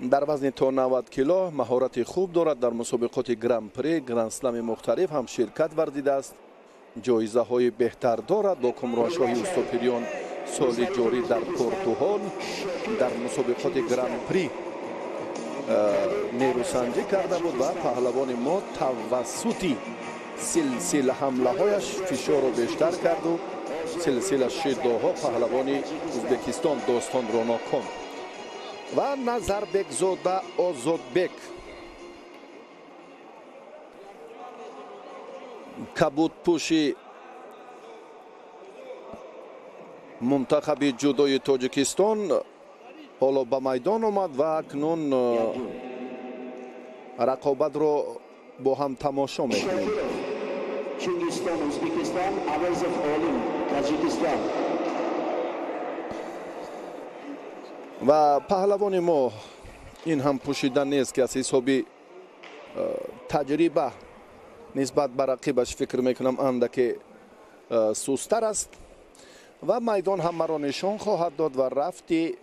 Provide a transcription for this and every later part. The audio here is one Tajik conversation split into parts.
در وزن تا 90 کیلو مهارت خوب دارد. در مسابقات گرند پری، گرند اسلم مختلف هم شرکت ورزیده است. جایزه های بهتر دارد. با کمرانشاهی استوپریون سال جاری در پرتغال در مسابقات گرند پری نیروسنجی کرده بود و پهلوان ما توسط سلسله حمله هایش فشار را بیشتر کرد و سلسله شداها پهلوان ازبکستان داستان را ناکام. و نظربک زاده آزادبک کبودپوشی منتخب جودوی تاجیکستان حالا به میدان آمد و اکنون رقابت را با هم تماشا میکنیم. و پهلوان ما این هم پوشیدن نیست که از حسابی تجربه نسبت به رقیبش فکر میکنم اندکی سستر است و میدان هم مرا نشان خواهد داد و رفتی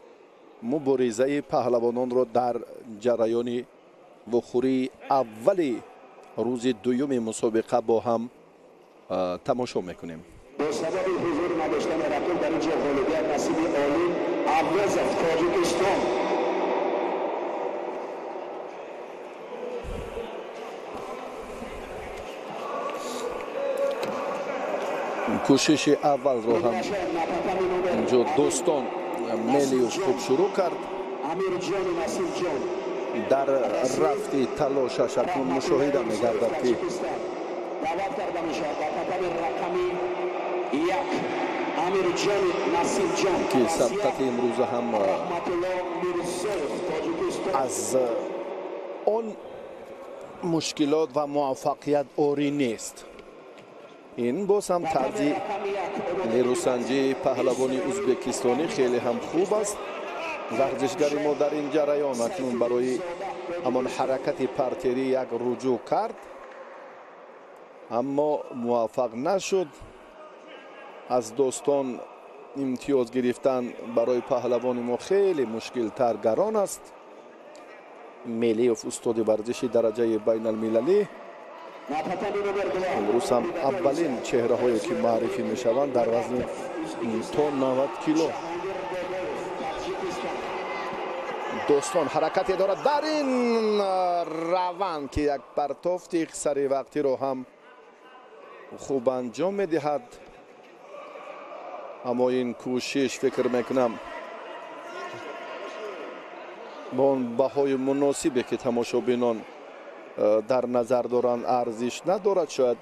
مبارزه پهلوانان را در جریان وخوری اولی روز دوم مسابقه با هم تماشا میکنیم. با سبب حضور نداشتن رقیب در اینجا غالبیت نصیب عالی عوض از تاجیکستان. کوشش اول رو هم اینجا دوستان میلیوف خوب شروع کرد. در رفتی تلاشش اکنون مشاهده میگردد که که سبقت امروز هم از آن مشکلات و موفقیت آری نیست. این باز هم ترجیح نیروسنجی پهلوانی ازبکستانی خیلی هم خوب است. ورزشگر ما در این جریان اکنون برای همان حرکت پرتری یک رجوع کرد اما موفق نشد. از دوستان امتیاز گرفتن برای پهلوان ما خیلی مشکل تر گران است. میلیوف استاد ورزشی درجه بین المللی امروز هم اولین چهره هایی که معرفی می شوند در وزن تا 90 کیلو. دوستان حرکتی دارد در این روند که یک پرتافت سری وقتی رو هم خوب انجام می دهد اما این کوشش فکر میکنم با اون بهای مناسبی که تماشابینان در نظر دارند ارزش ندارد. شاید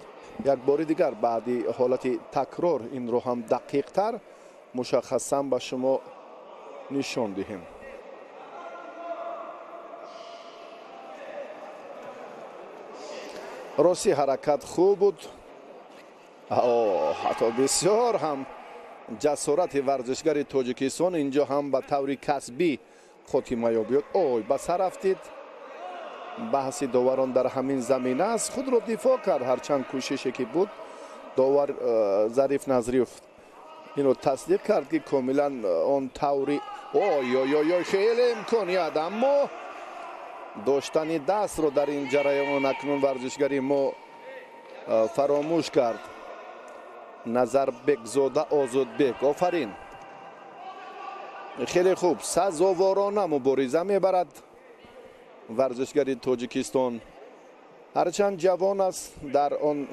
یک بار دیگر بعدی حالت تکرار این رو هم دقیق تر مشخصا به شما نشان دهیم. راستی حرکت خوب بود. حتی بسیار هم جسارت ورزشگر تاجیکستان اینجا هم به طور کسبی خاتمه یابید. به سر رفتید. بحث داوران در همین زمینه است. خود را دفاع کرد هرچند کوششی که بود. داور ظریف نظریف اینو تصدیق کرد که کاملا آن طوری خیلی امکانیت اما داشتن دست رو در این جریان اکنون ورزشگری ما فراموش کرد. نظربک زاده آزادبک آفرین خیلی خوب سزاوارانه مبارزه میبرد ورزشگر تاجیکستان. هرچند جوان است در آن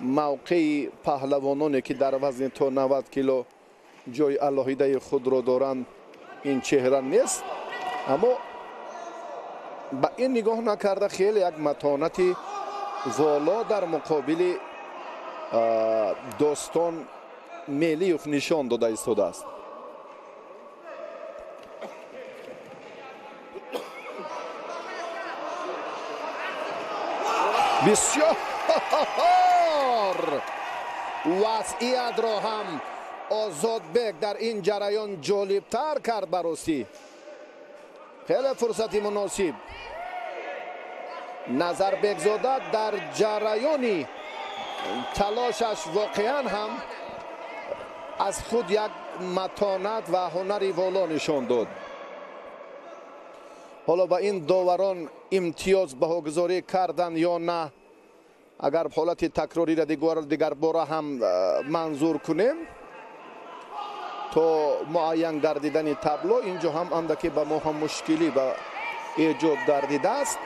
موقع پهلوانانی که در وزن تا 90 کیلو جای علاهیده خود را دارند این چهره نیست اما با این نگاه نکرده خیلی یک متانت والا در مقابل دوستان میلیوف نشان داده ایستاده است. بسیار وضعیت را هم آزادبک در این جریان جالبتر کرد. براستی خیلی فرصتی مناسب. نظربک زاده در جریان تلاشش واقعا هم از خود یک متانت و هنری والا نشان داد. حالا با این داوران امتیاز بهاگذاری کردن یا نه، اگر حالت تکراری را دیگر باره هم منظور کنیم تا معین گردیدن تابلو، اینجا هم اندکی به ما هم مشکلی به ایجاد گردیده است.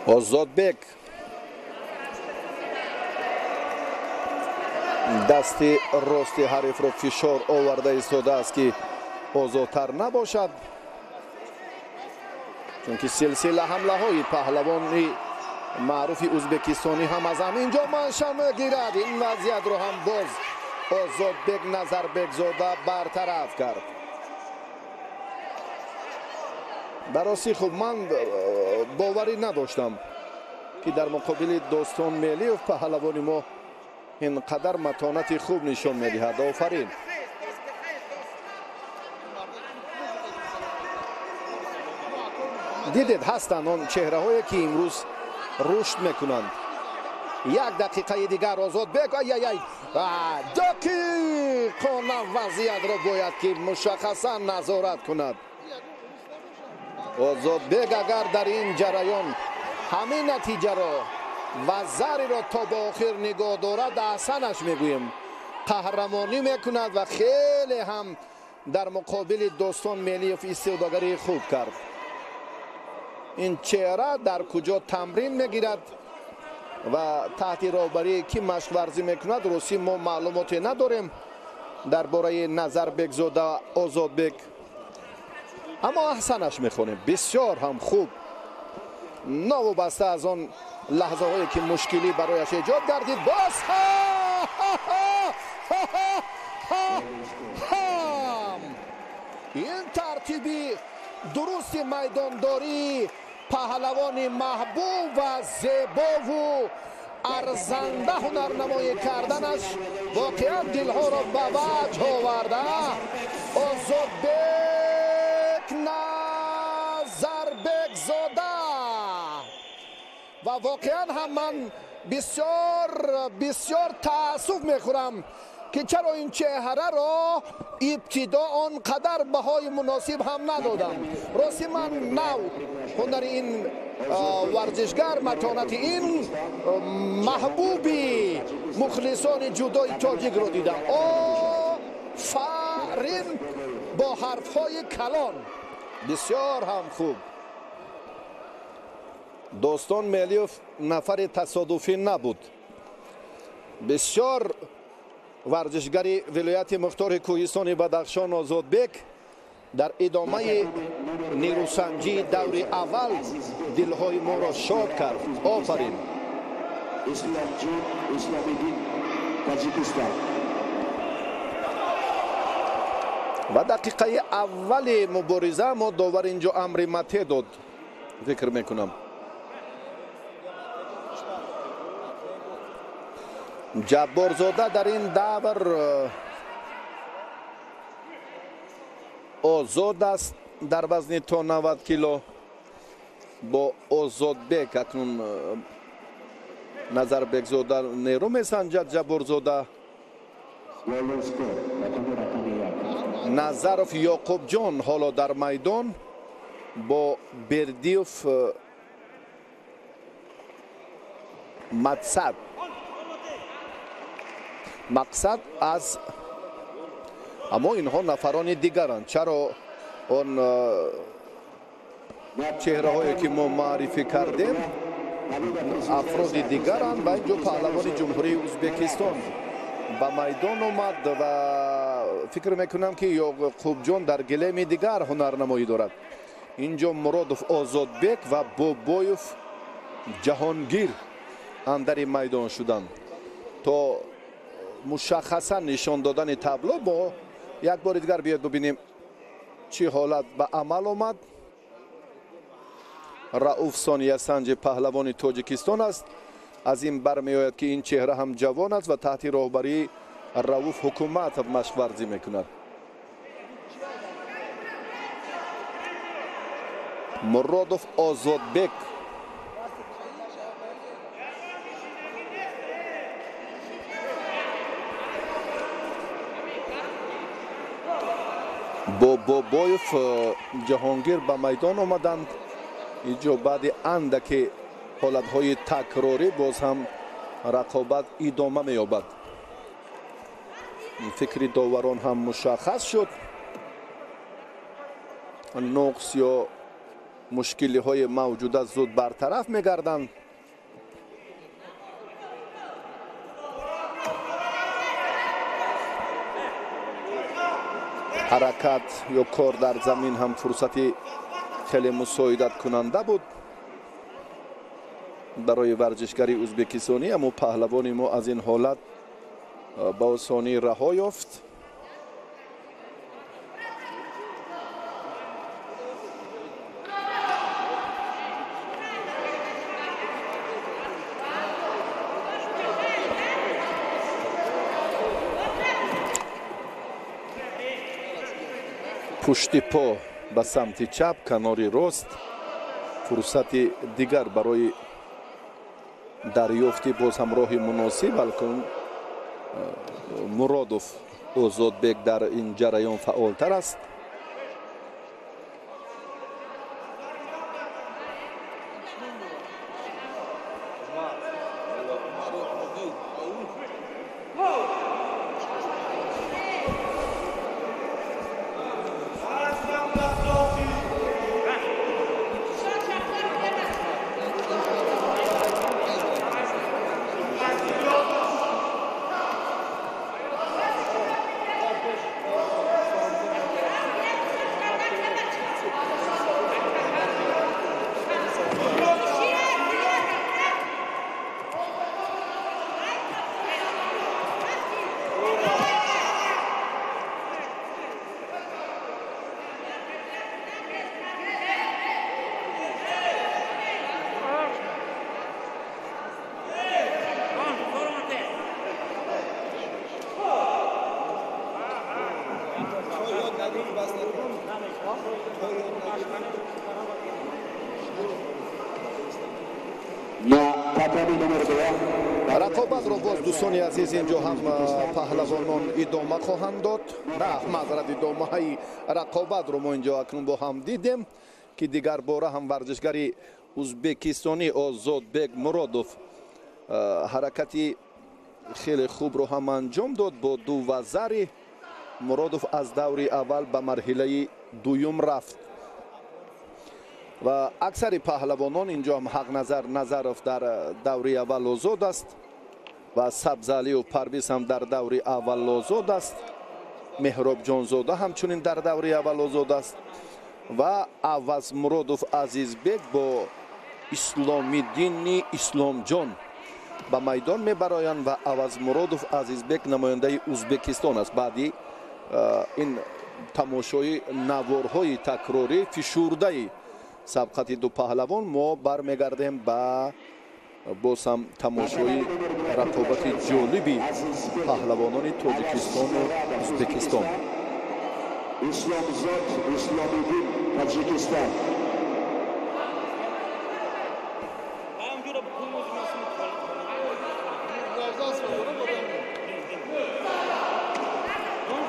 озодбек дасти рости ҳарифро фишор оварда истодааст ки озодтар набошад, чунки силсила ҳамлаҳои паҳлавони маъруфи ӯзбекистонӣ ҳам аз ҳаминҷо манша мегирад. ин вазъиятро ҳам боз озодбек назарбекзода бартараф кард. барости хуб ман боварӣ надоштам ки дар муқобили достон мелиев паҳлавони мо инқадар матонати хуб нишон медиҳад. офарин. дидед ҳастанд он чеҳраҳое ки имрӯз рушд мекунанд. як дақиқаи дигар озодбек дақиқона вазъиятро бояд ки мушаххасан назорат кунад. озодбек агар дар ин ҷараён ҳамин натиҷаро ва зариро то ба охир нигоҳ дорад, аҳсанаш мегӯем, қаҳрамонӣ мекунад ва хеле ҳам дар муқобили достон мелиев истифодагарии хуб кард. ин чеҳра дар куҷо тамрин мегирад ва таҳти роҳбарии ки машқварзӣ мекунад, рости мо маълумоте надорем дар бораи назарбекзода озодбек, аммо аҳсанаш мехонем. бисёр ҳам хуб, новобаста аз он лаҳзаҳое ки мушкилӣ барояш эҷод гардид. боз ин тартиби дурусти майдондорӣ паҳлавони маҳбуб ва зебову арзанда ҳунарнамоӣ карданаш воқеан дилҳоро ба ваҷ оварда. озодбек назарбекзода ва воқеан ҳам ман бисёр таассуф мехӯрам ки чаро ин чеҳраро ибтидо он қадар баҳои муносиб ҳам надодам. рости ман нав ҳунари ин варзишгар, матонати ин маҳбуби мухлисони ҷудои тоҷикро дидам. офарин бо ҳарфҳои калон. бисёр ҳам хуб. достон мелиев нафари тасодуфӣ набуд. бисёр варзишгари вилояти мухтори кӯҳистони бадахшон озодбек дар идомаи нерӯсанҷии даври аввал дилҳои моро шод кард. офарин. ва дақиқаи аввали мубориза мо довар инҷо амри матъ дод, фикр мекунам. ҷабборзода дар ин давр озод аст дар вазни то 90 кило бо озодбек. акнун назарбекзода нерӯ месанҷад. ҷабборзода назаров ёқубҷон ҳоло дар майдон бо бердиев мақсад аз аммо инҳо нафарони дигаранд. чаро он чеҳраҳое ки мо маърифӣ кардем афроди дигаранд. ба инҷо паҳлавони ҷумҳурии ӯзбекистон ба майдон омад ва фикр мекунам ки ёқубҷон дар гилеми дигар ҳунарнамоӣ дорад. инҷо муродов озодбек ва бобоев ҷаҳонгир андари майдон шуданд. то мушаххасан нишон додани табло бо як бори дигар биёед бибинем чӣ ҳолат ба амал омад. рауф сониясанҷи паҳлавони тоҷикистон аст. аз ин бармеояд ки ин чеҳра ҳам ҷавон аст ва таҳти роҳбарии рауф ҳукумат машқварзӣ мекунад. муродов озодбек با بابایف جهانگیر به میدان آمدند. اینجا بعد اندک حالتهای تکراری باز هم رقابت ادامه می‌یابد. فکر داوران هم مشخص شد. نقص یا مشکلی های موجوده زود برطرف می‌گردند. حرکت یا کار در زمین هم فرصتی خیلی مساعدت کننده بود برای ورزشگری ازبکستانی، اما پهلوان ما از این حالت با آسانی رها یافت. پشت پا به سمت چپ، کناری راست، فرصت دیگر برای دریافت باز هم راه مناسب، بلکه مرادوف ozodbek در این جریان فعالتر است. رقابت را باز دوستان عزیز اینجا هم پهلوانان ادامه خواهند داد. نه معذرت، ادامه های رقابت رو ما اینجا اکنون با هم دیدیم که دیگر باره هم ورزشگری ازبکستانی ozodbek مرادوف حرکتی خیلی خوب رو هم انجام داد. با دو وزری مرادوف از دور اول به مرحله دوم رفت و اکثر پهلوانان اینجا هم حق نظرف در دور اول آزاد است و سبزعلی و پرویز هم در دور اول آزاد است. مهراب جانزاده همچنین در دور اول آزاد است و عوض مرادوف عزیزبک با اسلامیدین اسلام جان به میدان میبرایند و عوض مرادوف عزیزبک نماینده ازبکستان است. بعدی این تماشای نوارهای تکراری فشرده سبقت دو پهلوان ما برمیگردیم به باز هم تماشای رقابت جالبی پهلوانان تاجیکستان و ازبکستان. اسلامزاد اسلامیدین تاجیکستان.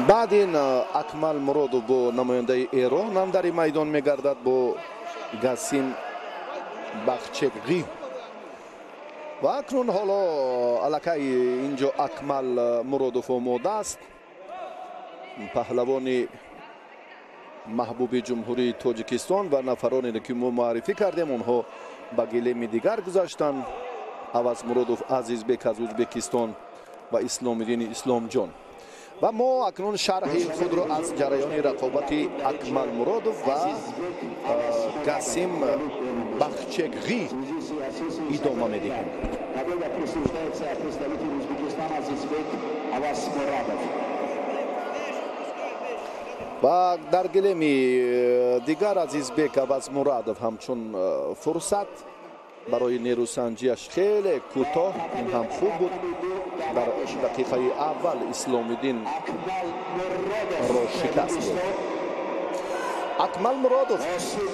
بعد این اکمل مرادوف با نماینده ایران هم در میدان میگردد با گاسیم بخچگی و اکنون حالا الکی اینجا اکمل مرادوف آماده است. پهلوان محبوب جمهوری تاجیکستان و نفرانی که ما معرفی کردیم اونها به گلیم دیگر گذاشتند. عوض مرادوف عزیزبک از ازبکستان و اسلامیدین اسلام جان. و ما اکنون شرح خود را از جریان رقابت اکمل مرادوف و گاسیم بخچگی ادامه میدهیم. و در گلیم دیگر عزیزبک عوض مرادوف همچون فرصت برای نیروسنجیش خیلی کوتاه، این هم خوب بود. در دقیقه اول اسلامیدین را شکست داد. اکمل مرادوف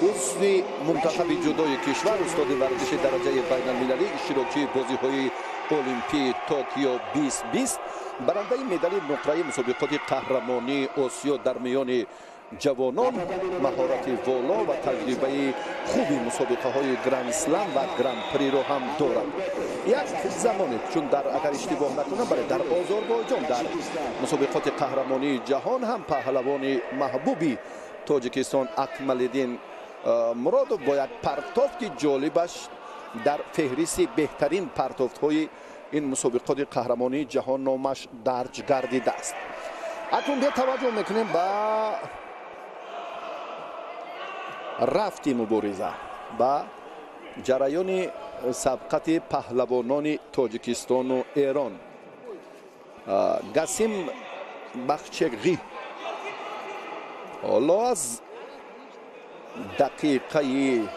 عضو منتخب جودوی کشور، استاد ورزش درجه بین المللی اشتراکی بازی‌های المپی توکیو 2020، برنده مدال نقره مسابقات قهرمانی آسیا در میان ҷавонон маҳорати воло ва таҷрибаи хуби мусобиқаҳои гранд слам ва гранд приро ҳам дорад. як замоне чун агар иштибоҳ накунам дар озорбойҷон дар мусобиқоти қаҳрамонии ҷаҳон ҳам паҳлавони маҳбуби тоҷикистон Акмалиддин Муродов бо як партофти ҷолибаш дар феҳриси беҳтарин партофтҳои ин мусобиқоти қаҳрамонии ҷаҳон номаш дарҷ гардидааст. акнун бетаваҷҷӯҳ мекунем ба рафти мубориза ба ҷараёни сабқати паҳлавонони тоҷикистону эрон. Гасим Бахчеғӣ ҳоло аз дақиқаи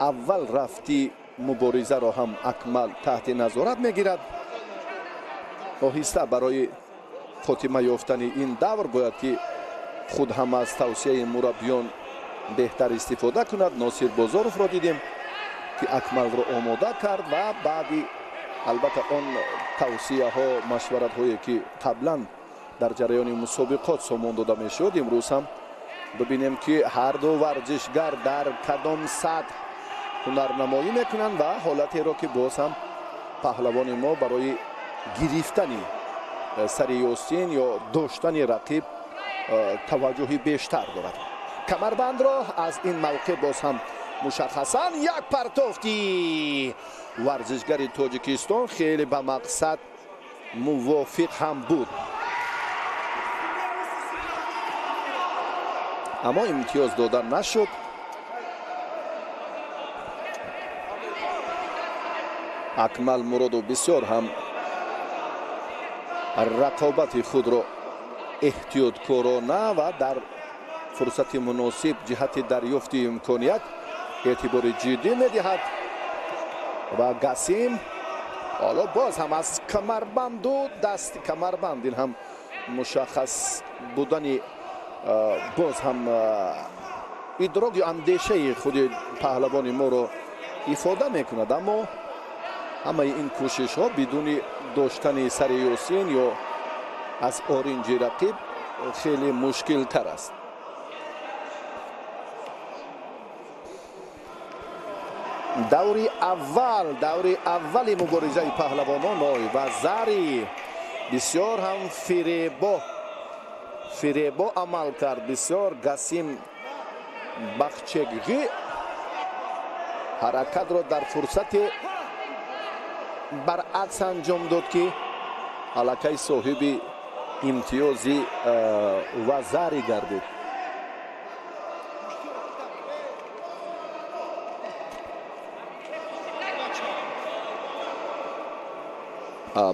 аввал рафти муборизаро ҳам Акмал таҳти назорат мегирад. оҳиста барои хотима ёфтани ин давр бояд ки худ ҳам аз тавсияи мураббиён беҳтар истифода кунад. Носир Бозоровро дидем ки Акмалро омода кард ва баъди албатта он тавсияҳо машваратҳое ки қаблан дар ҷараёни мусобиқот сомон дода мешуд, имрӯз ҳам бибинем ки ҳар ду варзишгар дар кадом сатҳ ҳунарнамоӣ мекунанд ва ҳолатеро ки боз ҳам паҳлавони мо барои гирифтани сари ёстин ё доштани рақиб таваҷҷӯҳи бештар дорад. камарбандро аз ин мавқеъ боз ҳам мушаххасан як партофти варзишгари тоҷикистон хеле ба мақсад мувофиқ ҳам буд. аммо имтиёз дода нашуд. Акмал Муродов бисёр ҳам рақобати худро эҳтиёткорона ва дар фурсати муносиб ҷиҳати дарёфти имконият эътибори ҷиддӣ медиҳад. ва Гасим ҳоло боз ҳам аз камарбанду дасти камарбанд ин ҳам мушаххас будани боз ҳам идроки андешаи худи паҳлавони моро ифода мекунад. аммо ҳамаи ин кӯшишҳо бидуни доштани сари ёсин ё аз оринҷи рақиб хеле мушкилтар аст. даври аввали муборизаи паҳлавонон ва зари бисёр ҳам фиребо амал кард. бисёр Гасим Бахчеғӣ ҳаракатро дар фурсати баръакс анҷом дод ки аллакай соҳиби имтиёзи вазари гардид.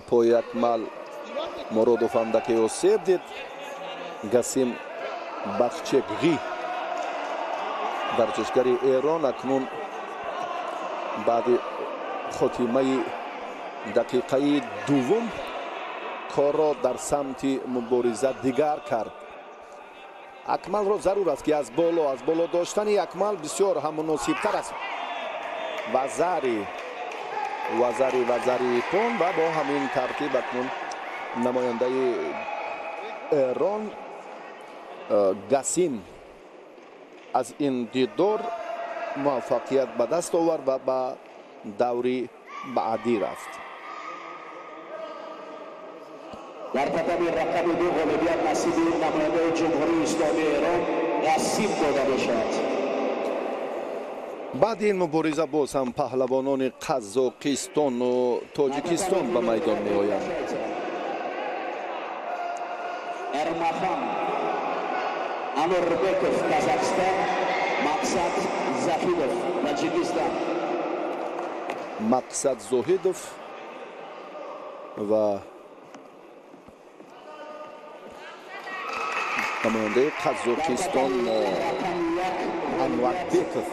пои Акмал Муродов андаке осеб дид. Гасим Бахчеғӣ варзишгари эрон акнун баъди хотимаи дақиқаи дуввум корро дар самти мубориза дигар кард. Акмалро зарур аст ки аз боло доштани Акмал бисёр ҳам муносибтар аст. вазари пон ва бо ҳамин тартиб акнун намояндаи эрон Гасим аз ин дидор муваффақият ба даст овард ва ба даври баъдӣ рафт. дар татами рақаби ду ғолибият насиби намояндаи ҷумҳурии исломии Эрон Гасим дода мешавад. баъди ин мубориза боз ҳам паҳлавонони Қазоқистону Тоҷикистон ба майдон меоянд. Эрмахан Амурбеков Казахстон, Мақсад Захидов Тоҷикистон. Мақсад Зоҳидов ва намояндаи Қазоқистон Анварбеков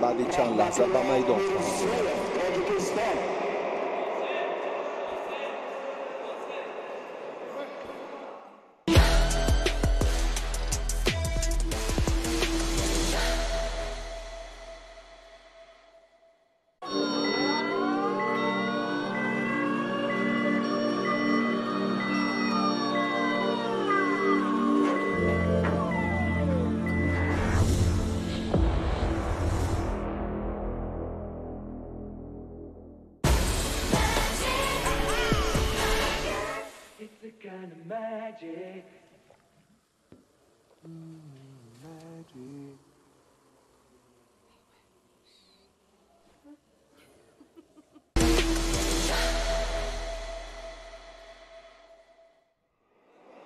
баъди чанд лаҳза ба майдон magic.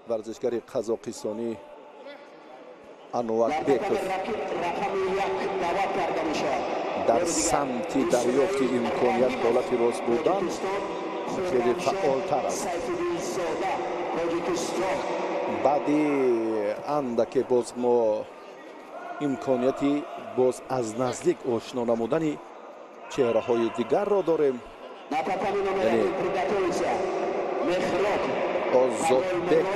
ورزشگری قزاقستانی انواربکov در سمت دریافت امکانیت دولت راست بودن خیلی فعالتر است. بعدی اندک باز ما امکانیتی باز از نزدیک آشنا نمودن چهره های دیگر را داریم. یعنی آزادبک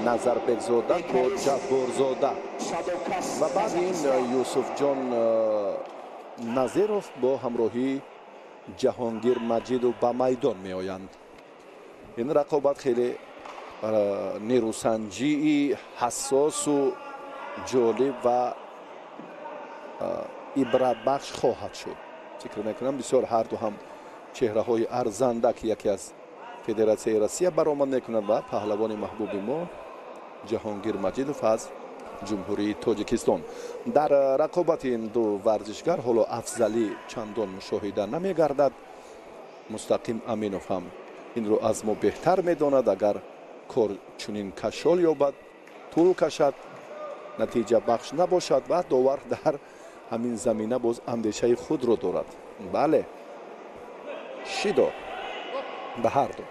назарбекзода бо ҷабборзода ва баъд ин юсуфҷон назиров бо ҳамроҳи ҷаҳонгир маҷидов ба майдон меоянд. ин рақобат хеле нерӯсанҷии ҳассосу ҷолиб ва ибратбахш хоҳад шуд. фикр мекунам бисёр ҳарду ҳам чеҳраҳои арзанда ки яке аз федератсияи россия баромад мекунад ва паҳлавони маҳбуби мо ҷаҳонгир маҷидов аз ҷумҳурии тоҷикистон. дар рақобати ин ду варзишгар ҳоло афзалӣ чандон мушоҳида намегардад. мустақим аминов ҳам инро аз мо беҳтар медонад. агар кор чунин кашол ёбад, тӯл кашад, натиҷа бахш набошад ва довар дар ҳамин замина боз андешаи худро дорад. бале шидо ба ҳарду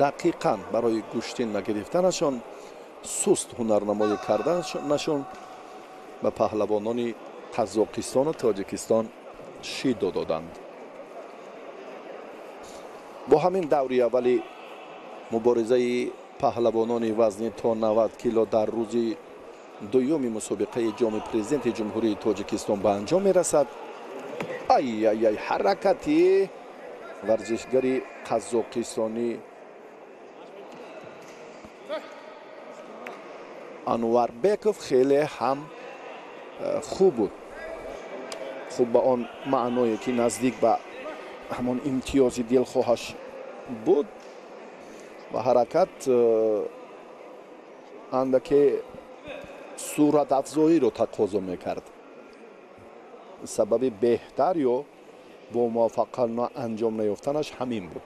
дақиқан барои гӯштин нагирифтанашон суст ҳунарнамоӣ карданашон ба паҳлавонони қазоқистону тоҷикистон шидо доданд. бо ҳамин даври аввали муборизаи паҳлавонони вазни то 90 кило дар рӯзи дуюми мусобиқаи ҷоми президенти ҷумҳурии тоҷикистон ба анҷом мерасад. ай ҳаракати варзишгари қазоқистони анварбеков хеле ҳам хуб буд. хуб ба он маъное ки наздик ба ҳамон имтиёзи дилхоҳаш буд ва ҳаракат андаке суратафзоиро тақозо мекард. сабаби беҳтар ё бо муваффақона анҷом наёфтанаш ҳамин буд.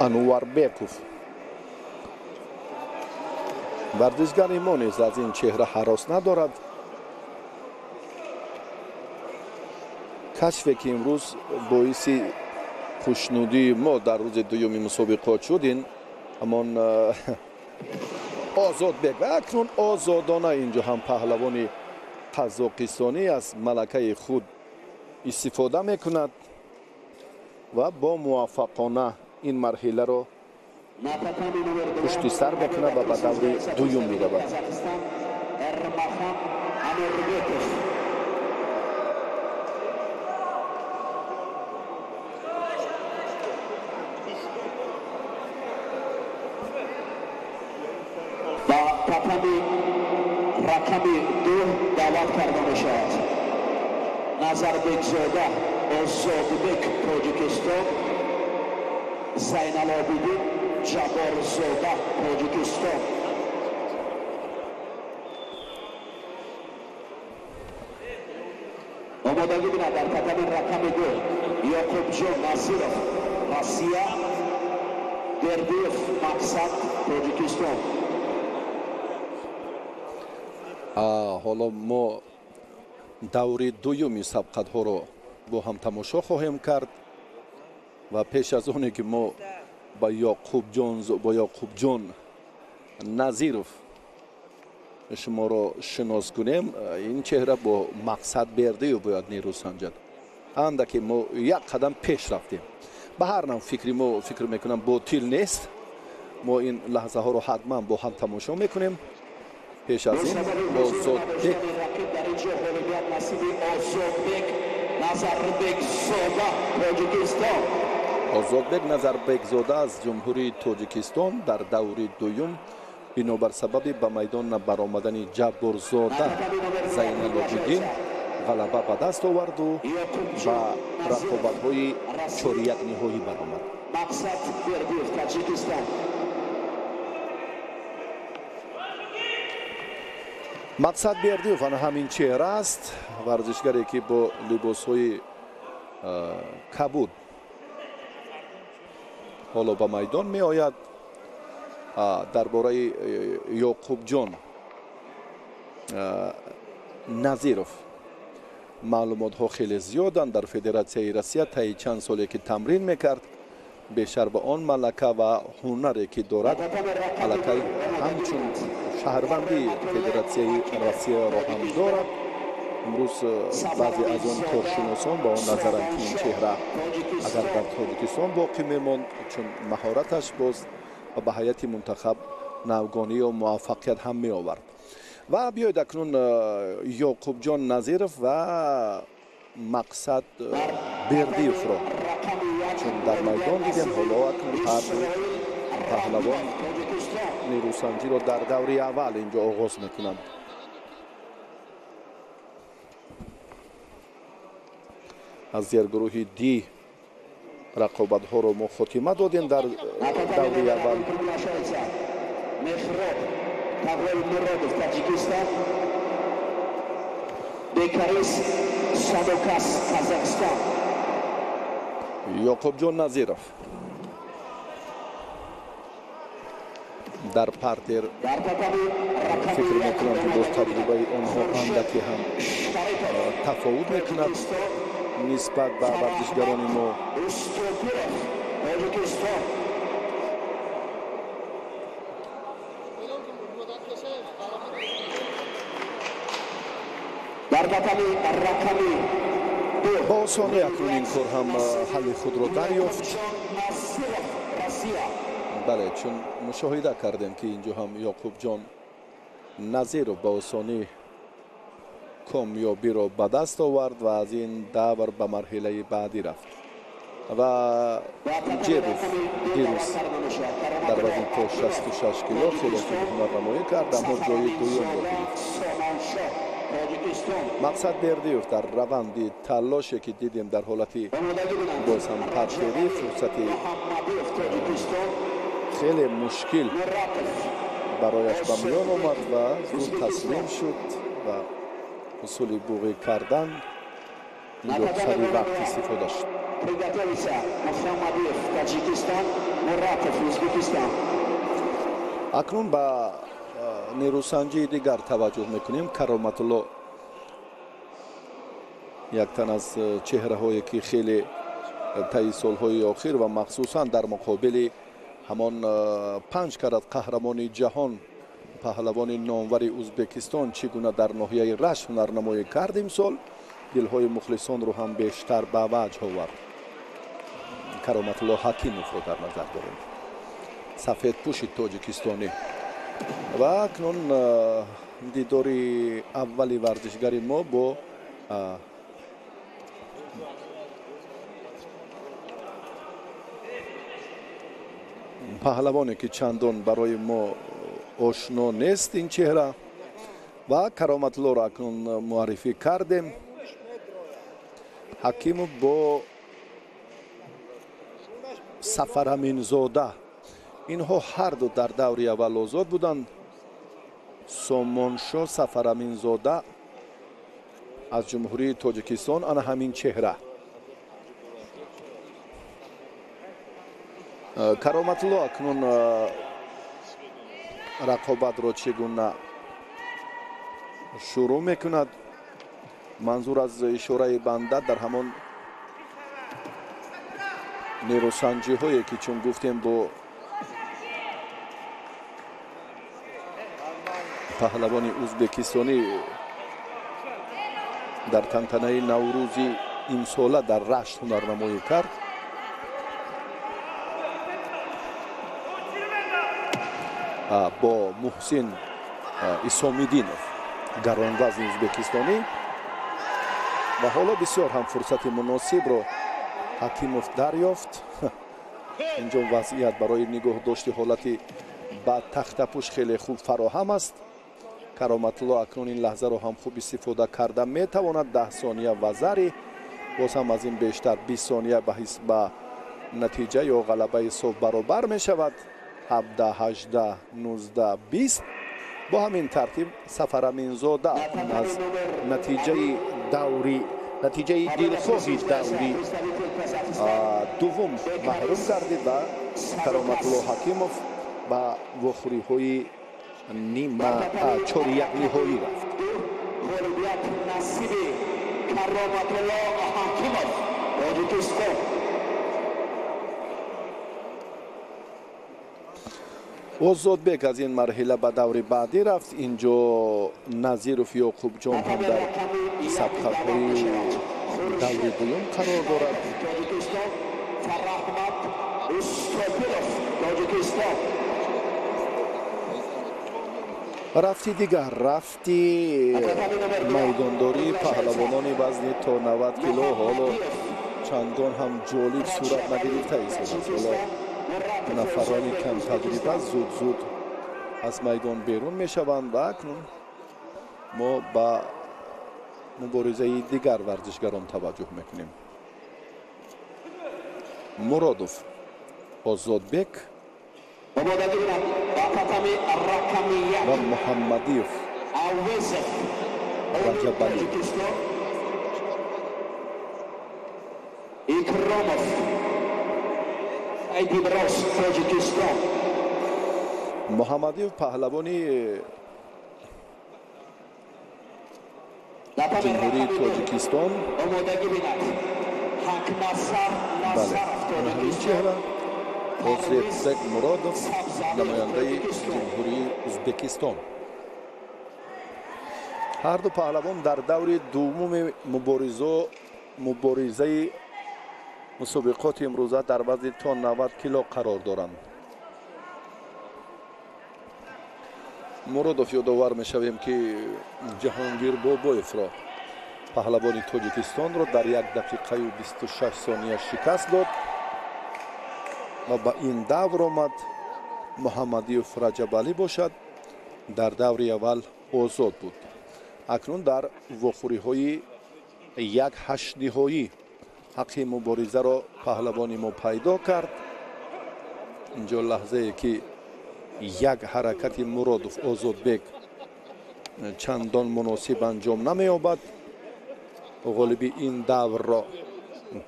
анварбеков варзишгари мо низ аз ин чеҳра ҳарос надорад. кашфе ки имрӯз боиси хушнудии мо дар рӯзи дуюми мусобиқот шуд, ин ҳамон озодбек ва акнун озодона инҷо ҳам паҳлавони қазоқистонӣ аз малакаи худ истифода мекунад ва бо муваффақона ин марҳиларо пушти сар мекунад ва ба даври дуюм меравад. رقمی 2 دعوت کرده میشود. назарбекзода озодбек тоҷикистон، зайналобидин ҷаборзода тоҷикистон. омодагӣ бинад дар қадами рақами 2 ёқубҷон назиров россия, бердиев мақсад тоҷикистон. ҳоло мо даври дуюми сабқатҳоро бо ҳам тамошо хоҳем кард ва пеш аз оне ки мо ба ёқубҷон назиров шуморо шинос кунем, ин чеҳра бо мақсад бердиев бояд нерӯ санҷад. андаке мо як қадам пеш рафтем. ба ҳар навъ фикри мо фикр мекунам ботил нест. мо ин лаҳзаҳоро ҳатман бо ҳам тамошо мекунем. пеш аз ин озодбек озодбек назарбекзода аз ҷумҳурии тоҷикистон дар даври дуюм бинобар сабаби ба майдон баромадани ҷаббурзода Зайналобиддин ғалаба ба даст оварду ба рақобатҳои чорияк ниҳоӣ баромад. Maqsad Berdiyev, Tojikiston. мақсад бердиев ана ҳамин чеҳра аст, варзишгаре ки бо либосҳои кабуд ҳоло ба майдон меояд. дар бораи Ёқубҷон Назиров маълумотҳо хеле зиёданд. дар Федератсияи Россия таи чанд соле ки тамрин мекард, бешар ба он малака ва ҳунаре ки дорад, аллакай ҳамчун шаҳрванди Федератсияи Россияро ҳам дорад. имрӯз баъзе аз он коршиносон ба он назаранд ки ин чеҳра агар дар Тоҷикистон боқӣ мемонд, чун маҳораташ боз ба ҳайати мунтахаб навгонию муваффақият ҳам меовард. ва биёед акнун Ёқубҷон Назиров ва Мақсад Бердиевро чун дар майдон дидем. ҳоло акнун ҳарду паҳлавон нерӯсанҷиро дар даври аввал инҷо оғоз мекунанд. аз зергурӯҳи ди рақобатҳоро мо хотима додем дар даври аввал. Mehrab Tag'oymurodov, Tojikiston. Bekaris Sadokas, Qozog'iston. Ёқубҷон Назиров дар партер фикр мекунам ки боз таҷрибаи онҳо андаке ҳам тафовут мекунад нисбат ба варзишгарони мо. Tojikiston. با осонӣ акнун ин кор ҳам ҳалли худро дарёфт. бале, чун мушоҳида кардем ки инҷо ҳам Ёқубҷон Назиров ба осонӣ комёбиро ба даст овард ва аз ин давр ба марҳилаи баъдӣ рафт. ва Ҷебов дирӯз дар вазни то 66 кило хеле хуб ҳунарнамоӣ кард, аммо ҷои дуюмро гирифт. Мақсад Бердиев дар раванди талоше ки дидем дар ҳолати боз ҳам партери фурсати хеле мушкил барояш ба миён омад ва зуд таслим шуд ва ҳусули буғӣ кардан инҷо сари вақт истифода шуд. акнун ба нерӯсанҷии дигар таваҷҷӯҳ мекунем. Кароматулло як тан аз чеҳраҳое ки хеле таи солҳои охир ва махсусан дар муқобили ҳамон 5 карат қаҳрамони ҷаҳон паҳлавони номвари Ӯзбекистон чӣ гуна дар ноҳияи рашт ҳунарнамоӣ кард имсол, дилҳои мухлисонро ҳам бештар ба ваҷҳ овард. Кароматулло Ҳакимовро дар назар дорем, сафедпӯши тоҷикистонӣ. ва акнун дидори аввали варзишгари мо бо паҳлавоне ки чандон барои мо ошно нест ин чеҳра. ва Кароматуллоро акнун муаррифӣ кардем. Ҳакимов бо Сафараминзода, инҳо ҳарду дар даври аввал озод буданд. Сомоншо Сафараминзода аз ҷумҳурии Тоҷикистон, ана ҳамин чеҳра. Кароматулло акнун рақобатро чӣ гуна шурӯъ мекунад. манзур аз ишораи банда дар ҳамон нерӯсанҷиҳое ки чун гуфтем бо паҳлавони ӯзбекистонӣ дар тантанаи наврӯзи имсола дар рашт ҳунарнамоӣ кард. бо Муҳсин Исомиддинов, гаронвазни ӯзбекистонӣ. ва ҳоло бисёр ҳам фурсати муносибро Ҳакимов дарёфт. инҷо вазъият барои нигоҳдошти ҳолати ба тахтапӯш хеле хуб фароҳам аст. Кароматулло акнун ин лаҳзаро ҳам хуб истифода карда метавонад. 10 сония ва зари, боз ҳам аз ин бештар 20 сония ба натиҷа ё ғалабаи соф баробар мешавад. 17, 18, 19, 20. бо ҳамин тартиб Сафараминзода аз натиҷаи дилхоҳи даври дуввум маҳрум гардид ва Кароматулло Ҳакимов ба вохӯриҳои чоряклиҳоӣ рафт. озодбек аз ин марҳила ба даври баъдӣ рафт. инҷо Назиров Ёқубҷон ҳам дар сабқатҳои даври дуюм қарор дорад. рафти дигар, рафти майдондории паҳлавонони вазни то 90 кило ҳоло чандон ҳам ҷолиб сурат нагирифта истодааст. ҳоло нафарони камтаҷриба зуд аз майдон берун мешаванд ва акнун мо ба муборизаи дигар варзишгарон таваҷҷӯҳ мекунем. Муродов, Озодбек ва Муҳаммадиев, Раҷабалиев. Икромов, Айдиброс, Тоҷикистон. Муҳаммадиев паҳлавони ҷумҳурии Тоҷикистон. Ин чеҳра Озодбек Муродов, намояндаи ҷумҳурии Узбекистон. ҳар ду паҳлавон дар даври дуввуми муборизаи мусобиқоти имрӯза дар вазни то 90 кило қарор доранд. Муродов ёдовар мешавем ки Ҷаҳонгир Бобоевро, паҳлавони Тоҷикистонро дар 1 дақиқаю 26 сония шикаст дод ва ба ин давр омад Муҳаммадиев Раҷабалӣ бошад. дар даври аввал озод буд. акнун дар вохӯриҳои 1/8 ниҳоӣ ҳаққи муборизаро паҳлавони мо пайдо кард. инҷо лаҳзае ки як ҳаракати Муродов Озодбек чандон муносиб анҷом намеёбад. ғолиби ин даврро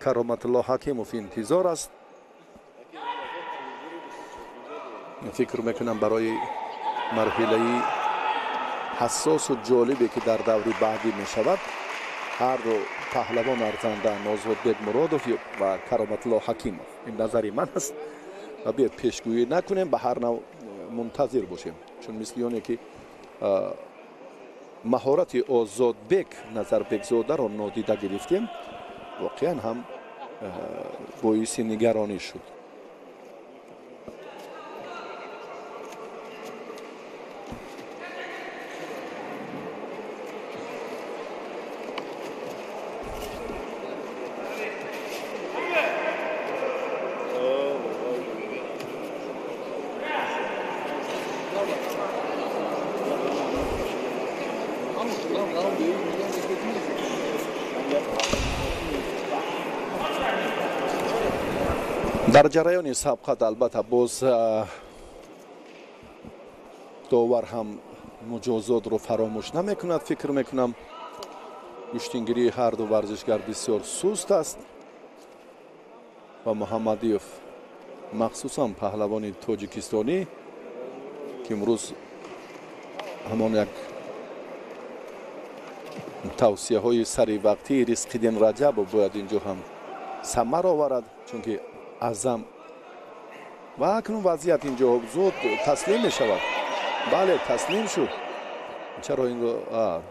Кароматулло Ҳакимов интизор аст. фикр мекунам барои марҳилаи ҳассосу ҷолибе ки дар даври баъдӣ мешавад, ҳар ду паҳлавон арзандаанд, Озодбек Муродов ва Кароматулло Ҳакимов. ин назари ман аст ва биёед пешгӯӣ накунем, ба ҳар нав мунтазир бошем, чун мисли оне ки маҳорати Озодбек Назарбекзодаро нодида гирифтем, воқеан ҳам боиси нигаронӣ шуд. дар ҷараёни сабқат албатта боз довар ҳам муҷозотро фаромӯш намекунад. фикр мекунам куштингирии ҳар ду варзишгар бисёр суст аст ва Муҳаммадиев махсусан паҳлавони тоҷикистонӣ ки имрӯз ҳамон як тавсияҳои саривақтии Ризқиддин Раҷабов бояд инҷо ҳам самар оварад, чунки азам ва акнун вазъият инҷо зуд таслим мешавад. бале, таслим шуд. чаро инро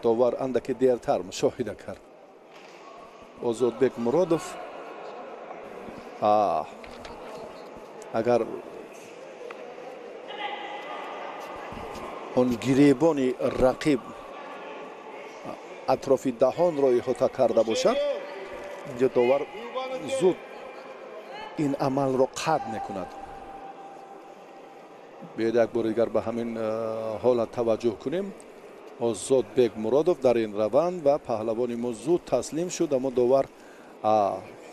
довар андаке дертар мушоҳида кард. Озодбек Муродов агар он гиребони рақиб атрофи даҳонро иҳота карда бошад, инҷо довар зуд ин амалро қатъ мекунад. بیاید یک بار دیگر به همین حالت توجه کنیم. озодбек муродов дар ин раванд ва паҳлавони мо зуд таслим шуд, аммо довар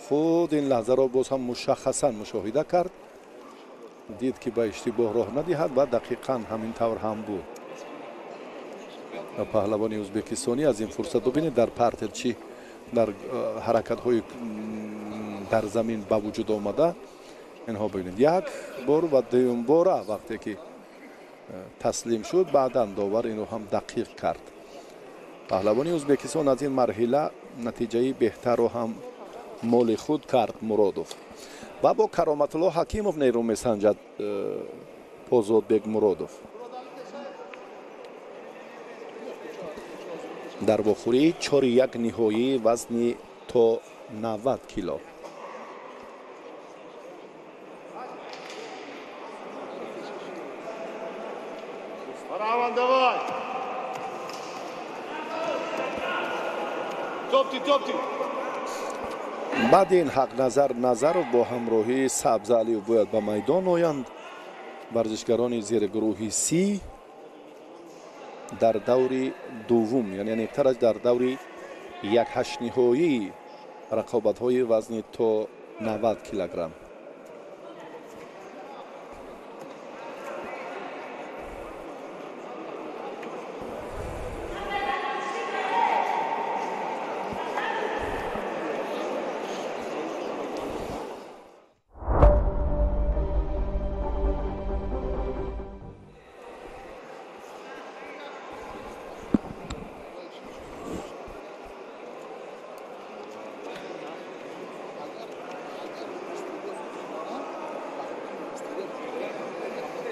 худ ин лаҳзаро боз ҳам мушаххасан мушоҳида кард, дид ки ба иштибоҳ роҳ надиҳад ва дақиқан ҳамин тавр ҳам буд. паҳлавони ӯзбекистонӣ аз ин фурсат бубинед дар партер чӣ дар ҳаракатҳои дар замин ба вуҷуд омада инҳо бибинед. як бор ва дуюм бора вақте ки таслим шуд, баъдан довар инро ҳам дақиқ кард. паҳлавони ӯзбекистон аз ин марҳила натиҷаи беҳтарро ҳам моли худ кард муродов. ва бо кароматулло ҳакимов нерӯ месанҷад озодбек муродов. дар вохӯрии 4-1 ниҳоӣ вазни то 90 кило. Давай! Топти! баъди ин ҳақназар Назаров бо ҳамроҳии Сабзалиев бояд ба майдон оянд. варзишгарони зери Си дар даври дуввум, яъне нехтараш дар даври 1/8 ниҳоии рақобатҳои вазни то 90 килограмм.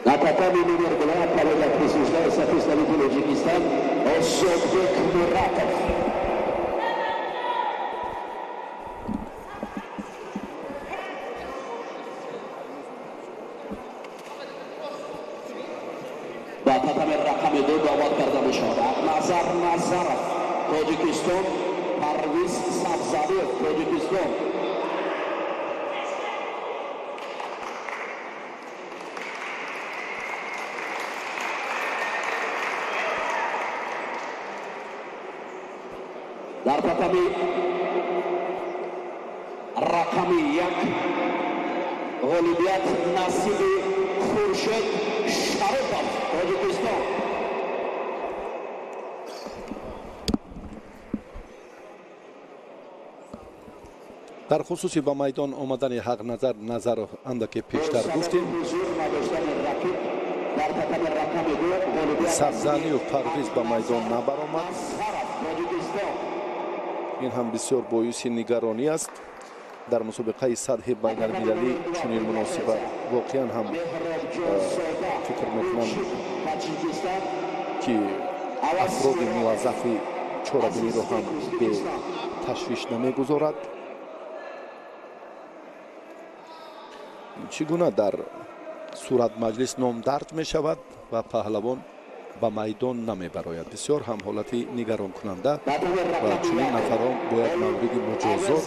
Na tatami numer 2 kolega присуждает представителю Таджикистана Озодбек Муратов. Ба татами рақами 2 давот карда мешавад. Назар Назаров Тоҷикистон, Парвиз Сабзалиев Тоҷикистон. дар татами рақами 1 ғолибият насиби Хуршед Шарипов Тоҷикистон. дар хусуси ба майдон омадани ҳақназар Назаров андаке пештар гуфтем. Сабзалиев Парвиз ба майдон набаромад. ин ҳам бисёр боиси нигаронӣ аст. дар мусобиқаи сатҳи байналмилалӣ чунин муносибат воқеан ҳам фикр мекунам ки афроди муваззафи чорабиниро ҳам беташвиш намегузорад. чӣ гуна дар суратмаҷлис номдард мешавад ва паҳлавон ба майдон намебарояд. бисёр ҳам ҳолати нигаронкунанда ва чунин нафарон бояд мавриди муҷозот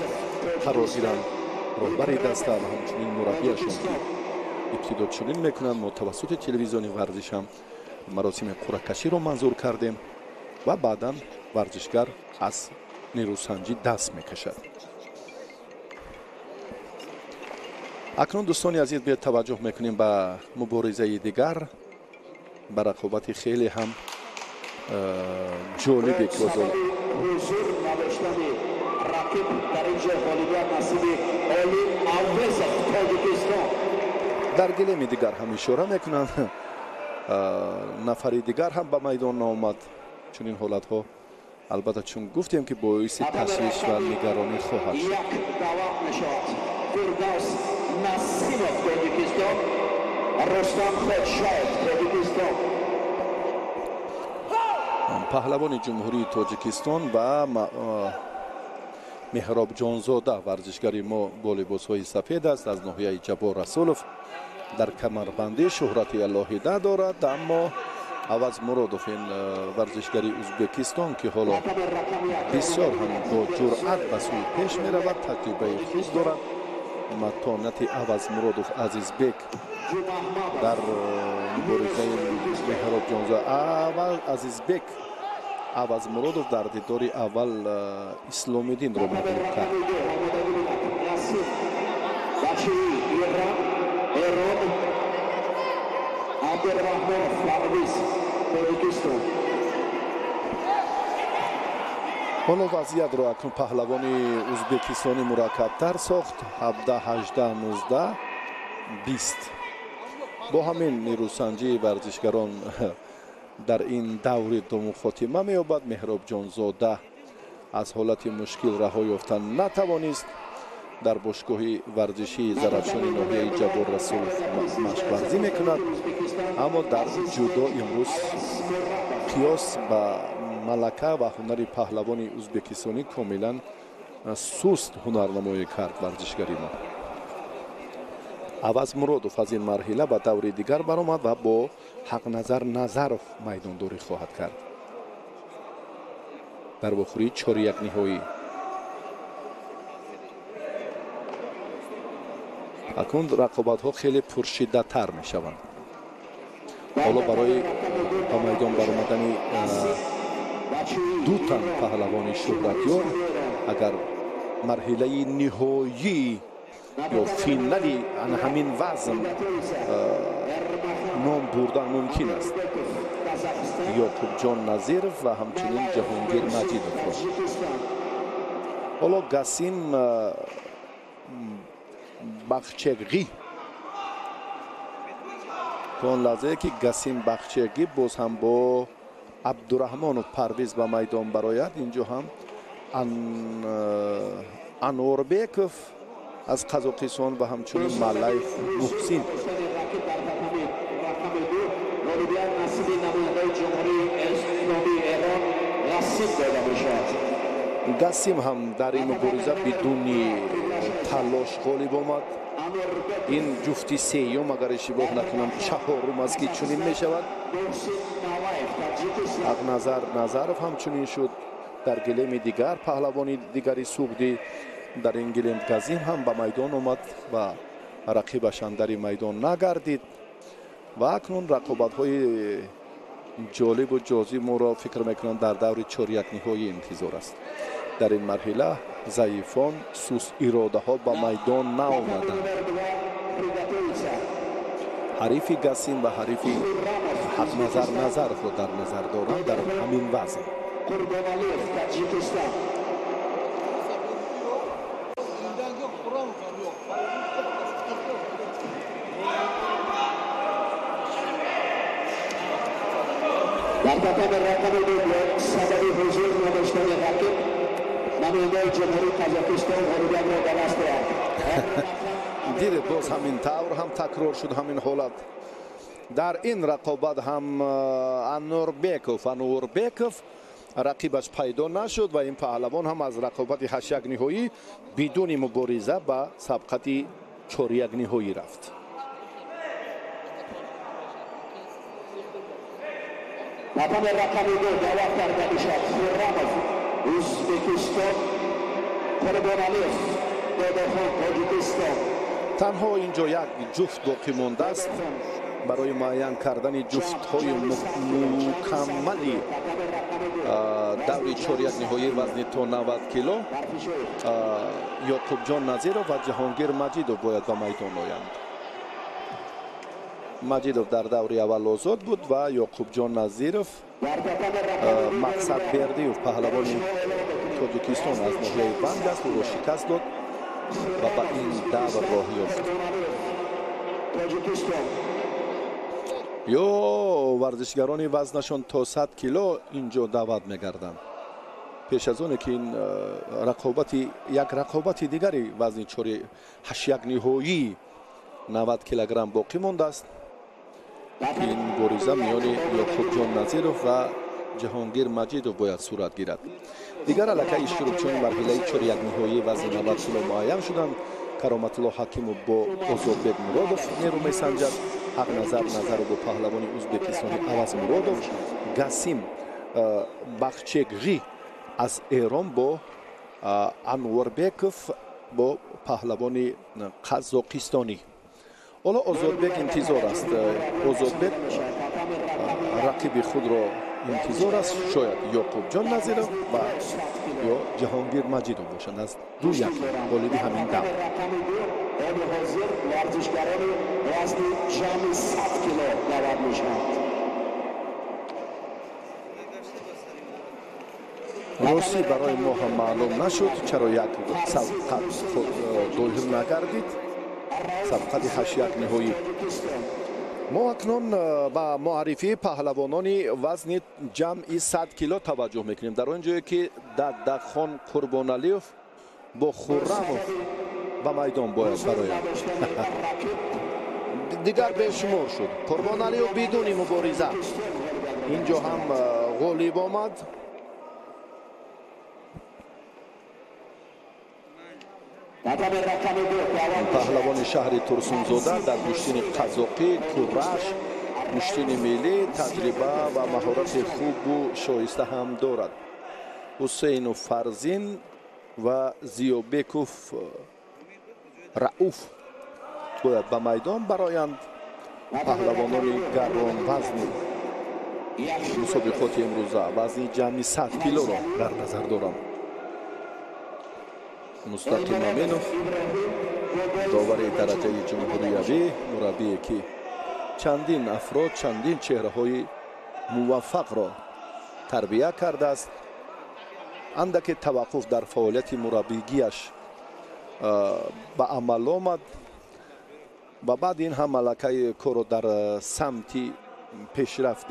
қарор гиранд. роҳбари даста ва ҳамчунин мураббияшон ки ибтидо чунин мекунанд. мо тавассути телевизиони варзиш ҳам маросими қуръакаширо манзур кардем ва баъдан варзишгар аз нерӯсанҷӣ даст мекашад. акнун дӯстони азиз биёед таваҷҷӯҳ мекунем ба муборизаи дигар, ба рақобати хеле ҳам ҷолибе ки дар гилеми дигар ҳам ишора мекунанд. нафари дигар ҳам ба майдон наомад. чунин ҳолатҳо албатта чун гуфтем ки боиси ташвиш ва нигаронӣ хоҳад шуд. Насимов Тоҷикистон, Рустам Ходшаев Тоҷикистон. паҳлавони ҷумҳурии Тоҷикистон ва Меҳроб Ҷонзода варзишгари мо бо либосҳои сафед аст. аз ноҳияи Ҷабор Расулов дар камарбандӣ шӯҳрати алоҳида дорад, аммо аваз Муродов ин варзишгари Ӯзбекистон ки ҳоло бисёр ҳам бо ҷуръат ба сӯи пеш меравад, таҷрибаи хуб дорад. матонати Авазмуродов Азизбек дар муборизаи Меҳробҷонзо. Азизбек Авазмуродов дар дидори аввал Исломиддинро мағлуб кард. ҳоло вазъиятро акнун паҳлавони ӯзбекистони мураккабтар сохт. 17-18-19-20 бо ҳамин нерӯсанҷии варзишгарон дар ин даври дому хотима меёбад. Меҳробҷонзода аз ҳолати мушкил раҳо ёфта натавонист. дар бошгоҳи варзишии зарафшони ноҳияи Ҷабор Расулов машқварзӣ мекунад. аммо дар ҷудо имрӯз қиёс ба малака ва ҳунари паҳлавони ӯзбекистонӣ комилан суст ҳунарнамоӣ кард варзишгари мо. Авазмуродов аз ин марҳила ба даври дигар баромад ва бо Ҳақназар Назаров майдондорӣ хоҳад кард дар вохӯрии 4-1 ниҳоӣ. акнун рақобатҳо хеле пуршиддатар мешаванд. ҳоло барои ба майдон баромадани ду тан паҳлавони шӯҳратёр агар марҳилаи ниҳоӣ ё финали ҳамин вазн ном бурдан мумкин аст. Ёқубҷон Назиров ва ҳамчунин Ҷаҳонгир Маҷидовро. ҳоло Гасим Бахчеғӣ то он лаҳзае ки Гасим Бахчеғӣ боз ҳам бо Абдураҳмонов Парвиз ба майдон барояд. инҷо ҳам Анворбеков аз Қазоқистон ва ҳамчунин Малаев Муҳсин. Гасим ҳам дар ин мубориза бидуни талош ғолиб омад. ин ҷуфти сеюм агар иштибоҳ накунам чаҳорум аст ки чунин мешавад. Ҳақназар Назаров ҳамчунин шуд дар гилеми дигар. паҳлавони дигари суғдӣ дар ин гилем Газим ҳам ба майдон омад ва рақибашан дари майдон нагардид. ва акнун рақобатҳои ҷолибу ҷозиб моро фикр мекунам дар даври 4-1 ниҳоӣ интизор аст. дар ин марҳила заифон суст иродаҳо ба майдон наомаданд. ҳарифи Гасим ва ҳарифи Ҳақназар Назаровро дар назар доранд дар ҳамин вазн. در قطعه رقم دوم سبب حضور نداشتن رقیب نماینده جمهوری قزاقستان غریبیان را در دست دارد. دیده باز همین طور هم تکرار شد همین حالت. در این رقابت هم انوربеков رقیبش پیدا نشد و این پهلوان هم از رقابت 8-1 نهایی بدون مبارزه به سبقت 4-1 نهایی رفت. رقم دو دعوت کرده میشد خرمov ازبکستان قربانعلیев داداخان تاجیکستان. تنها اینجا یک جفت باقی مانده است برای معین کردن جفت‌های مکملی دوری 4-1 نهایی وزن تا 90 کیلو. یعقوبجان نظیرov و جهانگیر مجیدov باید به میدان آیند. مجیدov در دوری اول آزاد بود و یعقوبجان نظیرov مقصد بردیov پهلوانی تاجیکستان از ناحیه بند است او را شکست داد و به این دور راه یافت. یا ورزشگران وزنشان تا 100 کیلو اینجا دعوت می‌گردند. پیش از اون که این یک رقابت دیگری وزن 8-1 نهایی 90 کیلوگرم باقی مانده است. این بازی میان یعقوبجان نظیرov و جهانگیر مجیدov باید صورت گیرد. دیگر علاقه اشتراکچیان مرحله 4-1 نهایی وزن 90 کیلو معین شدند. کرامتالله حکیمov با озодбек муродов нерӯ месанҷад. ҳақназар Назаров бо паҳлавони ӯзбекистони Авазмуродов. Гасим Бахчеғӣ аз Эрон бо Анворбеков با پهلوان قزاقستانی. حالا ازودبک انتظار است. ازودبک رقیب خود را انتظار است، شاید یعقوب جان نظیرов و یا جهانگیر مجیدov باشند از 2-1 غالب همین دور. راستی برای ما هم معلوم نشد چرا یک سبقت ظاهر نگردید، سبقت 8-1 نهایی. ما اکنون با معرفی پهلوانان وزن جمعی 100 کیلو توجه میکنیم. در آنجایی که ددخان قربانعلیوف با خرمov به میدان باید براید. دیگر بشمار شد. قربانعلیوف بدون مبارزه اینجا هم غالب آمد. پهلوان شهر ترسونزاده در گشتین قزاقی، کورش، گشتین ملی تجربه و مهارت خوب و شایسته هم دارد. حسین فرزین و زیابکوف رؤوف باید به میدان برایند. پهلوانان گران وزن مسابقات امروزه وزن جمعی 100 کیلو را در نظر دارم. مستقیم امینov داور درجه جمهوریوی، مربی که چندین افراد، چندین چهره های موفق را تربیه کرده است. اندک توقف در فعالیت مربیگیش به عمل آمد و بعد این هم ملکه کار در سمت پیشرفت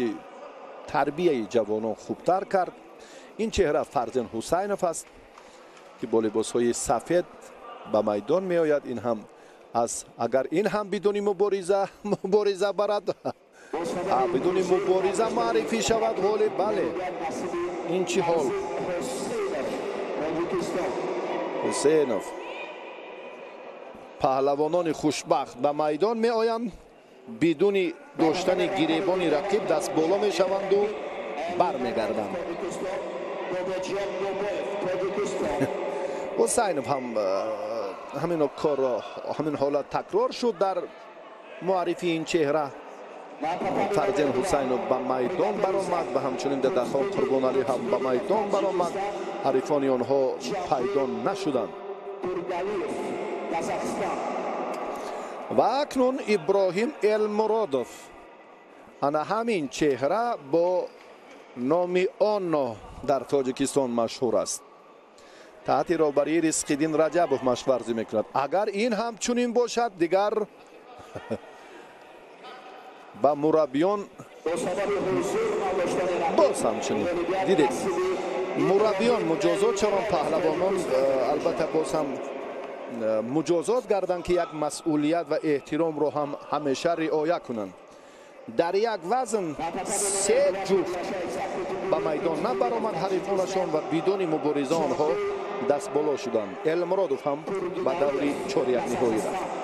تربیه جوانان خوبتر کرد. این چهره فرزند حسینov است که با لباس های سفید به میدان می آید. این هم از اگر این هم بدون مبارزه برد، بدون مبارزه معرفی شود غالب. بله این چی حال؟ حسینov پهلوانان خوشبخت به میدان می آیند، بدون داشتن گریبان رقیب دست بالا می شوند و بر می گردند. حسینov هم همین کار، همین حالت تکرار شد در معرفی این چهره. فرزند حسینov به میدان برآمد و همچنین ددخان قربانعلی هم به میدان برآمد. حریفان آنها پیدا نشدند. و اکنون ابراهیم المرادov، انا همین چهره با نام آنا در تاجیکستان مشهور است. تحت رهبری رزق‌الدین رجبov مشق ورزی میکند. اگر این هم چنین باشد دیگر با مربیان باز همچنین دیدید مربیان مجازات چرا پهلوانان البته باز هم مجازات گردند که یک مسئولیت و احترام رو هم همیشه رعایت کنند. در یک وزن 3 جفت به میدان نبرآمد حریفانشان و بدون مبارزه آنها دست بالا شدند. المرادov هم به دوری 4-1 نهایی رفت.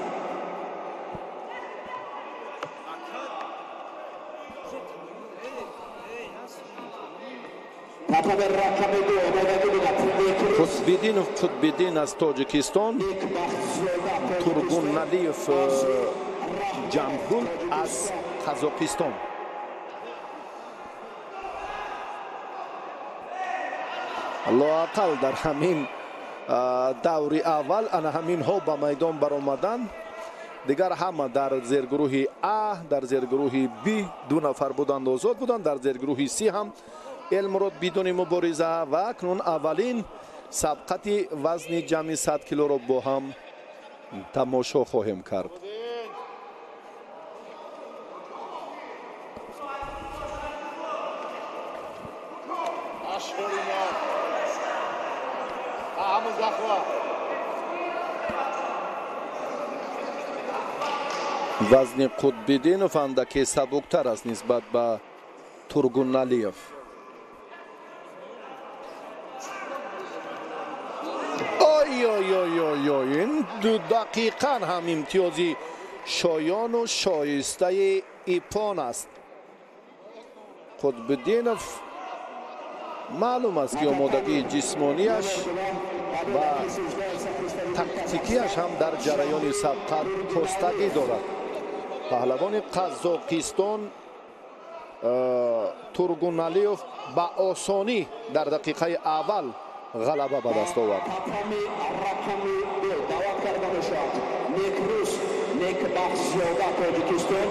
خودبدین از تاجیکستان، تورگونعلیوف جمگول از قزاقستان. لااقل در همین دور اول انا همین ها به میدان برآمدند. دیگر همه در زیرگروه A، در زیرگروه B 2 نفر بودند، آزاد بودند. در زیرگروه C هم المراد بدون مبارزه و اکنون اولین سبقت وزن جمعی 100 کیلو را با هم تماشا خواهیم کرد. وزن قطب‌الدینov اندکی سبکتر است نسبت به تورگونعلیوف. این دقیقاً هم امتیازی شایان و شایسته ایپان است. قطب‌الدینov معلوم است که آمادگی جسمانیش و тактикияш ҳам дар ҷараёни сабқат костагӣ дорад. паҳлавони қазоқистон Тургуналиев ба осонӣ дар дақиқаи аввал ғалаба ба даст овард. Nekbahzoda Tojikiston,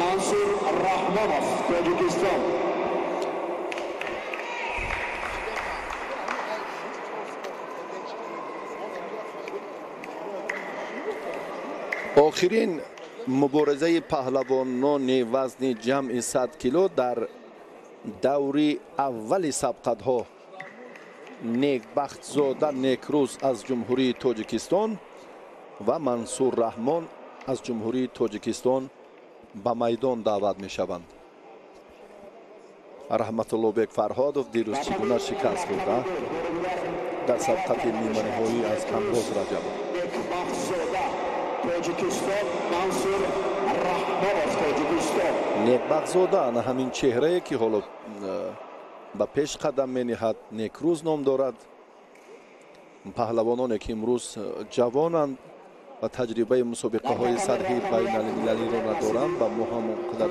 Mansur Rahmonov Tojikiston. охирин муборизаи паҳлавонони вазни ҷамъи 100 кило дар даври аввали сабқатҳо Некбахтзода Некрӯз аз ҷумҳурии Тоҷикистон ва Мансур Раҳмон аз ҷумҳурии Тоҷикистон ба майдон даъват мешаванд. Раҳматуллобек Фарҳодов дирӯз чӣ гуна шикаст хӯрд дар сабқати ниманиҳоӣ аз Камроз Раҷабов. Некбахтзода ана ҳамин чеҳрае ки ҳоло ба пеш қадам мениҳад, Некрӯз ном дорад. паҳлавононе ки имрӯз ҷавонанд ва таҷрибаи мусобиқаҳои сатҳи байналмилалиро надоранд ба мо ҳам он қадар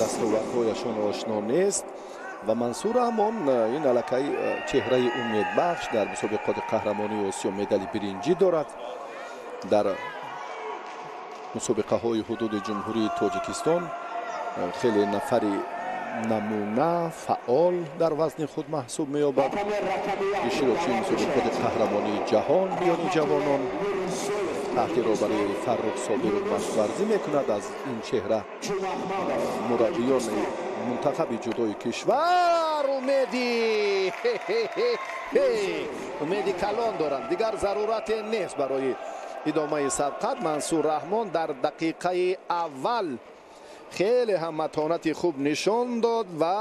дастовардҳояшон ошно нест. ва Мансур Раҳмон ин аллакай чеҳраи умедбахш дар мусобиқоти қаҳрамонии Осиё медали биринҷӣ дорад. дар мусобиқаҳои ҳудуди ҷумҳурии Тоҷикистон хеле нафари намуна фаъол дар вазни худ маҳсуб меёбад. иштирокчии мусобиқоти қаҳрамонии ҷаҳон миёни ҷавонон таҳти роҳбарии Фаррух Собиров машқварзӣ мекунад. аз ин чеҳра мураббиёни мунтахаби ҷудои кишвар умеди калон доранд. дигар зарурате нест барои идомаи сабқат. Мансур Раҳмон дар дақиқаи аввал хеле ҳам матонати хуб нишон дод ва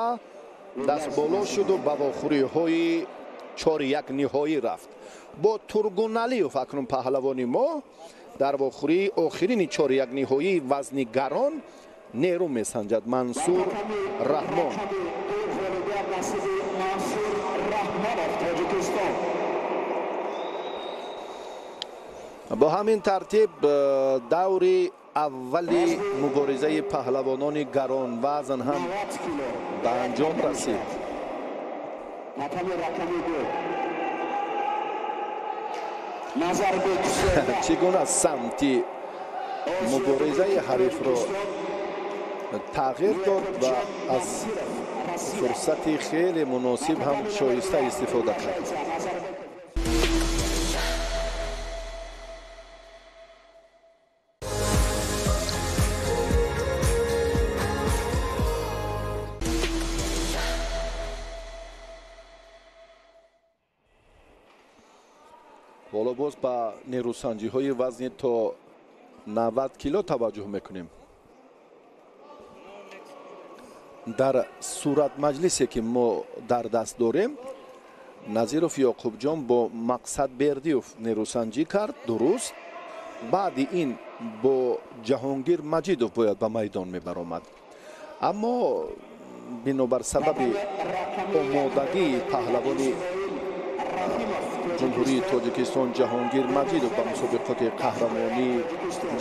дастболо шуду ба вохӯриҳои 4-1 ниҳоӣ рафт. бо Тургуналиев акнун паҳлавони мо дар вохӯрии охирини 4-1 ниҳоии вазни гарон нерӯ месанҷад. Мансур Раҳмон бо ҳамин тартиб даври аввали муборизаи паҳлавонони гаронвазн ҳам ба анҷом расид. чӣ гуна самти муборизаи ҳарифро тағйир дод ва аз фурсати хеле муносиб ҳам шоиста истифода кард. ҳоло боз ба нерӯсанҷиҳои вазни то 90 кило таваҷҷӯҳ мекунем. дар суратмаҷлисе ки мо дар даст дорем, Назиров Ёқубҷон бо Мақсадбердиев нерӯсанҷӣ кард, дуруст. баъди ин бо Ҷаҳонгир Маҷидов бояд ба майдон мебаромад. аммо бинобар сабаби омодагии паҳлавони ҷумҳурии Тоҷикистон Ҷаҳонгир Маҷидов ба мусобиқоти қаҳрамонии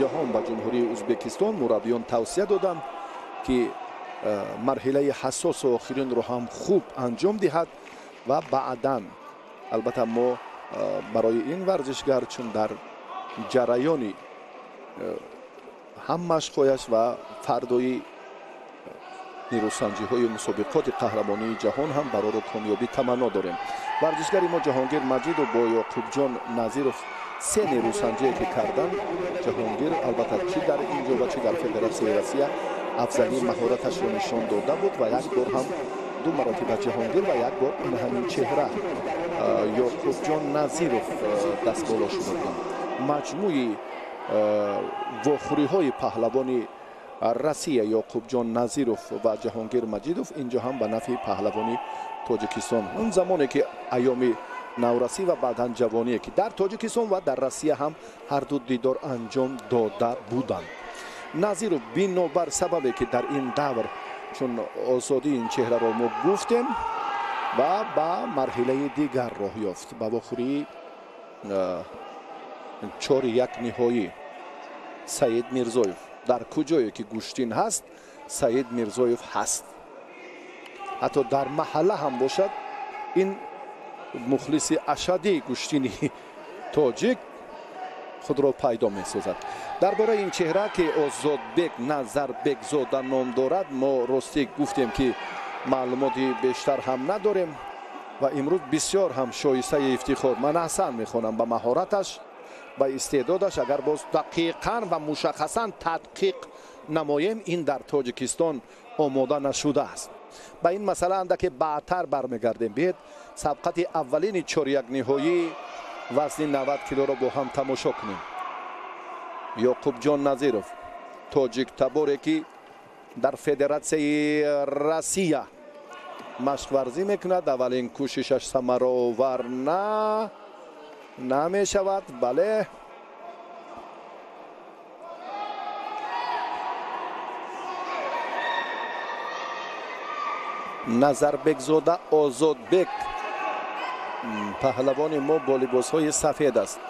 ҷаҳон ба ҷумҳурии Ӯзбекистон мураббиён тавсия доданд ки марҳилаи ҳассосу охиринро ҳам хуб анҷом диҳад ва баъдан албатта мо барои ин варзишгар чун дар ҷараёни ҳам машқҳояш ва фардои нерӯсанҷиҳои мусобиқоти қаҳрамонии ҷаҳон ҳам бароро комёбӣ таманно дорем. варзишгари мо Ҷаҳонгир Маҷидов бо Ёқубҷон Назиров се нерӯсанҷие ки карданд. Ҷаҳонгир албатта чӣ дар инҷо ва чӣ дар Федератсияи Россия афзалии маҳораташро нишон дода буд ва як бор ҳам ду маротиба Ҷаҳонгир ва як бор ин ҳамин чеҳра Ёқубҷон Назиров дастболо шуда буданд. маҷмӯи вохӯриҳои паҳлавони Россия Ёқубҷон Назиров ва Ҷаҳонгир Маҷидов инҷо ҳам ба нафъи паҳлавони Тоҷикистон. он замоне ки айёми наврасӣ ва баъдан ҷавоние ки дар Тоҷикистон ва дар Россия ҳам ҳарду дидор анҷом дода буданд. Назиров бинобар сабабе ки дар ин давр чун озодии ин чеҳраро мо гуфтем ва ба марҳилаи дигар роҳ ёфт. ба вохӯрии 4-1 ниҳоӣ Саид Мирзоев. дар куҷое ки Гӯштин ҳаст, Саид Мирзоев ҳаст. ҳатто дар маҳалла ҳам бошад, ин мухлиси ашадии Гӯштини тоҷик худро пайдо месозад. дар бораи ин чеҳра ки Озодбек Назарбекзода ном дорад, мо ростӣ гуфтем ки маълумоти бештар ҳам надорем ва имрӯз бисёр ҳам шоистаи ифтихор. ман аҳсан мехонам ба маҳораташ, ба истеъдодаш. агар боз дақиқан ва мушаххасан тадқиқ намоем, ин дар Тоҷикистон омода нашудааст. ба ин масъала андаке баъдтар бармегардем. биед сабқати аввалини 4-1 ниҳоӣ вазни 90 килоро бо ҳам тамошо кунем. Ёқубҷон Назиров, тоҷиктаборе ки дар Федератсияи Россия машқварзӣ мекунад. аввалин кӯшишаш самаровар намешавад. бале, Назарбекзода Озодбек, паҳлавони мо бо либосҳои сафед аст.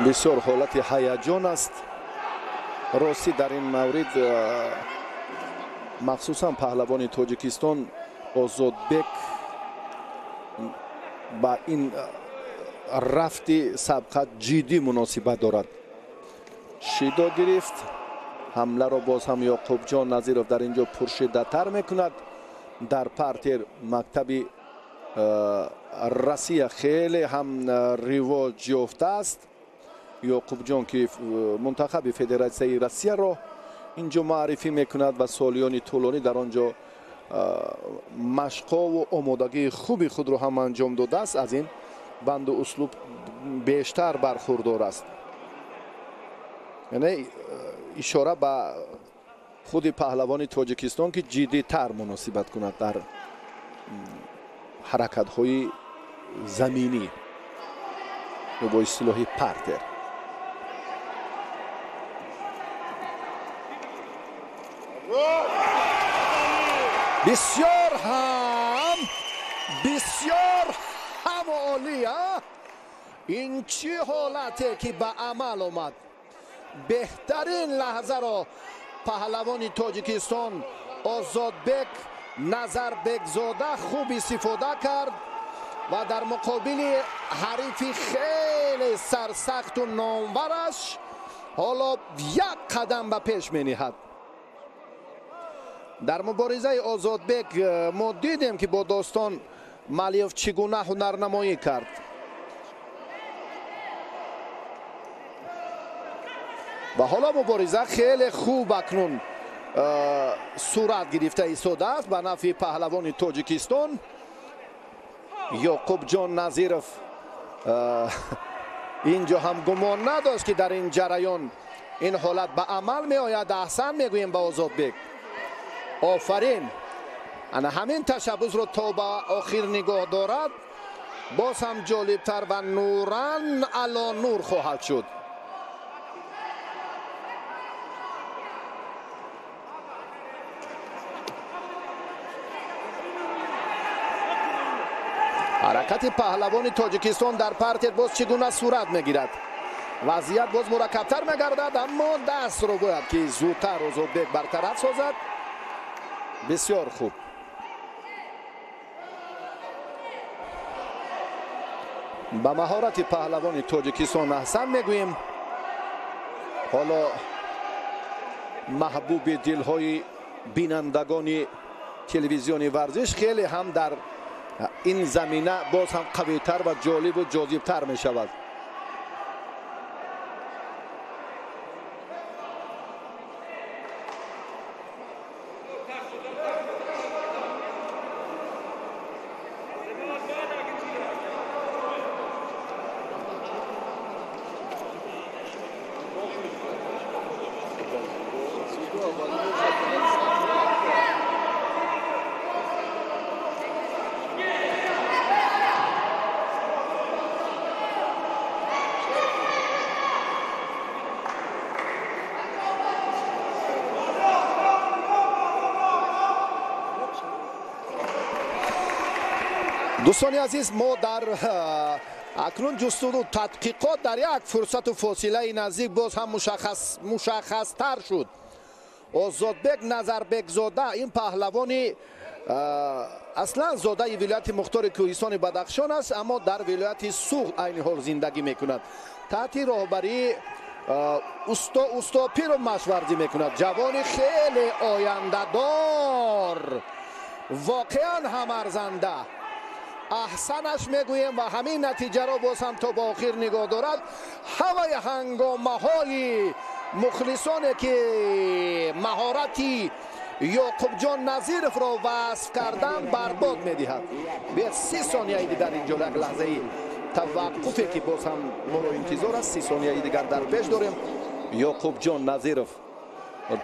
бисёр ҳолати ҳаяҷон аст. ростӣ дар ин маврид махсусан паҳлавони Тоҷикистон Озодбек ба ин рафти сабқа ҷиддӣ муносибат дорад. шидо гирифт. ҳамларо боз ҳам Ёқубҷон Назиров дар ин ҷо пуршиддатар мекунад. дар партер мактаби Россия хеле ҳам ривоҷ ёфтааст. Ёқубҷон ки мунтахаби Федератсияи Россияро ин ҷо маърифӣ мекунад ва солиёни тӯлонӣ дар он ҷо машқову омодагии хуби худро ҳам анҷом додааст. аз ин банду услуб бештар бархурдор аст. яъне ишора ба худи паҳлавони Тоҷикистон ки ҷиддитар муносибат кунад дар ҳаракатҳои заминӣ ё бо истилоҳи партер. бисёр ҳам олӣ. ин чӣ ҳолате ки ба амал омад? беҳтарин лаҳзаро паҳлавони Тоҷикистон Озодбек Назарбекзода хуб истифода кард ва дар муқобили ҳарифи хеле сарсахту номвараш ҳоло як қадам ба пеш мениҳад. дар муборизаи Озодбек мо дидем ки бо Достон Малиев чӣ гуна ҳунарнамоӣ кард. ва ҳоло мубориза хеле хуб акнун сурат гирифта истодааст ба нафъи паҳлавони Тоҷикистон. Ёқубҷон Назиров ин ҷо ҳам гумон надошт ки дар ин ҷараён ин ҳолат ба амал меояд. аҳсан мегӯем ба Озодбек. офарин. ана ҳамин ташаббусро то ба охир нигоҳ дорад, боз ҳам ҷолибтар ва нуран ало нур хоҳад шуд. ҳаракати паҳлавони Тоҷикистон дар партер боз чӣ гуна сурат мегирад? вазъият боз мураккабтар мегардад, аммо дастро бояд ки зудтар Озодбек бартараф созад. бисёр хуб. ба маҳорати паҳлавони Тоҷикистон аҳсан мегӯем. ҳоло маҳбуби дилҳои бинандагони телевизиони варзиш хеле ҳам дар ин замина боз ҳам қавитар ва ҷолибу ҷозибтар мешавад. دوستان عزیز ما در اکنون جستجو تحقیقات در یک فرصت و فاصله نزدیک باز هم مشخص تر شد. آزادبک نظربک زاده این پهلوانی اصلا زاده ولایت مختار کوهستان بدخشان است اما در ولایت سوغ عین حال زندگی میکند. تحت راهبری استا پیر مشورزی میکند. جوان خیلی آینده دار، واقعا هم ارزنده، احسنش میگویم و همین نتیجه را باز هم تا با آخر نگاه دارد. همه هنگامه های مخلصانی که مهارتی یعقوب جان نظیرف را وصف کردن برباد میدهد. به 30 ثانیه دیگر اینجا یک لحظه توقفی که باز هم ما را انتظار است. 30 ثانیه دیگر در پیش داریم. یعقوب جان نظیرف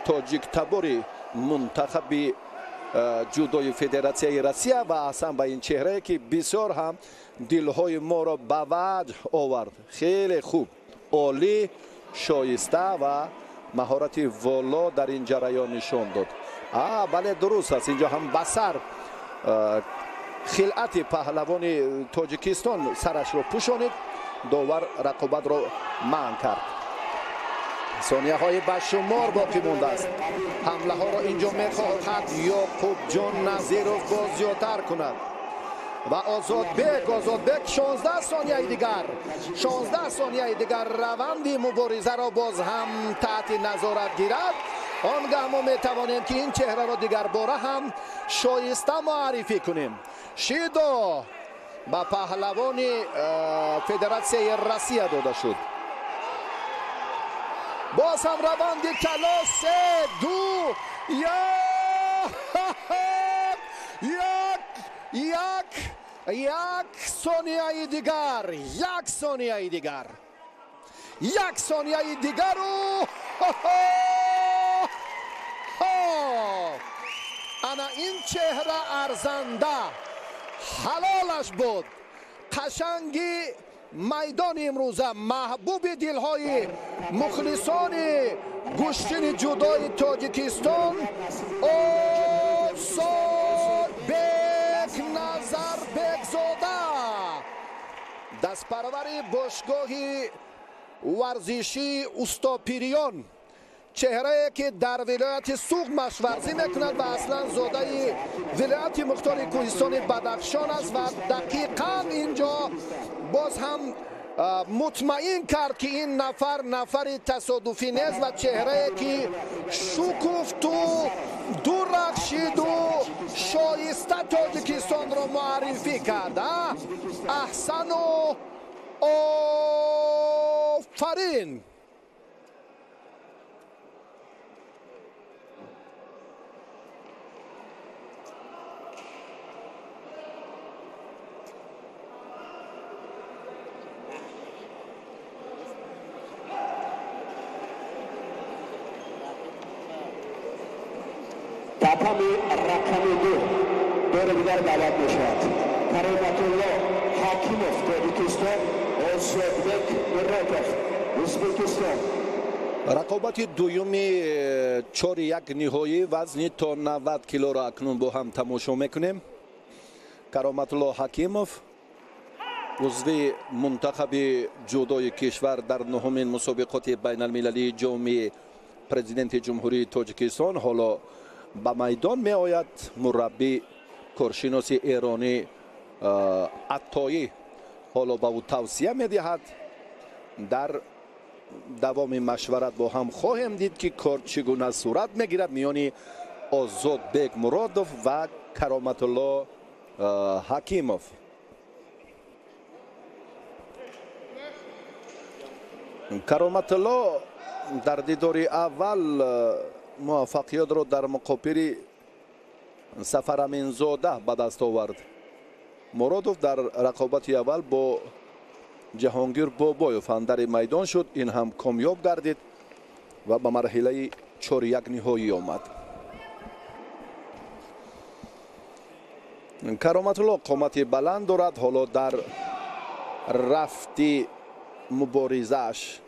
تاجیک تباری منتخب جودوی فدراسیون روسیه و اصلا با این چهره که بسیار هم دلهای ما را به وجه آورد. خیلی خوب، عالی، شایسته و مهارت والا در این جریان نشان داد. بله درست است. اینجا هم بسر خلعت پهلوان تاجیکستان سرش را پوشانید. داور رقابت را منع کرد. ثانیه های بشمار باقی مانده است. حمله ها را اینجا میخواهد یعقوب جان نظیرف باز زیادتر کند و آزادبک 16 ثانیه دیگر 16 ثانیه دیگر روند مبارزه را باز هم تحت نظارت گیرد. آنگاه ما میتوانیم که این چهره را دیگر باره هم شایسته معرفی کنیم. شیدا با پهلوان فدراسیون روسیه داده شد. باز هم روند کلاس 2 یک ثانیه دیگر یک ثانیه دیگر انا این چهره ارزنده حلالش بود. قشنگی میدان امروزه محبوب دلهای مخلصان گشتن جودای تاجیکستان آزادبک نظربک زاده، دستپروری باشگاه ورزشی استاپیریان، چهره که در ولایت سوغ مشورزی میکند و اصلا زاده ولایت مختار کوهستان بدخشان است و دقیقا اینجا باز هم مطمئن کرد که این نفر تصادفی نیست و چهره که شکوفت و درخشید و شایسته تاجیکستان را معرفی کرد. احسن و آفرین. tatami rakami 2 dore digar davet میشود. کریمت‌الله حاکموف تاجیکستان، آزادبک مراتف ازبکستان. رقابت دویمی 4-1 نهایی وزن تا 90 کیلو را اکنون با هم تماشا میکنیم. کرامت‌الله حکیموف عضو منتخب جودوی کشور در نهمین مسابقات بین المللی جام پرزیدنت جمهوری تاجیکستان حالا به میدان می آید. مربی کارشناس ایرانی عطایی حالا به او توصیه می دهد. در دوام مشورت با هم خواهیم دید که کار چگونه صورت می گیرد میان آزادبک مرادوف و کرامت‌الله حکیموف. کرامت‌الله در دیدار اول موفقیت را در مقابل سفرامین زاده به دست آورد. مرادوف در رقابت اول با جهانگیر بابایوف اندر میدان شد. این هم کامیاب گردید و به مرحله 4-1 نهایی آمد. کرامت‌الله قامت بلند دارد. حالا در رفت مبارزش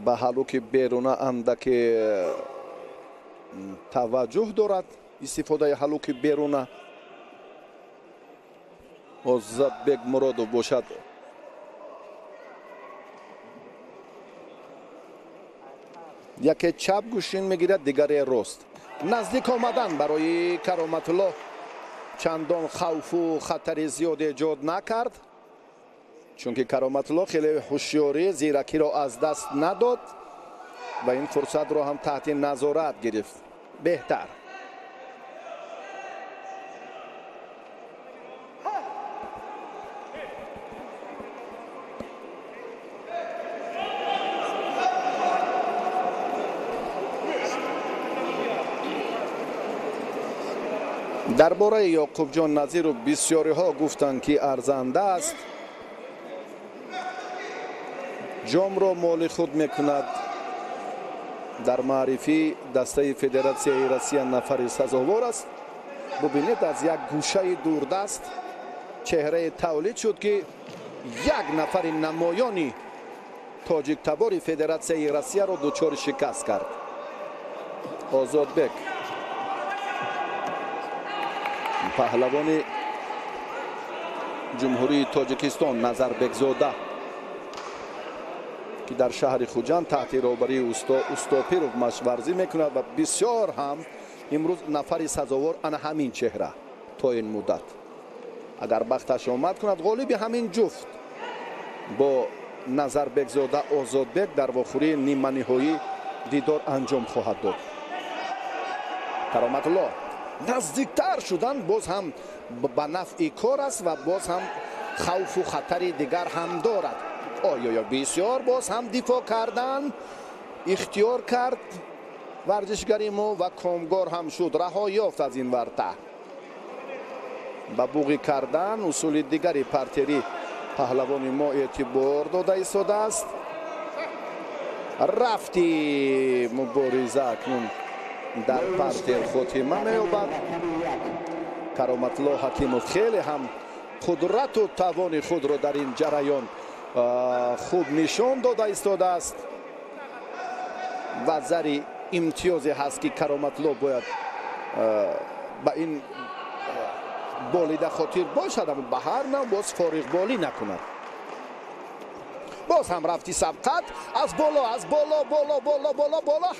به حلوک بیرونه اندک توجه دارد. استفاده حلوک بیرونه озодбек муродов бошад. яке чап гӯшин мегирад, дигаре рост. наздик омадан барои Кароматулло чандон хавфу хатари зиёде эҷод накард, чунки Кароматулло хеле ҳушёрӣ зиракиро аз даст надод ва ин фурсатро ҳам таҳти назорат гирифт. беҳтар. дар бораи Ёқубҷон Назиров бисёриҳо гуфтанд ки арзанда аст. ҷомро моли худ мекунад. дар маърифӣ дастаи Федератсияи Россия нафари сазовор аст. бубинед, аз як гӯшаи дурдаст чеҳрае тавлид шуд ки як нафари намоёни тоҷиктабори Федератсияи Россияро дучори шикаст кард. Озодбек паҳлавони ҷумҳурии Тоҷикистон Назарбекзода ки дар шаҳри Хуҷанд таҳти роҳбарии Устопиров машварзӣ мекунад ва бисёр ҳам имрӯз нафари сазовор ана ҳамин чеҳра то ин муддат. агар бахташ омад кунад, ғолиби ҳамин ҷуфт бо Назарбекзода Озодбек дар вохӯрии ниманиҳоӣ дидор анҷом хоҳад дод. Кароматулло наздиктар шудан боз ҳам ба нафъи кор аст ва боз ҳам хавфу хатари дигар ҳам дорад. оё бисёр боз ҳам дифоъ кардан ихтиёр кард варзишгари мо ва комгор ҳам шуд, раҳо ёфт аз ин варта. ба буғӣ кардан усули дигари партери паҳлавони мо эътибор дода истодааст. рафти мубориза акнун дар партер хотима меёбад. Кароматулло Ҳакимов хеле ҳам қудрату тавони худро дар ин ҷараён хуб нишон дода истодааст ва зари имтиёзе ҳаст ки Кароматулло бояд ба ин болида хотир бошад, аммо ба ҳар нав боз фориғболӣ накунад. боз ҳам рафти сабқат аз боло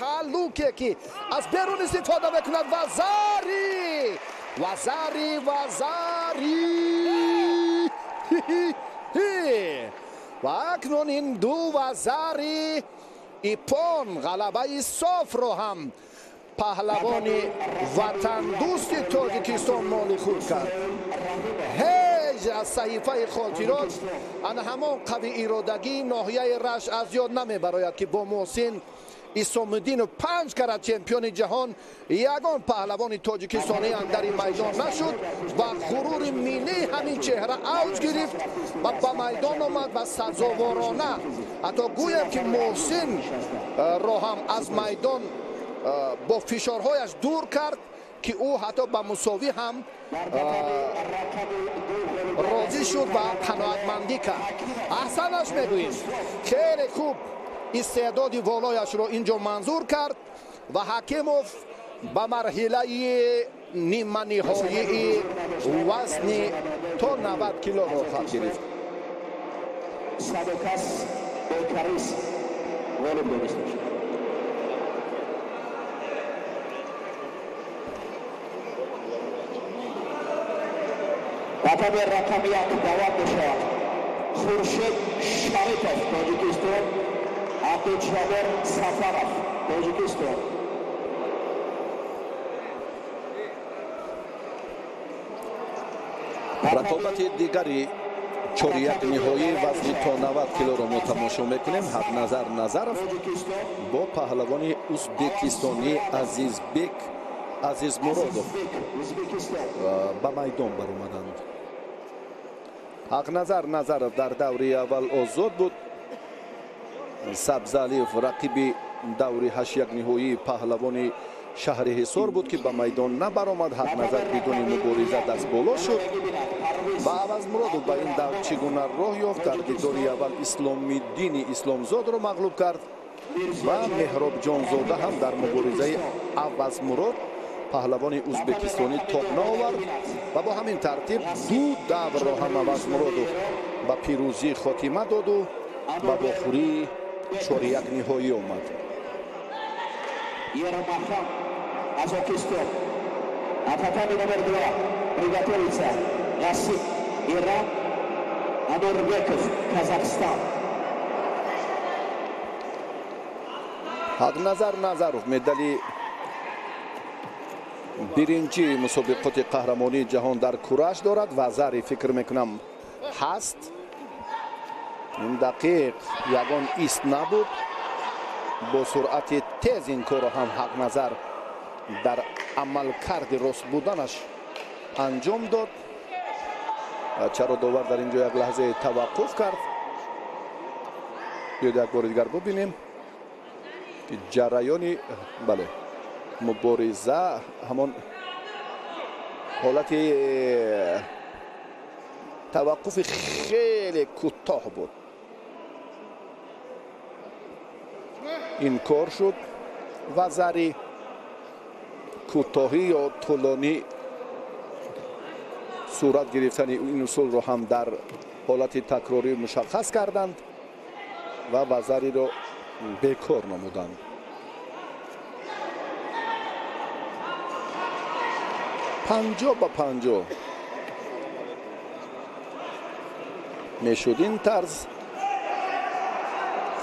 ҳаллуке ки аз берун истифода мекунад. Вазари ва акнун ин ду Вазари ипон ғалабаи софро ҳам паҳлавони ватандӯсти Тоҷикистон моли худ кард. ҳеҷ аз саҳифаи хотирот ана ҳамон қавииродагии ноҳияи Рашт аз ёд намебарояд ки бо Муҳсин Исомиддинов 5 карат чемпиони ҷаҳон ягон паҳлавони тоҷикистонӣ андари майдон нашуд ва ғурури миллии ҳамин чеҳра авҷ гирифт ва ба майдон омад ва сазоворона ҳатто гӯям ки Муҳсин ро ҳам аз майдон бо фишорҳояш дур кард ки ӯ ҳатто ба мусовӣ ҳам розӣ шуд ва қаноатмандӣ кард. аҳсанаш мегӯем, хеле хуб истеъдоди волояшро инҷо манзур кард ва Ҳакимов ба марҳилаи ниманиҳоии вазни то 90 килоро хоҳад гирифт. رقم رقمیت دوام بشود. خورشید شریفov Tojikiston, Abdujabor Safarov Tojikiston. рақобати дигари чоряк ниҳоӣ вазни то 90 килоро мо тамошо мекунем. Ҳақназар Назаров бо паҳлавони ӯзбекистонӣ Азизмуродов ба майдон баромаданд. Ҳақназар Назаров дар даври аввал озод буд. Сабзалиев рақиби даври 8 ниҳоии паҳлавони шаҳри Ҳисор буд ки ба майдон набаромад. Ҳақназар бидуни мубориза дастболо шуд ва Авазмуродов ба ин давр чӣ гуна роҳ ёфт. Дар дидори аввал Исломиддини Исломзодро мағлуб кард ва Меҳробҷонзода ҳам дар муборизаи Авазмурод паҳлавони ӯзбекистонӣ тобна овард ва бо ҳамин тартиб ду даврро ҳам аваз муроду ба пирӯзӣ хотима доду ба вохӯрии чоряк ниҳоӣ омад. Ермахан Казахстон. Атаками номер 2. Приготовиться. Гасим Иран. Анурбеков Казахстан. Ақназар Назаров медали биринчи мусобиқоти қаҳрамонии ҷаҳон дар кураш дорад ва зари фикр мекунам ҳаст. ин дақиқ ягон ист набуд. бо суръати тез ин корро ҳам Ҳақназар дар амалкарди рост буданаш анҷом дод. чародовар дар ин ҷо як лаҳзае таваққуф кард. биёед як бори дигар бубинем ҷараёни бале мубориза ҳамон ҳолати таваққуфи хеле кӯтоҳ буд. ин кор шуд ва зари кӯтоҳӣ ё тӯлонӣ сурат гирифтани ин усулро ҳам дар ҳолати такрорӣ мушаххас карданд ва вазариро бекор намуданд. панҷо ба панҷо мешуд ин тарз.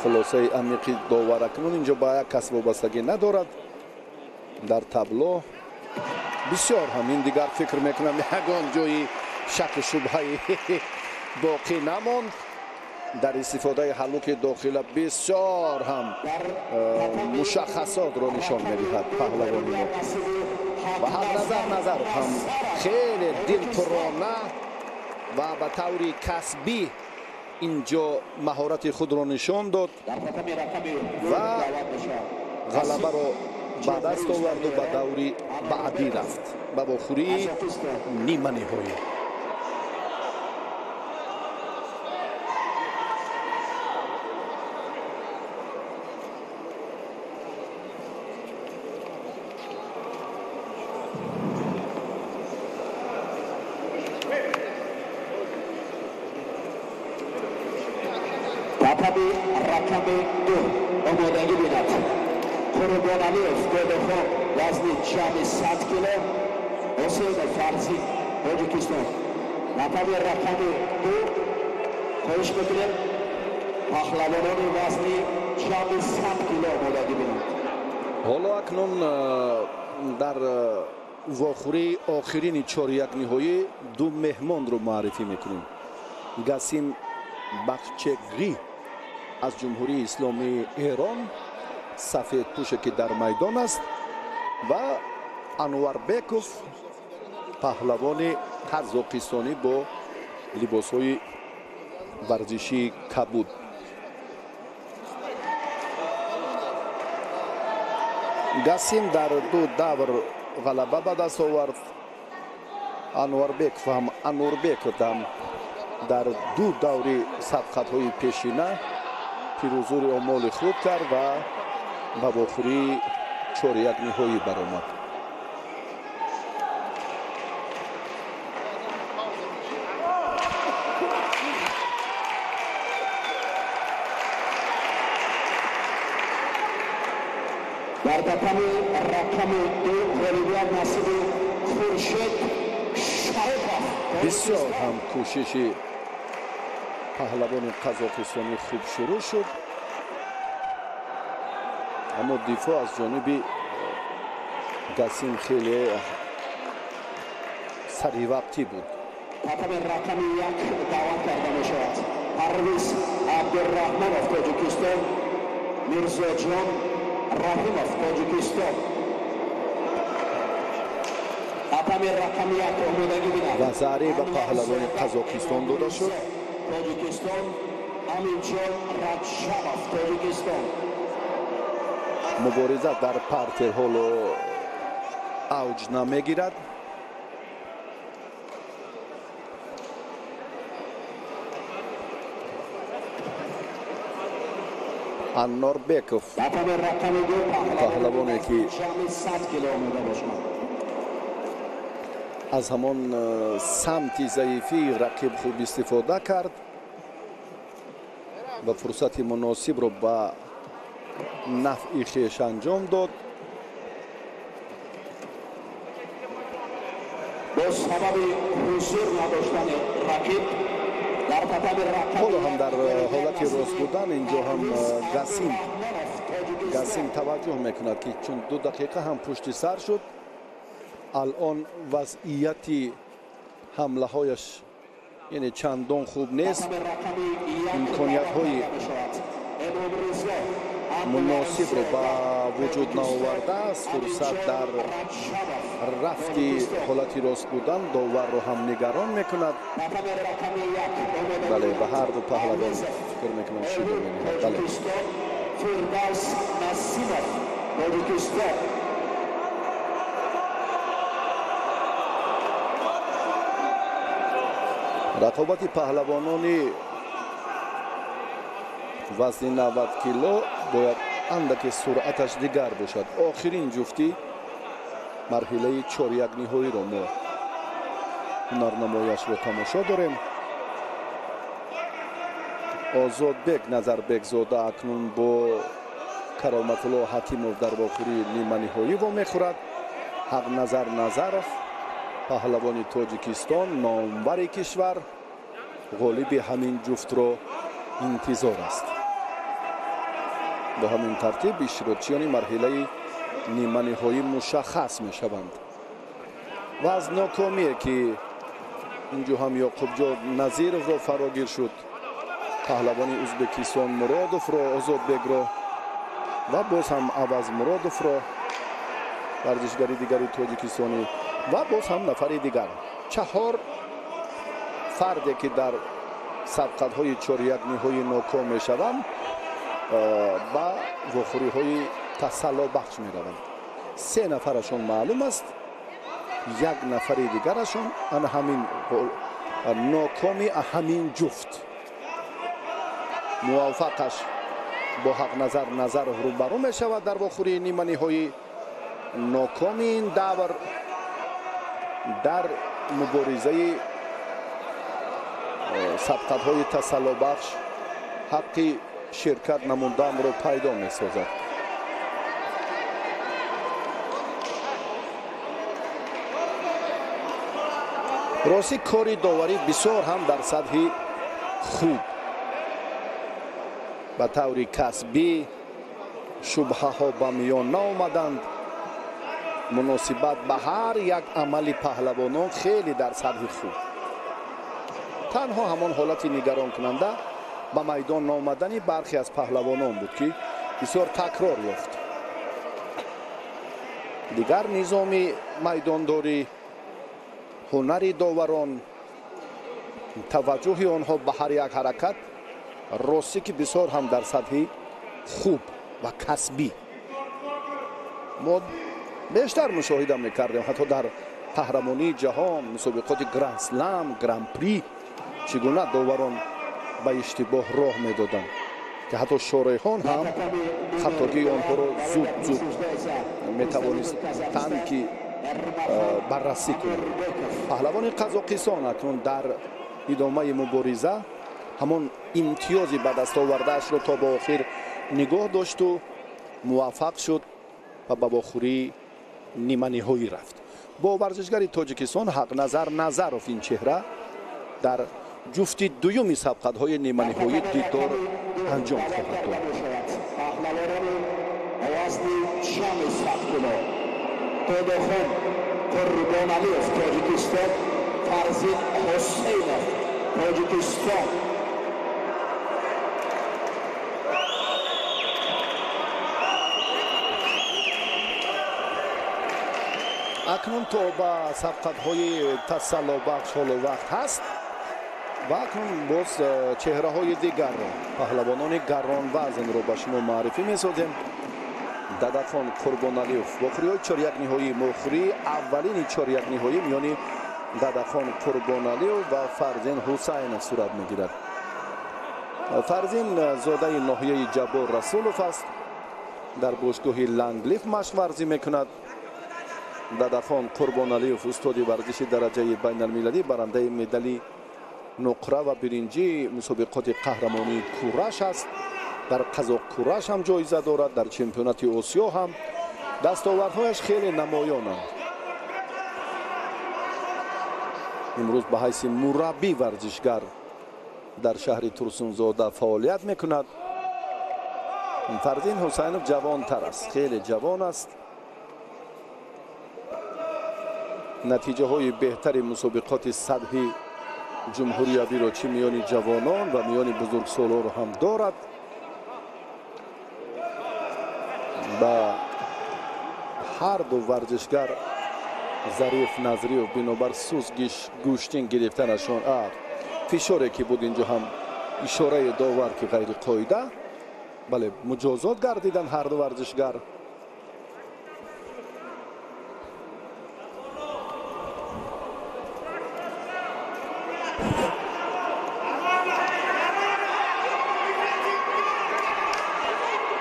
хулосаи амиқи довар акнун инҷо ба як кас вобастагӣ надорад. дар табло бисёр ҳамин дигар фикр мекунам ягон ҷои шаку шубҳаи боқӣ намонд. дар истифодаи ҳалуки дохила бисёр ҳам мушаххасотро нишон медиҳад паҳлавони мо. ва Ҳақназар Назаров ҳам хеле дилпуррона ва ба таври касбӣ инҷо маҳорати худро нишон дод ва ғалабаро ба даст оварду ба даври баъдӣ рафт ба вохӯрии нима ниҳоӣ. رقم 2 آمادگی بیند. قربانعلیев Dodexon وزن جمعی 100 کیلو. حسین فرزی تاجیکستان. رقم 2 خواهش میکنیم پهلوانان وزن جمعی 100 کیلو آمادگی بیند. ҳоло акнун дар вохӯрии охирини чоряк ниҳоӣ ду меҳмонро маърифӣ мекунем. Гасим Бахчегӣ аз ҷумҳурии исломии Эрон сафедпӯше ки дар майдон аст ва Анварбеков паҳлавони қазоқистонӣ бо либосҳои варзишии кабуд. Гасим дар ду давр ғалаба ба даст овард. Анварбеков ҳам Анурбеков ҳам дар ду даври сабқатҳои пешина пирӯзури омоли худ кард ва ба вохӯрии чоряк ниҳоӣ баромад. дар рақами 2 ғолибият насиби Хуршед Шарипов. бисёр ҳам кӯшиши паҳлавони қазоқистонӣ хуб шурӯъ шуд, аммо дифоъ аз ҷониби Гасим хеле саривақтӣ буд. рақами 1 даъват карда мешавад. Парвиз Абдурраҳмонов Тоҷикистон, Мирзоҷон Раҳимов Тоҷикистон. рақами 1 омодагӣ бинад. ва зариб ба паҳлавони қазоқистон дода шуд. Тоҷикистон Аминҷон Раджабов Тоҷикистон. мубориза дар партер ҳоло авҷ намегирад. Аннорбеков паҳлавоне ки از همان سمت ضعیفی رقیب خوب استفاده کرد و فرصت مناسب رو به نفع خویش انجام داد. با سبب حضور نداشتن رقیب در تتبع حالا هم در حالت راست بودن اینجا هم گاسیم توجه میکند که چون 2 دقیقه هم پشت سر شد، الان وضعیت حمله هایش یعنی چندان خوب نیست. امکانیت های مناسب رو با وجود نآورده است. فرصت در رفتی حالتی راست بودن داور رو هم نگران میکند. بله، به هر دو پهلوان فکر میکنم شیبه می‌نهد. بله. رقابت پهلوانان وزن 90 کیلو باید اندک سرعتش دیگر باشد. آخرین جفتی مرحله 4-1 نهایی رو ما هنرنمایش رو تماشا داریم. آزادبек Назарбек زاده اکنون با کرامت الله حکیمов در واخوری نیمه نهایی وا میخورد. حق نظر نظرов پهلوان تاجیکستان نامور کشور غالب همین جفت را انتظار است. به همین ترتیب اشتراکچیان مرحله نیمه نهایی مشخص می شوند و از ناکامیه که اینجا هم یعقوب جان نظیرov را فراگیر شد، پهلوان ازبکستان مرادov را، آزادبek را و باز هم عوض مرادov را، ورزشگری دیگری تاجیکستانی و باز هم نفر دیگر. 4 فردی که در سبقت‌های 4-1 نهایی ناکام می‌شوند با واخوری‌های تسلا بخش می‌روند. 3 نفرشون معلوم است، 1 نفر دیگرشون ان همین ناکامی همین جفت موافقش با حق نظر نظرov روبرو می‌شود در واخوری نیمه نهایی. ناکامی این دور در مبارزه سبقت‌های تسلا بخش حق شرکت نمودن رو پیدا می‌سازد. راستی کاری داوری بسیار هم در سطح خوب به طور کسبی شبهه ها به میان نآمدند. مناسبت به هر یک عمل پهلوانان خیلی در سطح خوب. تنها همان حالت نگران کننده به میدان نآمدن برخی از پهلوانان بود که بسیار تکرار یافت. دیگر نظام میدانداری، هنر داوران، توجه آنها به هر یک حرکت راستی که بسیار هم در سطح خوب و کسبی ما بیشتر مشاهده میکردیم. حتی در قهرمانی جهان، مسابقات گرند اسلم، گرند پری چگونه داوران به اشتباه راه میدادند که حتی شارعیان هم خطاگی آنها را زود میتوانستند که بررسی کنند. پهلوان قزاقستان اکنون در ادامه مبارزه همون امتیازی به دست آورده‌اش را تا به آخر نگاه داشت و موفق شد و به واخوری نیمه نهایی رفت. با ورزشگر تاجیکستان حق نظر نظرov این چهره در جفت دوم سبقت‌های نیمه نهایی دیدار انجام خواهد داد. اکنون تا به سبقت‌های تسلا بخش حال و وقت هست و اکنون باز چهره های دیگر پهلوانان گران وزن رو به شما معرفی می‌سازیم. ددخان قربانعلیov واخوری‌های 4-1 نهایی مخوری اولین 4-1 نهایی میان ددخان قربانعلیov و فرزین حسین صورت می‌گیرد. فرزین زاده ناحیه جبار رسولov است، در باشگاه لنگلیف مشق ورزی می‌کند дадахон Қурбоналиев устоди варзиши дараҷаи байналмилалӣ барандаи медали нуқра ва биринҷи мусобиқоти қаҳрамонии кураш аст. дар қазоқ кураш ҳам ҷоиза дорад, дар чемпионати осиё ҳам дастовардҳояш хеле намоёнанд. имрӯз ба ҳайси мураббӣ варзишгар дар шаҳри Турсунзода фаъолият мекунад. Фарзин Ҳусайнов ҷавонтар аст, хеле ҷавон аст. натиҷаҳои беҳтари мусобиқоти сатҳи ҷумҳуриябиро чӣ миёни ҷавонон ва миёни бузургсолоро ҳам дорад. ба ҳар ду варзишгар Зариф Назриев бинобар сӯзги гӯштин гирифтанашон фишоре ки буд инҷо ҳам ишораи довар ки ғайриқоида. бале муҷозот гардидан ҳар ду варзишгар.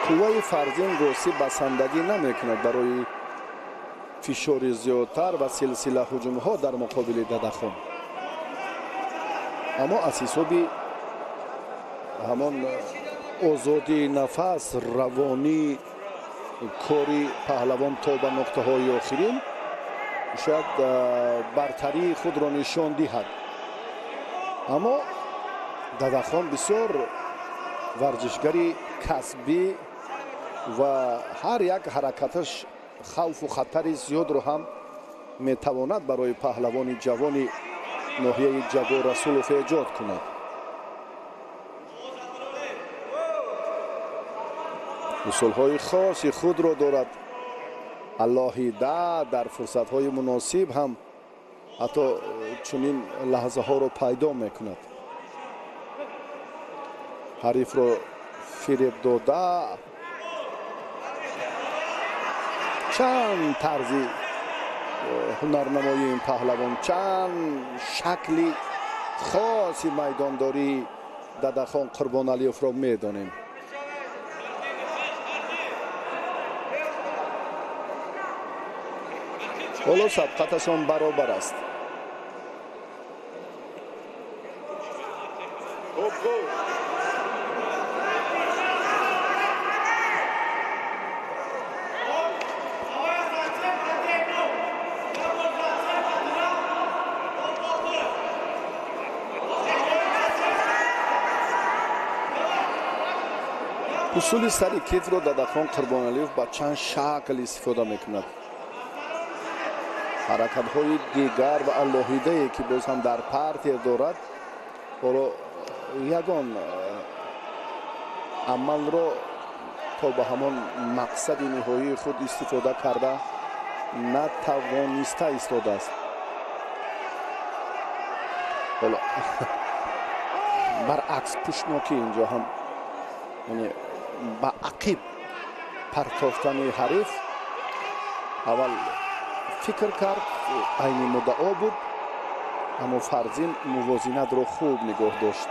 қувваи Фарзин росӣ басандагӣ намекунад барои фишори зиёдтар ва силсила ҳуҷумҳо дар муқобили Дадахон. аммо аз ҳисоби ҳамон озодии нафас, равонӣ, кори паҳлавон то ба нуқтаҳои охирин шояд бартарии худро нишон диҳад. аммо Дадахон бисёр варзишгари касбӣ ва ҳар як ҳаракаташ хавфу хатари зиёдро ҳам метавонад барои паҳлавони ҷавони ноҳияи Ҷабор Расулов эҷод кунад. усулҳои хоси худро дорад. алоҳида дар фурсатҳои муносиб ҳам ҳатто чунин лаҳзаҳоро пайдо мекунад. ҳарифро фиреб дода чанд тарзи ҳунарнамоии ин паҳлавон, чанд шакли хоси майдондории Дадахон Қурбоналиевро медонем. ҳоло сабқаташон баробар аст. усули сари китро Дадахон Қурбоналиев ба чанд шакл истифода мекунад. ҳаракатҳои дигар ва алоҳидае ки боз ҳам дар партия дорад, ҳоло ягон амалро то ба ҳамон мақсади ниҳоии худ истифода карда натавониста истодааст. ҳоло баръакс пӯшнокӣ инҷо ҳам ба ақиб партофтани ҳариф аввал фикр кард, айни муддао буд, аммо Фарзин мувозинатро хуб нигоҳ дошт.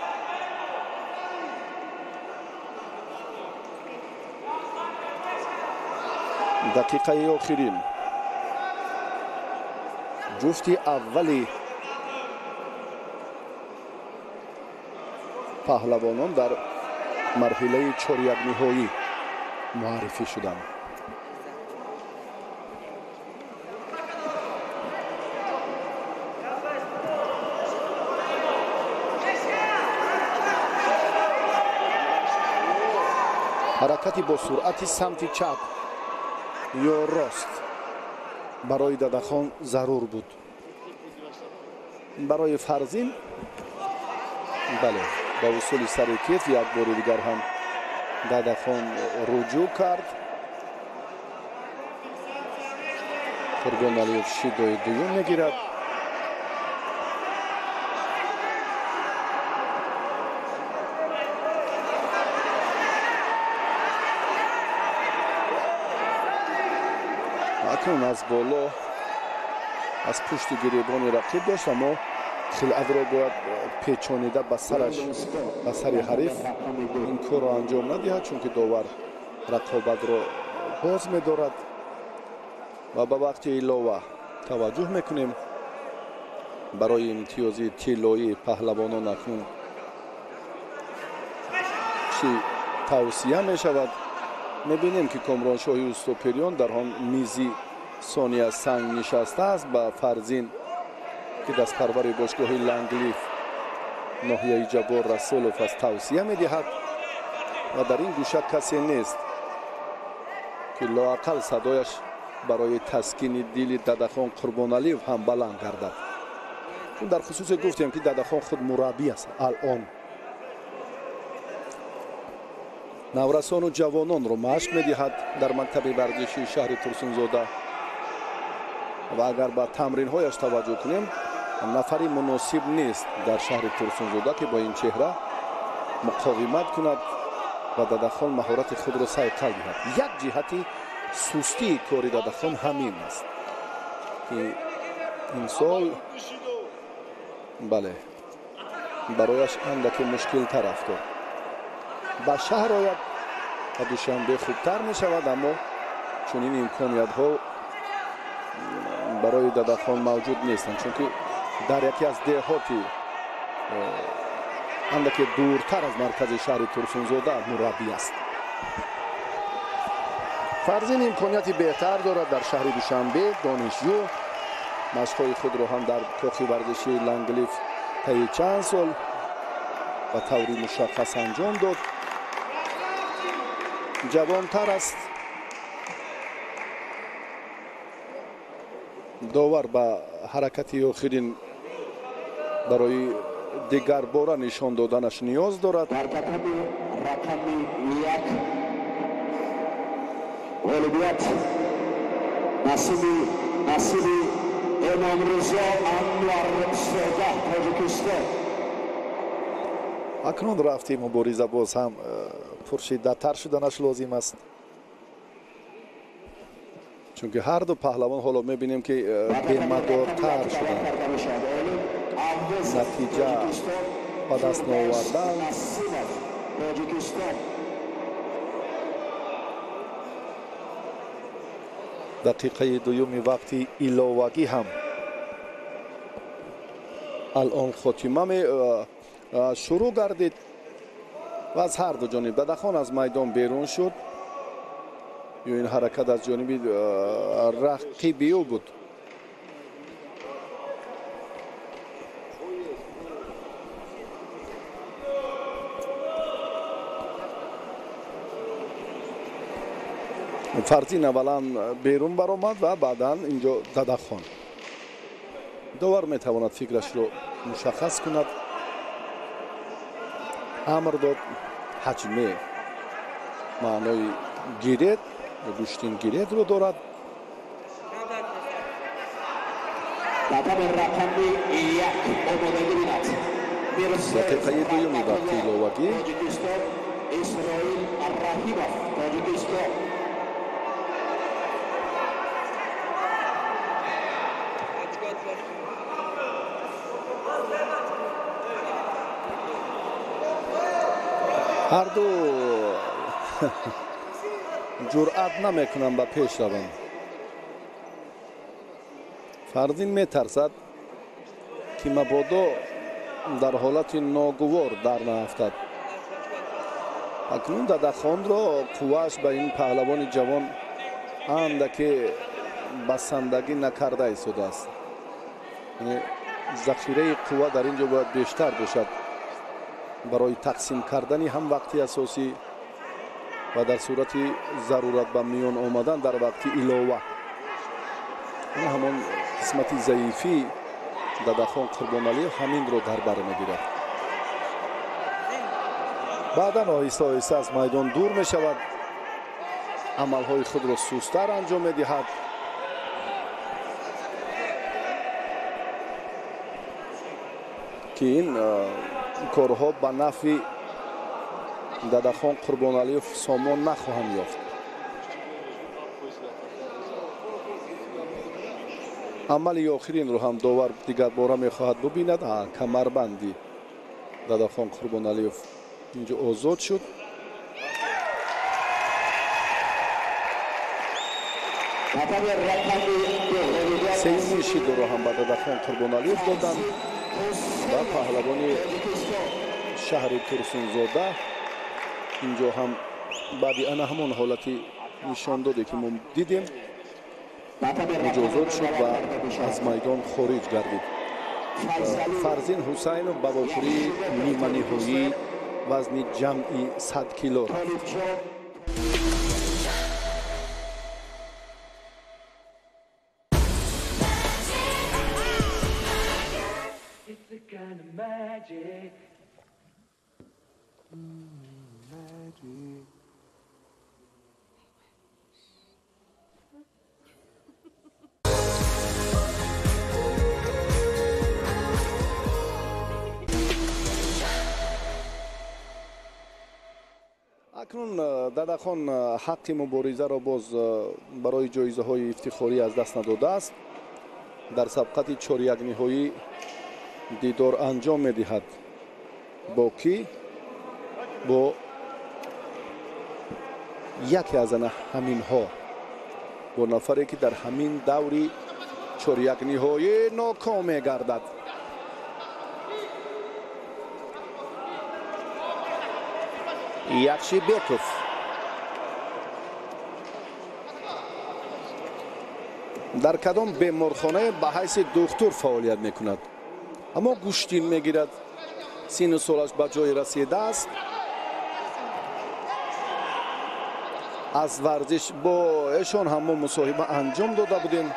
дақиқаи охирин ҷуфти аввали паҳлавонон дар марҳилаи чорякниҳоӣ муаррифӣ шуданд. ҳаракати бо суръати самти чап ё рост барои Дадахон зарур буд. барои Фарзин бале ба усули сари китф як бори дигар ҳам Дадахон руҷӯъ кард. Қурбоналиев шидои дуюм мегирад. акнун аз боло аз пушти гиребони рақиб дошт, аммо хилъатро бояд печонида ба сараш, ба сари ҳариф ин корро анҷом надиҳад, чунки довар рақобатро боз медорад ва ба вақти илова таваҷҷӯҳ мекунем. барои имтиёзи тиллои паҳлавонон акнун чӣ тавсия мешавад? мебинем ки комроншоҳи уступериён дар он мизи сония санг нишастааст ба фарзин ки дастпарвари бошгоҳи ланглиф ноҳияи ҷаббор расулов аст тавсия медиҳад ва дар ин гӯша касе нест ки лоақал садояш барои таскини дили Дадахон Қурбоналиев ҳам баланд гардад. дар хусусе гуфтем ки Дадахон худ мураббӣ аст. алон наврасону ҷавононро машқ медиҳад дар мактаби варзишии шаҳри Турсунзода ва агар ба тамринҳояш таваҷҷӯҳ кунем нафари муносиб нест дар шаҳри Турсунзода ки бо ин чеҳра муқовимат кунад ва Дадахон маҳорати худро сайқал диҳад. як ҷиҳати сустии кори Дадахон ҳамин аст ки ин сол бале барояш андаке мушкилтар афтод. ба шаҳр ояд ва душанбе хубтар мешавад, аммо чунин имкониятҳо барои Дадахон мавҷуд нестанд, чунки дар яке аз деҳоти андаке дуртар аз маркази шаҳри Турсунзода мураббӣ аст. фарзин имконияти беҳтар дорад дар шаҳри Душанбе. донишҷӯ машқҳои худро ҳам дар кохи варзишии Ланглиф таи чанд сол ба таври мушаххас анҷом дод. ҷавонтар аст. довар ба ҳаракати охирин барои дигар бора нишон доданаш ниёз дорад. дар катаби рақами 1 ғолибият насиби эмомризо Анвар Согаҳ, Тоҷикистон. акнун рафти мубориза боз ҳам пуршиддатар шуданаш лозим аст, чунки ҳар ду паҳлавон ҳоло мебинем ки бемадортар шуданд. натиҷа ба даст наовардан дақиқаи дуюми вақти иловагӣ ҳам алон хотима шурӯъ гардид ва аз ҳар ду ҷониб Дадахон аз майдон берун шуд. ё ин ҳаракат аз ҷониби рақиби ӯ буд. фарзин аввалан берун баромад ва баъдан инҷо Дадахон. довар метавонад фикрашро мушаххас кунад. амр дод ҳаҷме маънои гиред гӯштин гиредро дорад. дақиқаи дуюми вақти иловагӣ Исроил Аррахимов, Тоҷикистон. ҳар ду ҷуръат намекунанд ба пеш раванд. фарзин метарсад ки мабодо дар ҳолати ногувор дар нафтад. акнун Дадахонро қуввааш ба ин паҳлавони ҷавон андаке басандагӣ накарда истодааст. захираи қувва дар ин ҷо бояд бештар бошад барои тақсим кардани ҳам вақти асосӣ ва дар сурати зарурат ба миён омадан дар вақти илова. ҳамон қисмати заифи Дадахон Қурбоналиев ҳаминро дар бар мегирад. баъдан оҳиста оҳиста аз майдон дур мешавад. амалҳои худро сустар анҷом медиҳад. ки ин корҳо ба нафъи Дадахон Қурбоналиев сомон нахоҳанд ёфт. амали охиринро ҳам довар дигар бора мехоҳад бубинад. камарбанди Дадахон Қурбоналиев инҷо озод шуд. Hakami rakami 2. سیومی شیدو رو هم به دادخان قربانالیف دادن و پهلوانی شهر ترسونزاده اینجا هم بعدی انا همون حالتی نشان داده که ما دیدیم مجازات شد و از میدان خارج گردید. فرزین حسین و باباپوری نیمه نهایی وزن جمعی 100 کیلو. It's a kind of magic. Magic. اکنون دادخان حق مبارزه را باز برای جایزه های افتخاری از دست نداده است. در سبقت 4 نهایی دیدار انجام می‌دهد با کی؟ با یکی از همین ها، با نفری که در همین دوری 4 نهایی ناکام می‌گردد. یخشیبکوف در کدام بیمارخانه به حیث دکتر فعالیت میکند، اما گوشتین میگیرد. سین و سالش به جای رسیده است. از ورزش با ایشان هم مصاحبه انجام داده بودیم.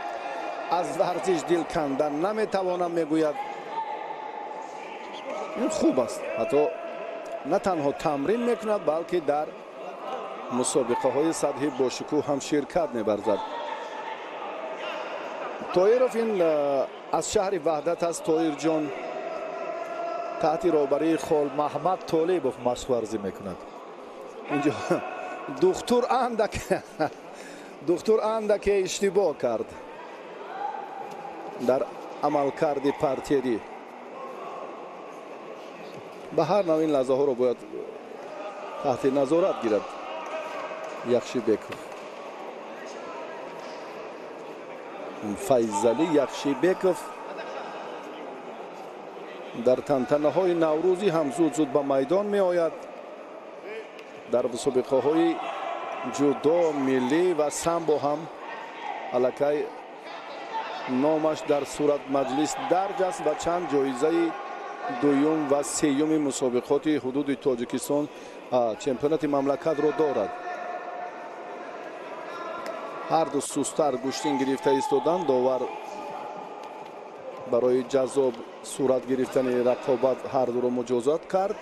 از ورزش دل کندن نمیتوانم میگوید. این خوب است. حتی نه تنها تمرین میکند بلکه در مسابقه های سطحی با شکوه هم شرکت می‌ورزد. طاهرов این از شهر وحدت است. طاهر جان تحت رهبری خال محمد طالبов مشق ورزی میکند. اینجا دکتر اندک اشتباه کرد در عملکرد پارتیری. به هر نوع این لحظه ها رو باید تحت نظارت گیرد. یخشیبکوف، فیضلی یخشیبکوف در تنتنه های نوروزی هم زود به میدان می آید. در مسابقه های جودو ملی و سامبو هم الکی نامش در صورت مجلس درج است و چند جایزه دوم و سیوم مسابقات حدود تاجیکستان چمپیونات مملکت را دارد. هر دو سوستر گوشتین گرفته ایستادند. داور برای جذاب صورت گرفتن رقابت هر دو را مجازات کرد.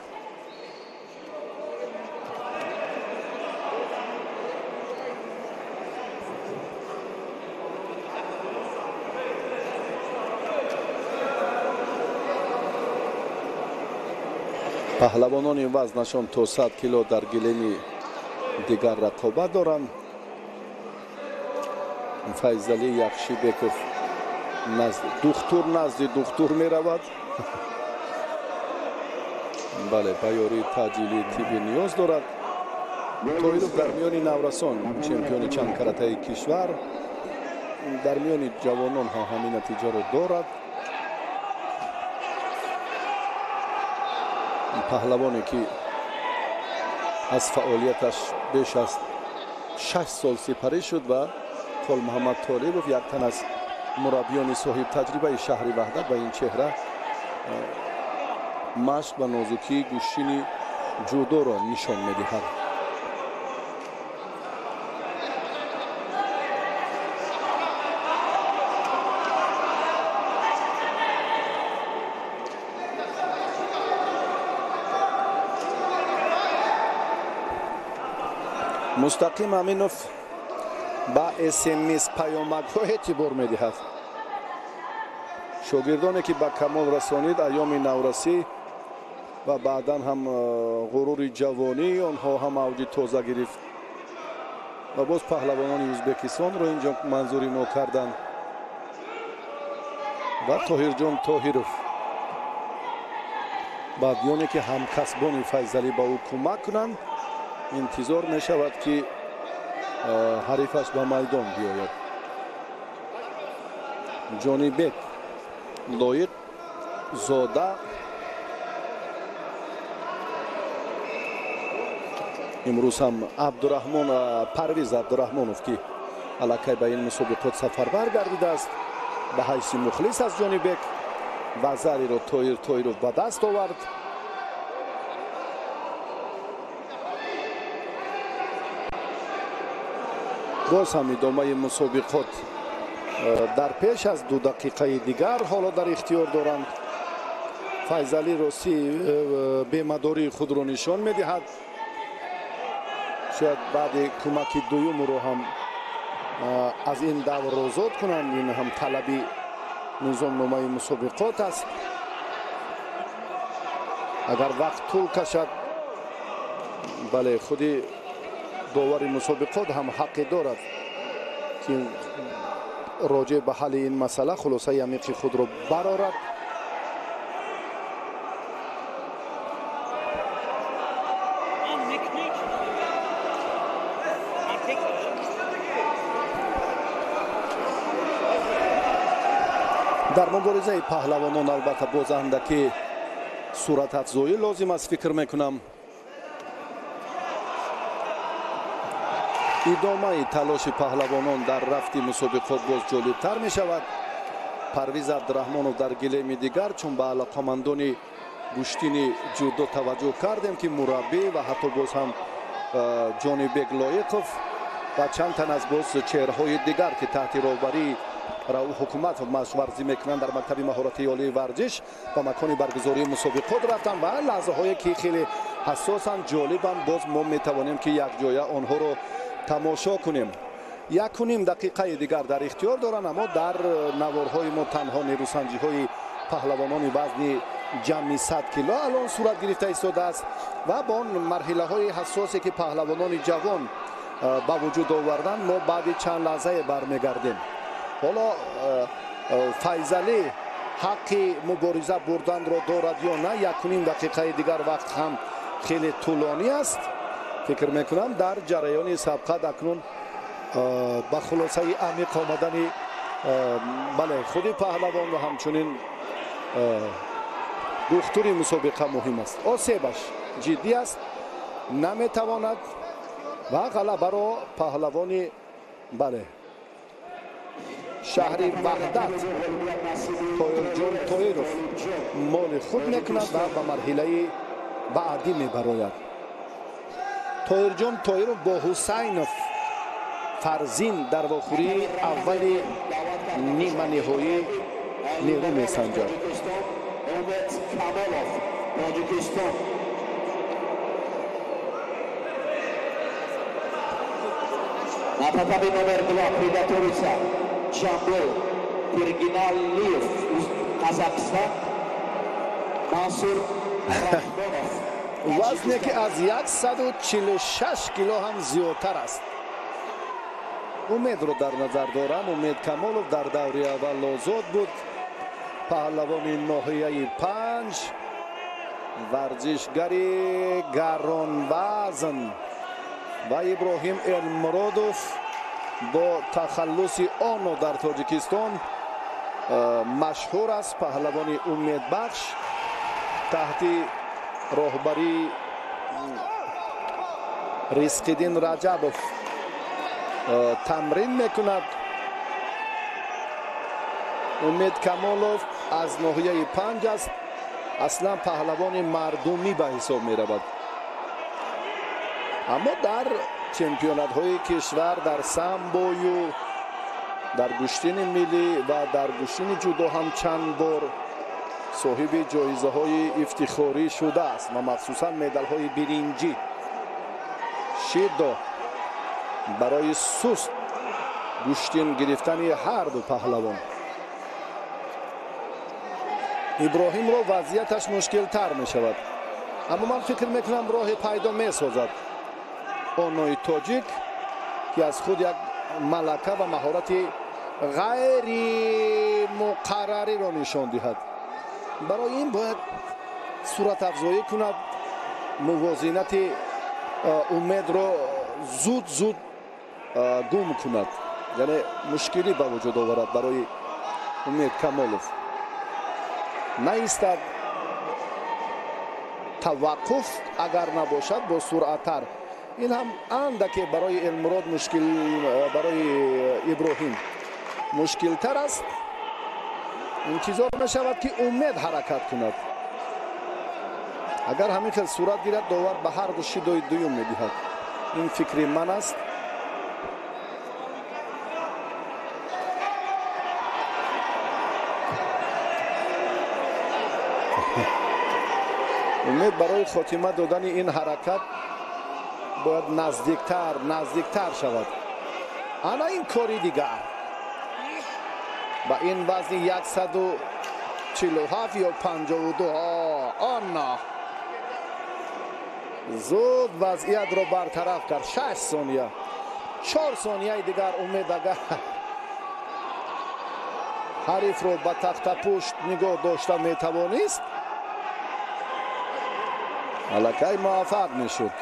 پهلوانان وزنشان تا 100 کیلو در گلیم دیگر رقابت دارند. فیضلی یخشیبکوف نزد دکتر می رود. بله، بیاری تجلیلی تیبی نیاز دارد. طاهرов در میان نورسان چمپیون چند کراته کشور، در میان جوانان ها همین نتیجه را دارد. پهلوانی که از فعالیتش بیش از 6 سال سپری شد و خال محمد طالبov یک تن از مربیان صاحب تجربه شهر وحدت و این چهره مشق و نازکی گوشین جودو را نشان می‌دهد. مستقیم امینوف با SMS پیامک ها اعتبار می‌دهد. شاگردانی که به کمال رسانید ایام نورسی و بعدا هم غرور جوانی آنها هم اوج تازه گرفت و باز پهلوانان ازبکستان رو اینجا منظوری ما کردند و طاهر جان طاهرов بعدیانی که همکسبان فیضلی با او کمک کنند انتظار می شود که حریفش به میدان بیاید. جونیبک لایق زوده امروز هم پرویز عبدالرحمانوف که علاقه به این مسابقات سفربر گردیده است به حیث مخلص از جونیبک و زری رو تویرو به دست آورد. باز هم ادامه مسابقات در پیش از 2 دقیقه دیگر حالا در اختیار دارند. فیضعلی روسی بی‌مداری خود را نشان می‌دهد. شاید بعد کمک دوم رو هم از این دور آزاد کنند. این هم طلبی نظام نامه مسابقات است. اگر وقت طول کشد بله خود داور مسابقات هم حق دارد که راجع به حل این مسئله خلاصه عمیق خود را برآورد. در مبارزه پهلوانان البته باز اندکی صورت افزایی لازم است فکر میکنم. ادامه تلاش پهلوانان در رفت مسابقات باز جالبتر می شود. پرویز عبدالرحمانوف در گلیم دیگر چون به علاقمندان گشتین جودو توجه کردیم که مربی و حتی باز هم جونیبک لایقوف و چند تن از باز چهرهای دیگر که تحت راهبری رئیس حکومت و مشورتی میکنند در مکتب مهارت عالی ورزش و مکان برگزاری مسابقات رفتند و لحظه هایی که خیلی حساسن جالبن باز ما میتوانیم که یک جای آنها رو تماشا کنیم. 1.5 دقیقه دیگر در اختیار دارند اما در نوارهای ما تنها نیروسنجی های پهلوانان وزن جمعی 100 کیلو الان صورت گرفته ایستاده است و با مرحله های حساسی که پهلوانان جوان با وجود آوردن ما بعد چند لحظه برمیگردیم. حالا فیضعلی حق مبارزه بردن را دارد یا نه؟ 1.5 دقیقه دیگر وقت هم خیلی طولانی است. فکر میکنم در جریان سابقه اکنون با خلاصه عمیق آمدن بله خود پهلوان و همچنین دختر مسابقه مهم است. آسیبش جدی است نمیتواند و غلبه را پهلوان بله شهر وحدت تویرجان تویروف مال خود میکند و به مرحله بعدی میبراید. تویرجان تویروف با حسینوف فرزین در واخوری اول نیمه نهایی نیرو میسنجد. Na tatavi номер 2 приготовится Джамбул Киргиналиев из Казахстана. Мансур Рахмонов. وزنی که از 146 کیلو هم زیادتر است. امید رو در نظر دارم. امید کمالوف در دوره اول آزاد بود. پهلوان ناحیه 5 ورزشگری گران وزن و ابراهیم المرادوف با تخلص آن در تاجیکستان مشهور است. پهلوان امید بخش تحت راهبری رزق‌الدین رجبوف تمرین میکند. امید کمالوف از ناحیه 5 است. اصلا پهلوان مردمی به حساب می رود اما در چمپیونات های کشور در سامبو در گشتین ملی و در گشتین جودو هم چند بار صاحب جایزه های افتخاری شده است و مخصوصا مدال های برنجی شیدو برای سست گشتین گرفتن هر دو پهلوان. ابراهیم را وضعیتش مشکل تر می شود اما من فکر میکنم راه پیدا می سازد. آنوی تاجیک که از خود یک ملکه و مهارت غیر مقرری را نشان دهد. برای این باید صورت افزایی کند، موازنت امید را زود گم کند، یعنی مشکلی به وجود آورد برای умед камолов наистад таваққуф агар набошад бо суръаттар ин ҳам андаке барои элмурод мушкил барои иброҳим мушкилтар аст интизор мешавад ки умед ҳаракат кунад агар ҳамин хел сурат гирад довар ба ҳар ду шидои дуюм медиҳад ин фикри ман аст умед барои хотима додани ин ҳаракат бояд наздиктар шавад ана ин кори дигар ба ин вазни 147 ё 52 онно зуд вазъиятро бартараф кард 6 сония 4 сонияи дигар умед агар ҳарифро ба тахтапушт нигоҳ дошта метавонист аллакай муваффақ мешуд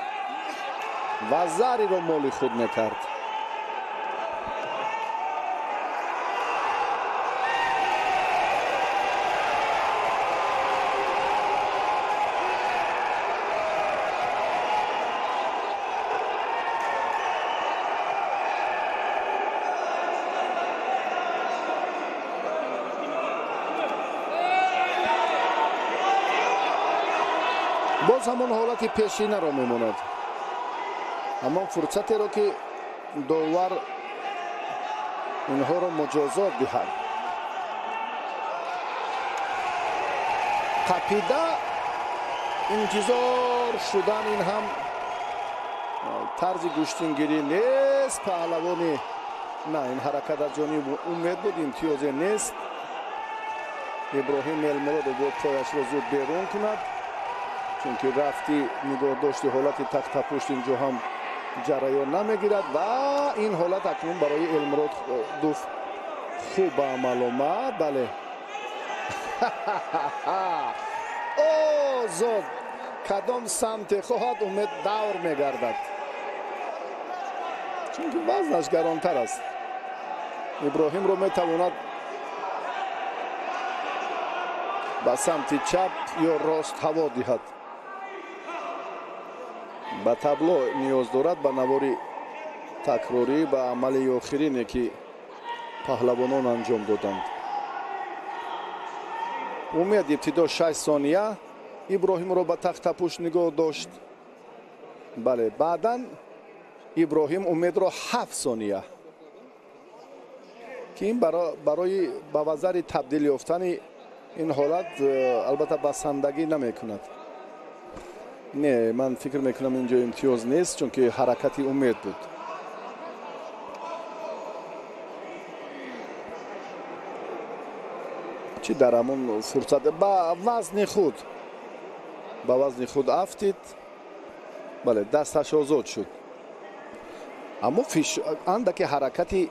ва зариро моли худ мекард боз ҳамон ҳолати пешинаро мемонад ҳамон фурсатеро ки довар инҳоро муҷозот диҳад қапида интизор шудан ин ҳам тарзи гӯштингирӣ нест паҳлавони на ин ҳаракат аз ҷониби умед буд имтиёзе нест иброҳим элмуродов бояд пояшро зуд берун кунад чунки рафти нигоҳдошти ҳолати тахтапушт инҷо ҳам ҷараён намегирад ва ин ҳолат акнун барои элмурод дуф хуб ба амал омад бале озод кадом самте хоҳад умед давр мегардад чунки вазнаш гаронтар аст иброҳимро метавонад ба самти чап ё рост ҳаво диҳад ба табло ниёз дорад ба навори такрорӣ ба амали охирине ки паҳлавонон анҷом доданд умед ибтидо 6 сония иброҳимро ба тахтапушт нигоҳ дошт бале баъдан иброҳим умедро 7 сония ки ин барои ба вазари табдил ёфтани ин ҳолат албатта басандагӣ намекунад не ман фикр мекунам инҷо имтиёз нест чунки ҳаракати умед буд чӣ дар ҳамон фурсат ба вазни худ афтид бале дасташ озод шуд аммо андаке ҳаракати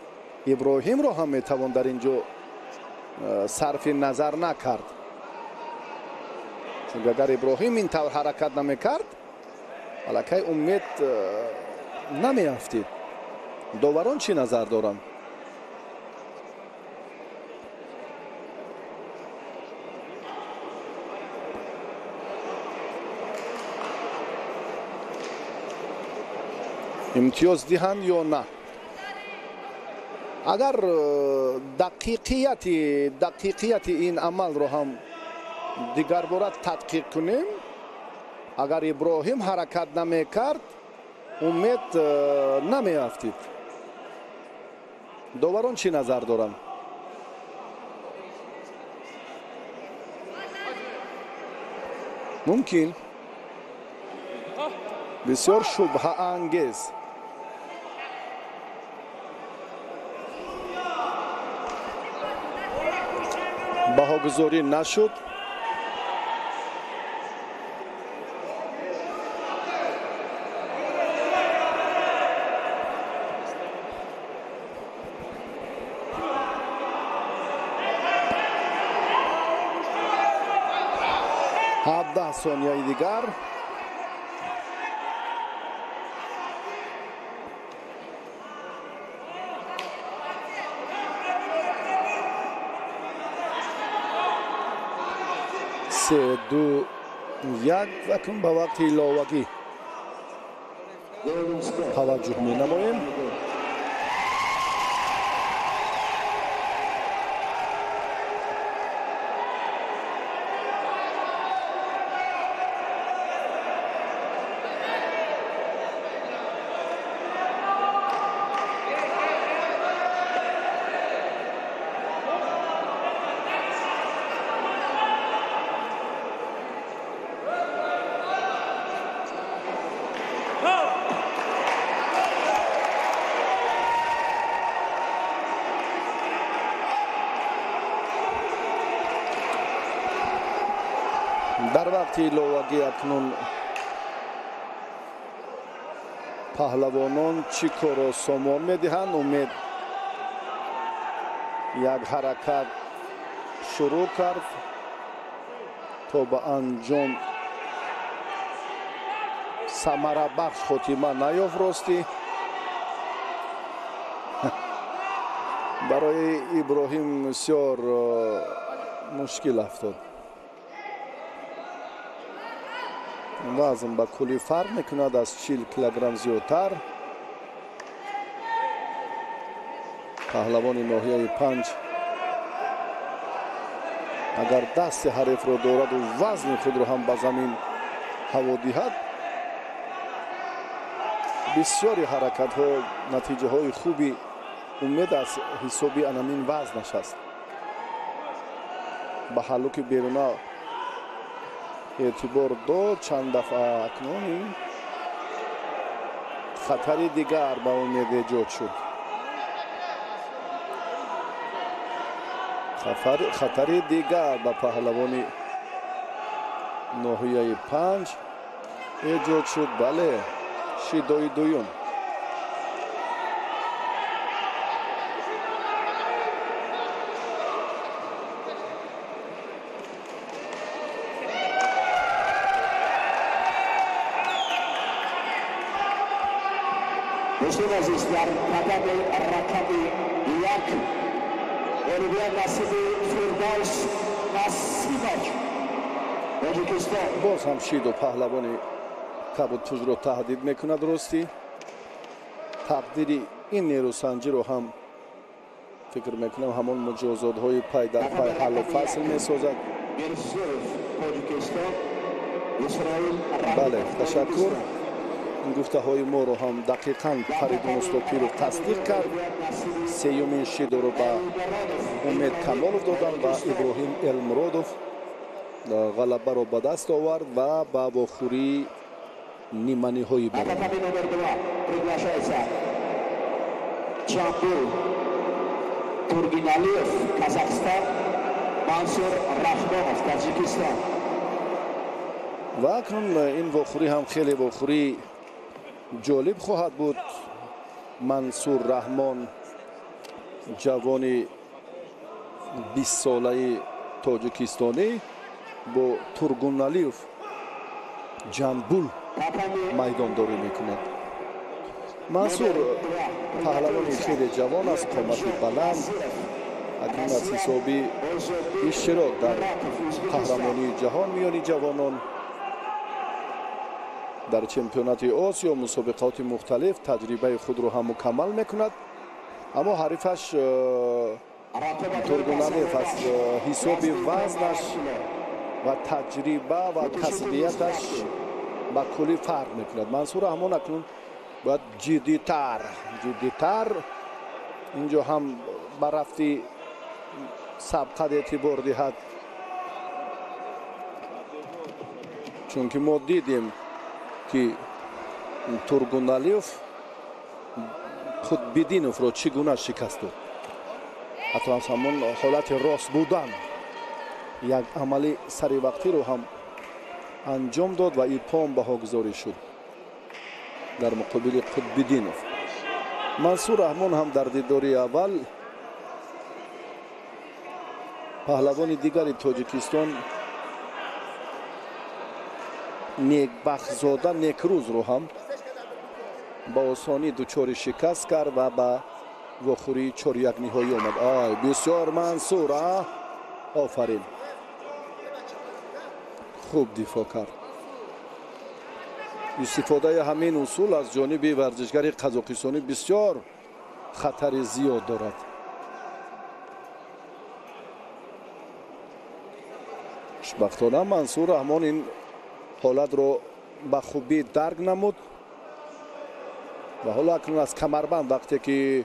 иброҳимро ҳам метавон дар инҷо сарфи назар накард чунки агар иброҳим ин тавр ҳаракат намекард аллакай умед намеафтид доварон чӣ назар доранд имтиёз диҳанд ё на агар дақиқияти ин амалро ҳам дигарбора тадқиқ кунем агар иброҳим ҳаракат намекард умед намеафтид доварон чӣ назар доранд мумкин бисёр шубҳаангез баҳогузорӣ нашуд ҳабдаҳ сонияи дигар 3-2-1 و کن به وقت ایلاوگی توجه می نماییم. در وقت ایلاوگی اکنون پهلوانان چی کارو سامان میدهند. امید یک حرکت شروع کرد تا به انجام ثمره بخش خاتمه نیافت. راستی برای ابراهیم بسیار مشکل افتاد. وزن به کلی فرق میکند از 40 کیلوگرم زیادتر. پهلوان ناحیه 5 اگر دست حریف را دارد و وزن خود را هم به زمین هوا دهد، بسیاری حرکت ها نتیجه های خوبی امید از حسابی انامین وزنش است. به حلوک بیرونه اعتبار داد. چند دفعه اکنون خطر دیگر به امید ایجاد شد. خطر دیگر به پهلوان ناحیه 5 ایجاد شد. بله، شیدای دویم. دوستان عزیز، در قدم رقم 1 اولویت نصیب فردوس نصیبک تاجیکستان. باز هم شید و پهلوان کبوتپوش رو تهدید میکند. راستی تقدیر این نیروسنجی رو هم فکر میکنم همون مجازات های پای در پای حل و فصل میسازد. بله، تشکر. این گفته های ما رو هم دقیقاً فریدون استاپیروف تصدیق کرد. سیومین شید رو به امید کمالوف دادن و ابراهیم المرادوف غلبه رو به دست آورد و به واخوری نیمانی های برد. جامبول تورگینالیف قزاقستان، منصور رحمانوف تاجیکستان. و اکنون این واخوری هم خیلی واخوری جالب خواهد بود. منصور رحمان، جوان 20 ساله تاجیکستانی، با تورگینالیف جامبول میدانداری میکند. منصور پهلوانی خیلی جوان است، قامت بلند. اکنون از حسابی اشتراک در قهرمانی جهان میانی جوانان در چمپیونات آسیا مسابقات مختلف تجربه خود رو هم مکمل میکند. اما حریفش تورگینالیف از حساب وزنش و تجربه و تسلیتش با کلی فرق میکند. منصور همون اکنون باید جدیتر اینجا هم برفتی سبقت اعتبار دهد، چون که ما دیدیم که تورگینالیف خودبدینوف را چگونه شکست داد. حتی از همون حالت راست بودن یک عملی سری وقتی رو هم انجام داد و این پام بهاگذاری شد در مقابل خودبدینوف. منصور رحمان هم در دیداری اول پهلوان دیگری تاجیکستان نیکبخت‌زاده نیکروز رو هم با آسانی دچار شکست کرد و به واخوری 4-1 نهایی آمد. بسیار منصور، آفرین. خوب دفاع کرد. استفاده همین اصول از جانب ورزشگر قزاقستانی بسیار خطر زیاد دارد. خوشبختانه منصور رحمان این حالت رو به خوبی درک نمود و حالا اکنون از کمربند وقتی که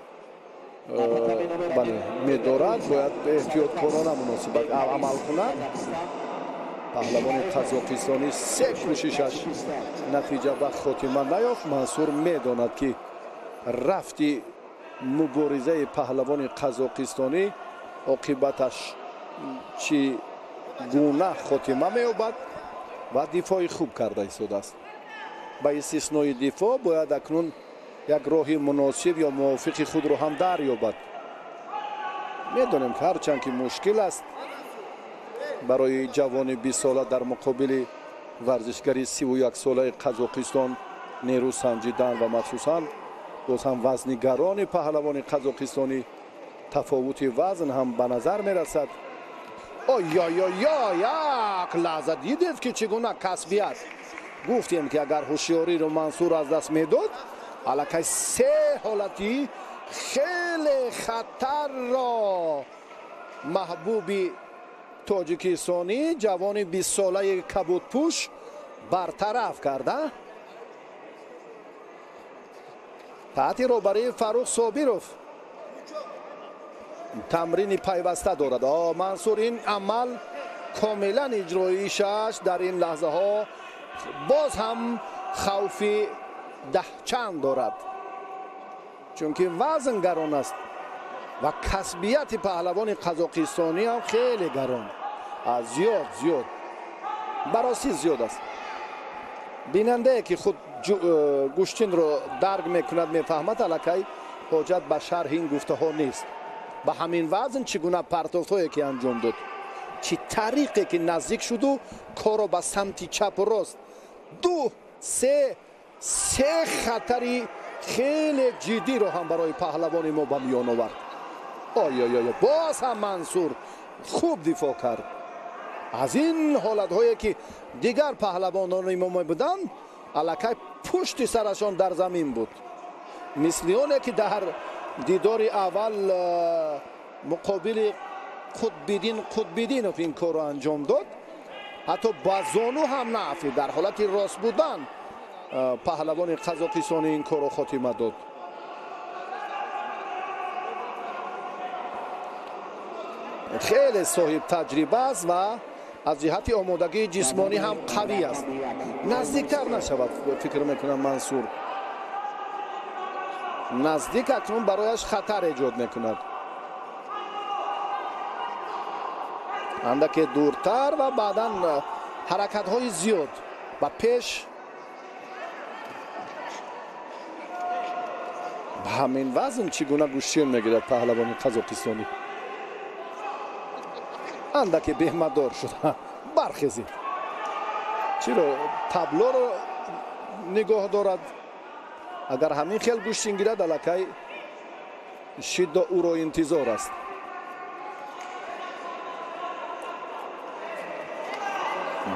می‌دارد باید به احتیاطکارانه مناسبت عمل کند. پهلوان قزاقستانی سه کوششش نتیجه و خاتمه نیافت. منصور می‌داند که رفتی مبارزه پهلوان قزاقستانی عاقبتش چی گونه خاتمه می‌یابد و دفاع خوب کرده ایستاده است. با استثنای دفاع باید اکنون یک راه مناسب یا موافق خود رو هم دریابد. می‌دانیم که هرچند که مشکل است برای جوان 20 ساله در مقابل ورزشگری 31 ساله قزاقستان نیرو سنجیدن و مخصوصاً باز هم وزنگران پهلوان قزاقستانی تفاوت وزن هم به نظر می‌رسد. یک لحظه دیدید که چگونه کسبیت گفتیم که اگر هوشیاری رو منصور از دست میداد الکی سه حالتی خیلی خطر را محبوب تاجیکستانی جوان 20 ساله کبودپوش برطرف کرده. تحت روبروی فاروق صابیروف تمرین پیوسته دارد. منصور این عمل کاملا اجراییشش در این لحظه ها باز هم خوف ده چند دارد چون که وزن گران است و کسبیت پهلوان قزاقستانی هم خیلی گران، زیاد براستی زیاد است. بیننده که خود گوشتین رو درک میکند میفهمد الکی حاجت به شرح این گفته ها نیست. با همین وزن چگونه پرتافتایی که انجام داد، چی طریقی که نزدیک شد و کارو به سمت چپ و راست سه خطری خیلی جدی رو هم برای پهلوان ما به میان آورد. باز هم منصور خوب دفاع کرد از این حالت هایی که دیگر پهلوانان ما بودن الکی پشت سرشان در زمین بود، مثل اونه که در دیدار اول مقابل قطب‌الدین این کار رو انجام داد. حتی با زانو هم نفی در حالت راست بودن پهلوان قزاقستانی این کار رو خاتمه داد. خیلی صاحب تجربه است و از جهت آمادگی جسمانی هم قوی است. نزدیکتر نشود فکر میکنم منصور، نزدیک اکنون برایش خطر ایجاد میکند. اندکی دورتر و بعدا حرکت های زیاد و پیش. به همین وزن چگونه گوشتین میگیرد پهلوان قزاقستانی. اندکی بهمدار شده برخیزید. چرا تابلو رو نگاه دارد؟ اگر همین خیل گوشتین گیرد الکی شد او را انتظار است.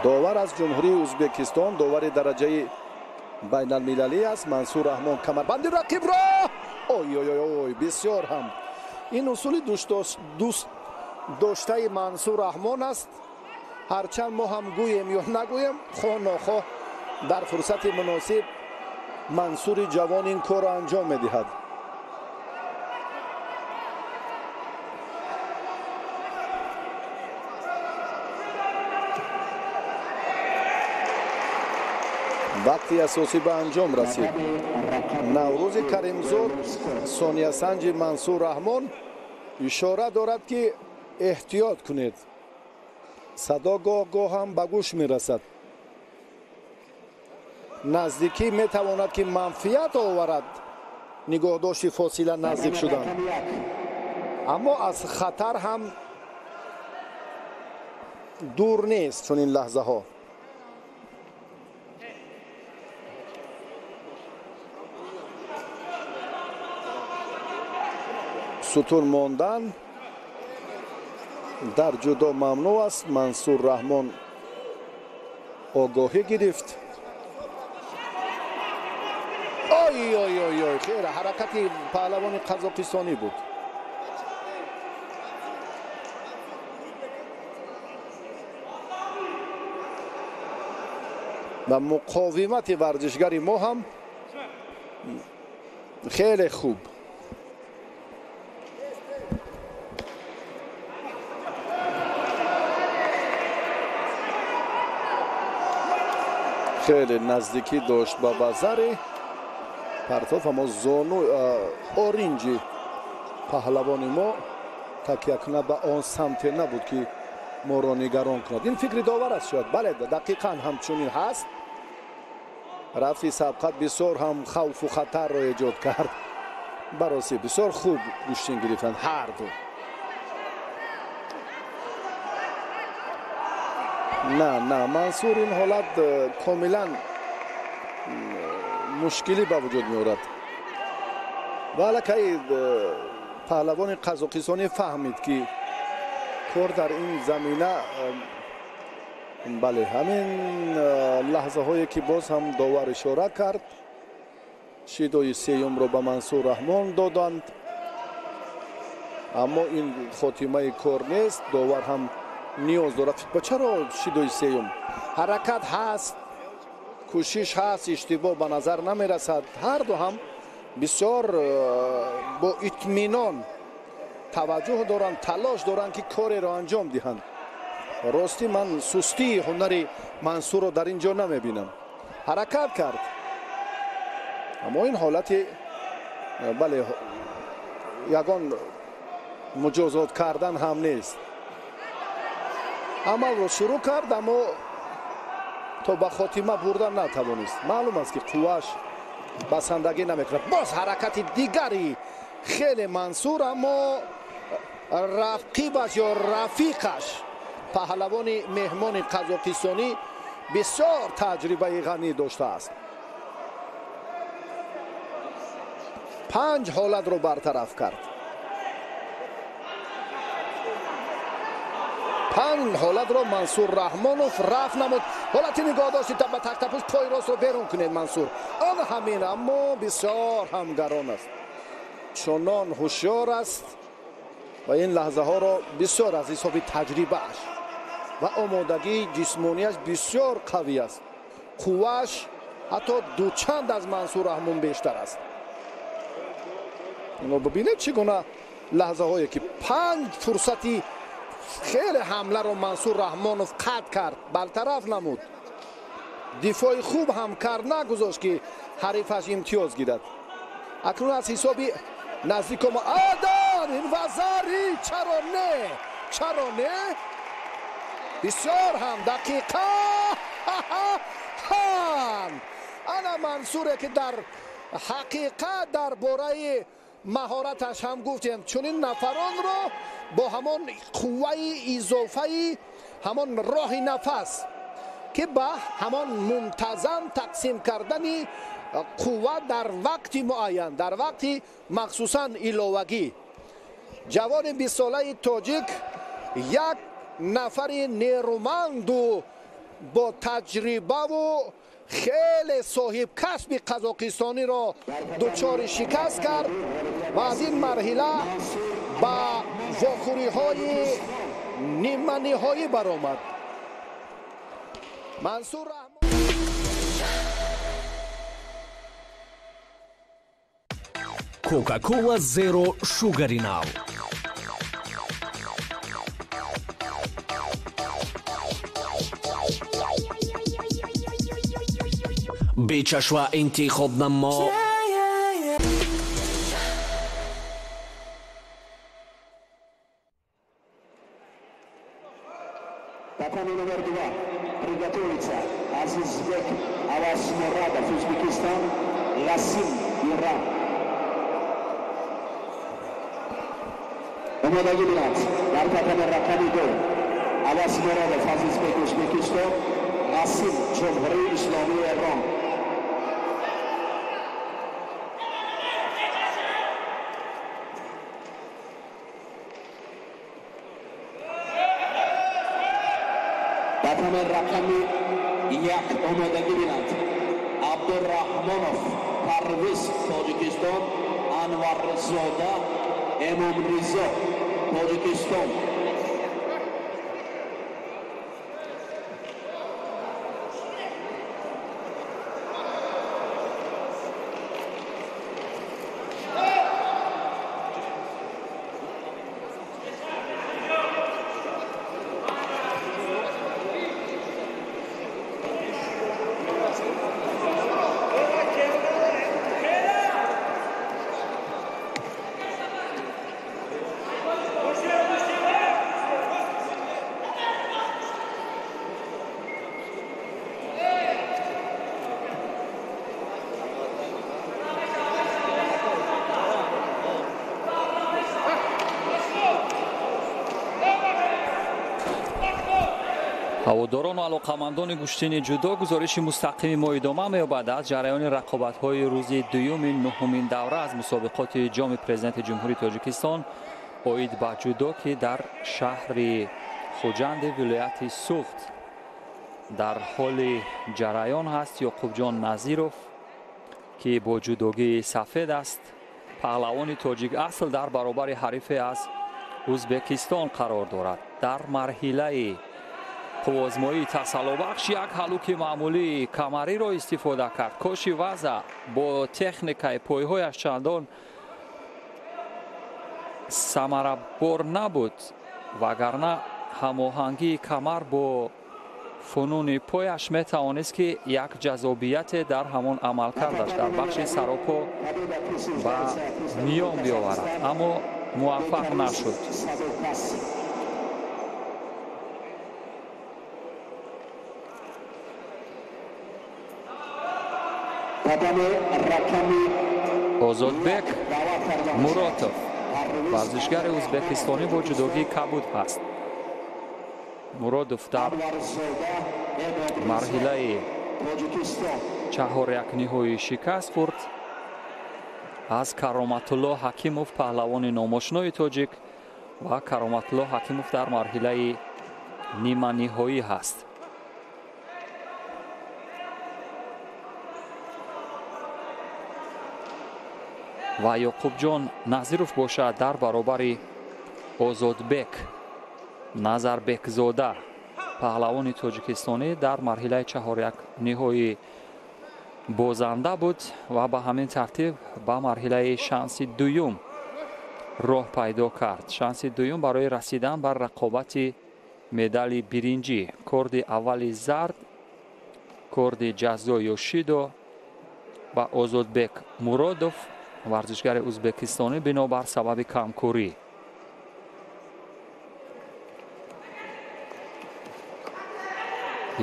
داور از جمهوری ازبکستان، داور درجه بین المللی است. منصور رحمان کمربند رقیب را بسیار هم این اصول دوست داشته منصور رحمان است. هرچند ما هم گویم یا نگویم خواه ناخواه در فرصت مناسب منصور جوان این کار را انجام می‌دهد. وقتی اساسی به انجام رسید. نوروز کریمزاد ثانیه سنج منصور رحمان اشاره دارد که احتیاط کنید. صدا گاه هم به گوش می رسد. نزدیکی می تواند که منفیت آورد. نگاه داشتی فاصله نزدیک شدن، اما از خطر هم دور نیست. چون این لحظه ها ستون ماندن در جدا ممنوع است. منصور رحمان آگاهی گرفت. آی آی آی آی خیلی حرکت پهلوان قزاقستانی بود. و مقاومت ورزشگری ما هم خیلی خوب. خیلی نزدیکی داشت با بازاری پرتاف، اما زانو اورنجی پهلوان ما تکیه کنه به آن سمت نبود که ما را نگران کند. این فکر داور است شاید. بله دقیقا همچنین هست. رفتی سبقت بسیار هم خوف و خطر را ایجاد کرد. براستی بسیار خوب گوشتین گرفتند هر دو. نه منصور این حالت کاملا مشکلی به وجود می آورد. ولی که پهلوان قزاقستانی فهمید که کار در این زمینه، بله همین لحظه هایی که باز هم داور اشاره کرد، شیدای سیوم رو به منصور رحمان دادند، اما این خاتمه کار نیست. داور هم نیاز دارد. چرا شیدای سیوم؟ حرکت هست، کوشش هست، اشتباه به نظر نمی رسد. هر دو هم بسیار با اطمینان توجه دارند، تلاش دارند که کاری را انجام دهند. راستی من سستی هنری منصور رو در اینجا نمی بینم. حرکت کرد، اما این حالت بله یگان مجازات کردن هم نیست. عمل رو شروع کرد اما تا به خاتمه بردن نتوانست. معلوم است که قواش بسندگی نمیکند. باز حرکت دیگری خیلی منصور، اما رقیبش یا رفیقش پهلوان مهمان قزاقستانی بسیار تجربه غنی داشته است. 5 حالت رو برطرف کرد. 5 حالت رو منصور رحمانوف رفت نمود. حالت نگاه داشتید تا به تک تپوش پای راست رو بیرون کنید منصور. آن همین، اما بسیار هم گران است. چنان هوشیار است و این لحظه ها را بسیار از حساب تجربهش و آمادگی جسمانیش بسیار قوی است. قواش حتی دوچند از منصور رحمان بیشتر است. اینو ببینید چگونه لحظه هایی که 5 فرصتی خیلی حمله رو منصور رحمانوف قطع کرد، برطرف نمود. دفاع خوب هم کرد، نگذاشت که حریفش امتیاز گیرد. اکنون از حسابی نزدیک ما آدان این وزاری چرا نه بسیار هم دقیقا هم انا منصوره که در حقیقت در باره مهارتش هم گفتیم، چون این نفران رو با همان قوه اضافه همان راه نفس که به همان منتظم تقسیم کردن قوه در وقتی معین، در وقتی مخصوصا ایلاوگی، جوان 20 ساله تاجیک یک نفر نیرومند و با تجربه و خیلی صاحب کسب قزاقستانی را دچار شکست کرد و از این مرحله با واخوری های نیمه نهایی برآمد. منصور Coca-Cola Zero Sugarinal. Бечашва интихоб намо. Татами номер 2 приготовится Азизбек Авасмурадов, Узбекистан, Ласим, Иран. Omadagi bilan dar tatami raqami 2 Avasmурадов, Azizbek, O'zbekiston, Lasim, Jumhuriy Islomiy Eron. Tatami raqami یک آمادگی بینند. عبدالرحمانov پرویز تاجیکستان، انور زاده امام رضا تاجیکستان. ҳаводорон ва алоқамандони гӯштини ҷудо гузориши мустақими мо идома меёбад аз ҷараёни рақобатҳои рӯзи дуюми нуҳумин давра аз мусобиқоти ҷоми президенти ҷумҳурии тоҷикистон оид ба ҷудо ки дар шаҳри хуҷанди вилояти суғд дар ҳоли ҷараён ҳаст. ёқубҷон назиров ки бо ҷудогии сафед аст, паҳлавони тоҷик асл дар баробари ҳарифе аз ӯзбекистон қарор дорад. дар марҳилаи қувозмоии тасаллубахш як ҳалуки маъмулии камариро истифода кард. коши ваза бо техникаи пойҳояш чандон самарабор набуд, вагарна ҳамоҳангии камар бо фунуни пояш метавонист ки як ҷазобияте дар ҳамон амалкардаш дар бахши саропо ба миён биёварад, аммо муваффақ нашуд. озодбек муротов варзишгари ӯзбекистонӣ бо ҷудогии кабуд ҳаст. муродов дар марҳилаи чаҳорякниҳоӣ шикаст хӯрд аз Кароматулло Ҳакимов, паҳлавони номошнои тоҷик, ва Кароматулло Ҳакимов дар марҳилаи ниманиҳоӣ ҳаст. ва ёқубҷон назиров бошад дар баробари озодбек назарбекзода, паҳлавони тоҷикистонӣ дар марҳилаи чаҳорякниҳоӣ бозанда буд ва ба ҳамин тартиб ба марҳилаи шанси дуюм роҳ пайдо кард. шанси дуюм барои расидан ба рақобати медали биринҷӣ. корди аввали зард, корди ҷазо ёшидо ба озодбек муродов, варзишгари ӯзбекистонӣ, бинобар сабаби камкорӣ.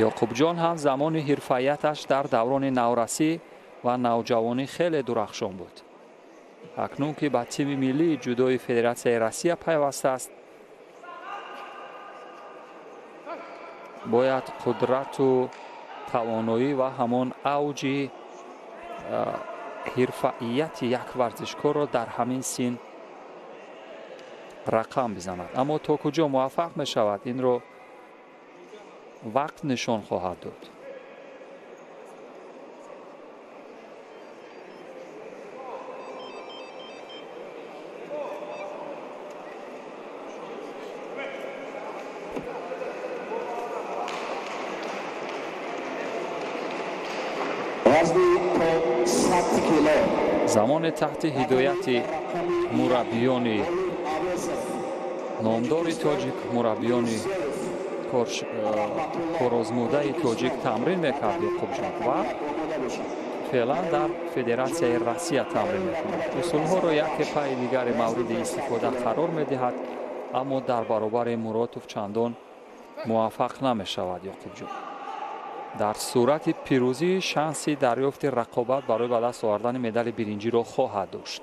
ёқубҷон ҳам замони ҳирфаияташ дар даврони наврасӣ ва навҷавонӣ хеле дурахшон буд. акнун ки ба тими миллии ҷудои Федератсияи Россия пайваста аст, бояд қудрату тавоноӣ ва ҳамон авҷи ҳирфаияти як варзишкорро дар ҳамин син рақам бизанад. аммо то куҷо муваффақ мешавад, инро вақт нишон хоҳад дод. замоне таҳти ҳидояти мураббиёни номдори тоҷик, мураббиёни корозмудаи тоҷик тамрин мекард ёқубҷон ва феълан дар Федератсияи Россия тамрин мекунад. усулҳоро яке пайи дигари мавриди истифода қарор медиҳад, аммо дар баробари Муротов чандон муваффақ намешавад. ёқубҷон дар сурати пирӯзӣ шанси дарёфти рақобат барои ба даст овардани медали биринҷиро хоҳад дошт.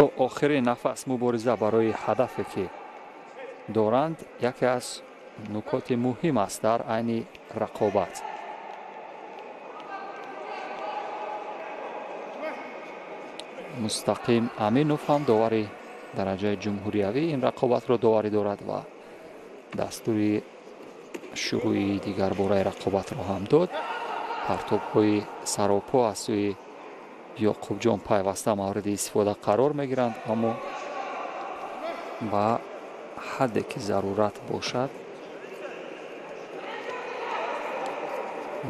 то охирин нафас мубориза барои ҳадафе ки доранд яке аз нукоти муҳим аст дар айни рақобат. мустақим аминов ҳам довари дараҷаи ҷумҳуриявӣ ин рақобатро доварӣ дорад ва дастури шурӯи дигар бораи рақобатро ҳам дод. партобҳои саропо аз сӯи ёқубҷон пайваста мавриди истифода қарор мегиранд, аммо ба ҳадде ки зарурат бошад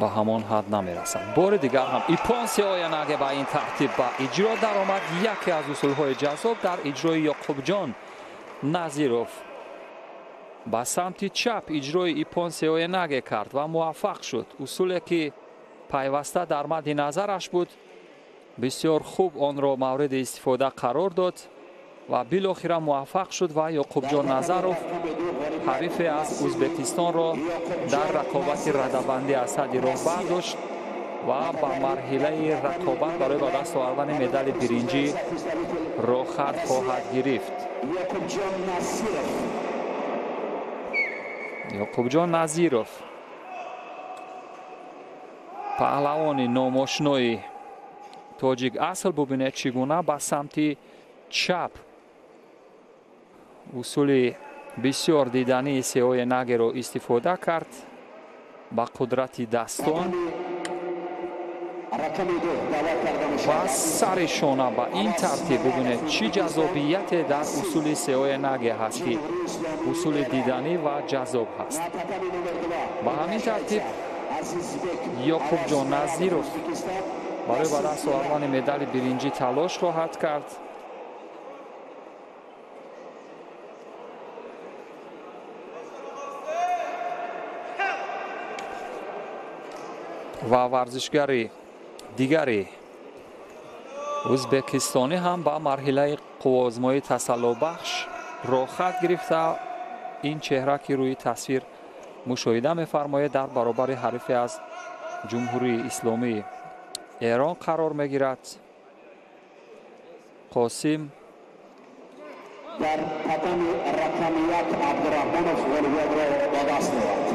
ба ҳамон ҳад намерасанд. бори дигар ҳам ипонси оянаге ба ин тартиб ба иҷро даромад. яке аз усулҳои ҷазоб дар иҷрои ёқубҷон назиров ба самти чап иҷрои ипонси оянаге кард ва муваффақ шуд. усуле ки пайваста дар мадди назараш буд, бисёр хуб онро мавриди истифода қарор дод ва билохира муваффақ шуд ва ёқубҷон назаров ҳарифе аз ӯзбекистонро дар рақобати радабандӣ аз ҳадди роҳ бардошт ва ба марҳилаи рақобат барои ба даст овардани медали биринҷӣ рохат хоҳад гирифт. ёқубҷон назиров паҳлавони номошнои тоҷик асл бубинед чӣ гуна ба самти чап усули бисёр дидании сеоянагеро истифода кард ба қудрати дастон ва сари шона ба ин тартиб бубинед чӣ ҷазобияте дар усули сеоянаге ҳаст ки усули диданӣ ва ҷазоб ҳаст. ба ҳамин тартиб ёқубҷон назиров барои ба даст овардани медали биринҷӣ талош хоҳад кард. ва варзишгари дигари ӯзбекистонӣ ҳам ба марҳилаи қуввозмои тасаллубахш рохат гирифта ин чеҳра ки рӯи тасвир мушоҳида мефармоед дар баробари ҳарифе аз ҷумҳурии исломии эрон қарор мегирад. қосим дар қадами рақами 1 абдурахмонов ғолибиятро ба даст меорад.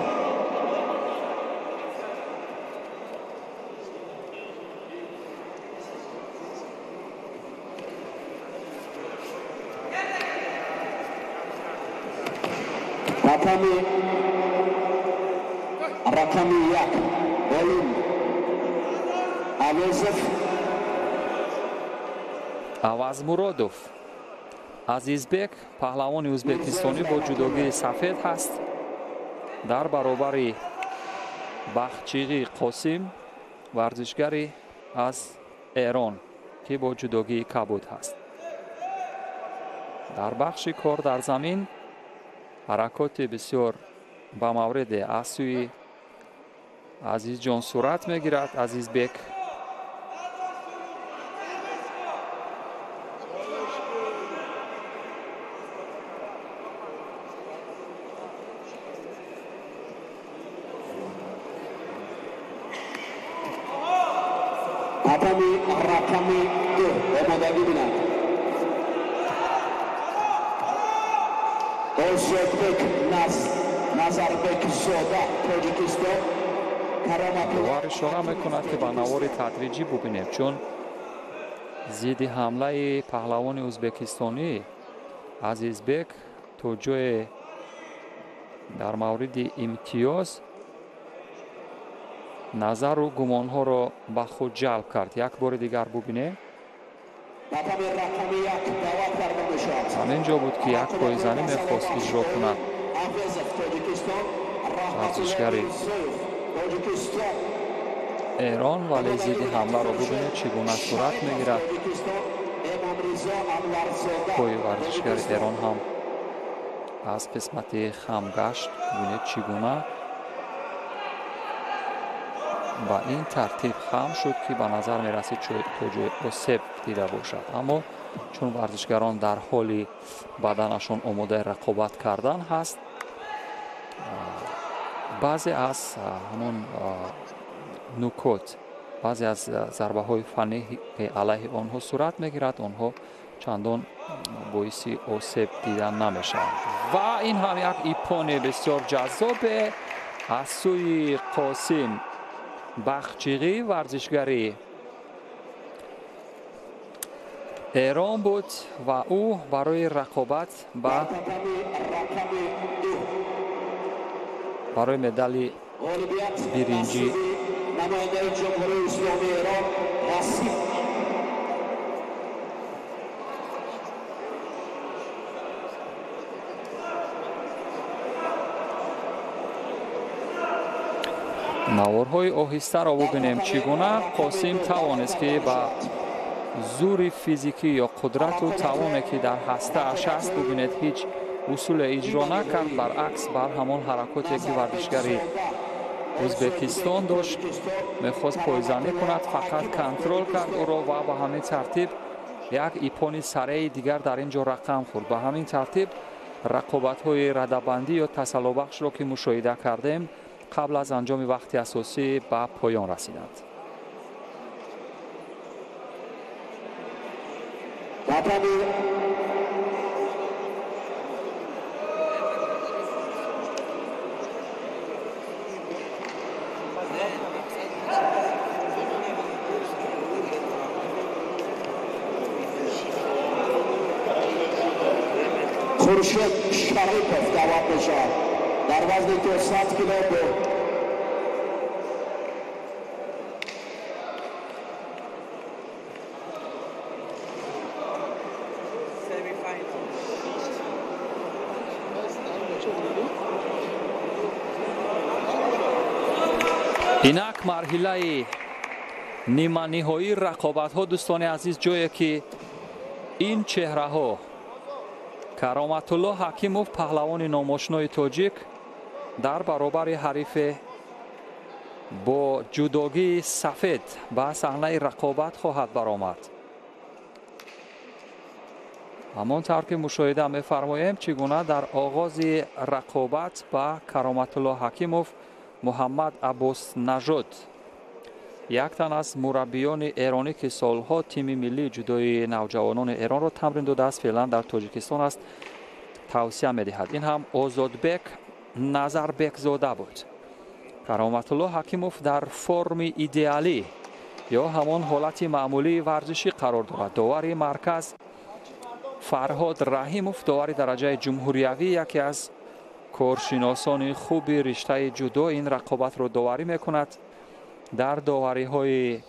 рақами 1 олим авезов авазмуродов азизбек паҳлавони ӯзбекистонӣ бо ҷудогии сафед ҳаст дар баробари бахчиғи қосим варзишгари аз эрон ки бо ҷудогии кабуд ҳаст. дар бахши кор дар замин ҳаракоти бисёр ба мавриде аз сӯи азизҷон сурат мегирад. азизбек қадами рақами 2 омодагӣ бинад. озодбек назарбек зода тоҷикистон довар ишора мекунад ки ба навори тадриҷӣ бубинем, чун зидди ҳамлаи паҳлавони ӯзбекистонӣ азизбек то ҷое дар мавриди имтиёз назару гумонҳоро ба худ ҷалб кард. як бори дигар бубинем. ҳамин ҷо буд ки як пойзанӣ мехост иҷро кунад варзишгари эрон, вале зидди ҳамларо бубинед чӣ гуна сурат мегирад. пои варзишгари эрон ҳам аз қисмати хам гашт. бубинед чӣ гуна ба ин тартиб хам шуд ки ба назар мерасид то ҷои осеб дида бошад. аммо чун варзишгарон дар ҳоли баданашон омодаи рақобат кардан ҳаст, баъзе аз ҳамон нукот, баъзе аз зарбаҳои фанӣ алайҳи онҳо сурат мегирад, онҳо چندان باعثی آسیب دیدن نمیشه و این هم یک ایپون بسیار جذابه از سوی قاسم بخچیقی ورزشگری ایران بود و او برای رقابت برای مدال برنجی نماینده جمهوری اسلامی ایران رسید. نوارهای آهسته را ببینیم چگونه قاسم توانست که با زور فیزیکی یا قدرت و توانی که در هسته اش است ببینید هیچ اصول اجرا نکرد، برعکس بر همان حرکاتی که ورزشگری ازبکستان داشت میخواست پایزنی کند فقط کنترل کرد او را و به همین ترتیب یک ایپون سریع دیگر در اینجا رقم خورد. به همین ترتیب رقابت های رده‌بندی یا تسلی بخش را که مشاهده کردیم قبل از انجام وقت اساسی به پایان رسیدند. خورشید شریفov دوام میشه در وزن 200 کیلو بود. اینک مرحله نیمه نهایی رقابت ها دوستان عزیز جایی که این چهره ها کرامت الله حکیموف پهلوان ناماشنای تاجیک در برابر حریف با جودوگی سفید به صحنه رقابت خواهد برآمد. همانطور که مشاهده می‌فرماییم چگونه در آغاز رقابت با کرامت الله حکیموف محمد عباس نژاد یک تن از مربیان ایرانی که سالها تیم ملی جودوی نوجوانان ایران را تمرین داده است فعلا در تاجیکستان است توصیه می‌دهد. این هم آزادبک نظربک زاده بود. کرامت الله حکیموف در فرم ایدئالی یا همان حالت معمولی ورزشی قرار دارد. داور مرکز فرهاد رحیموف داور درجه جمهوریوی یکی از کارشناسان خوب رشته جودو این رقابت را داوری میکند. در داوری های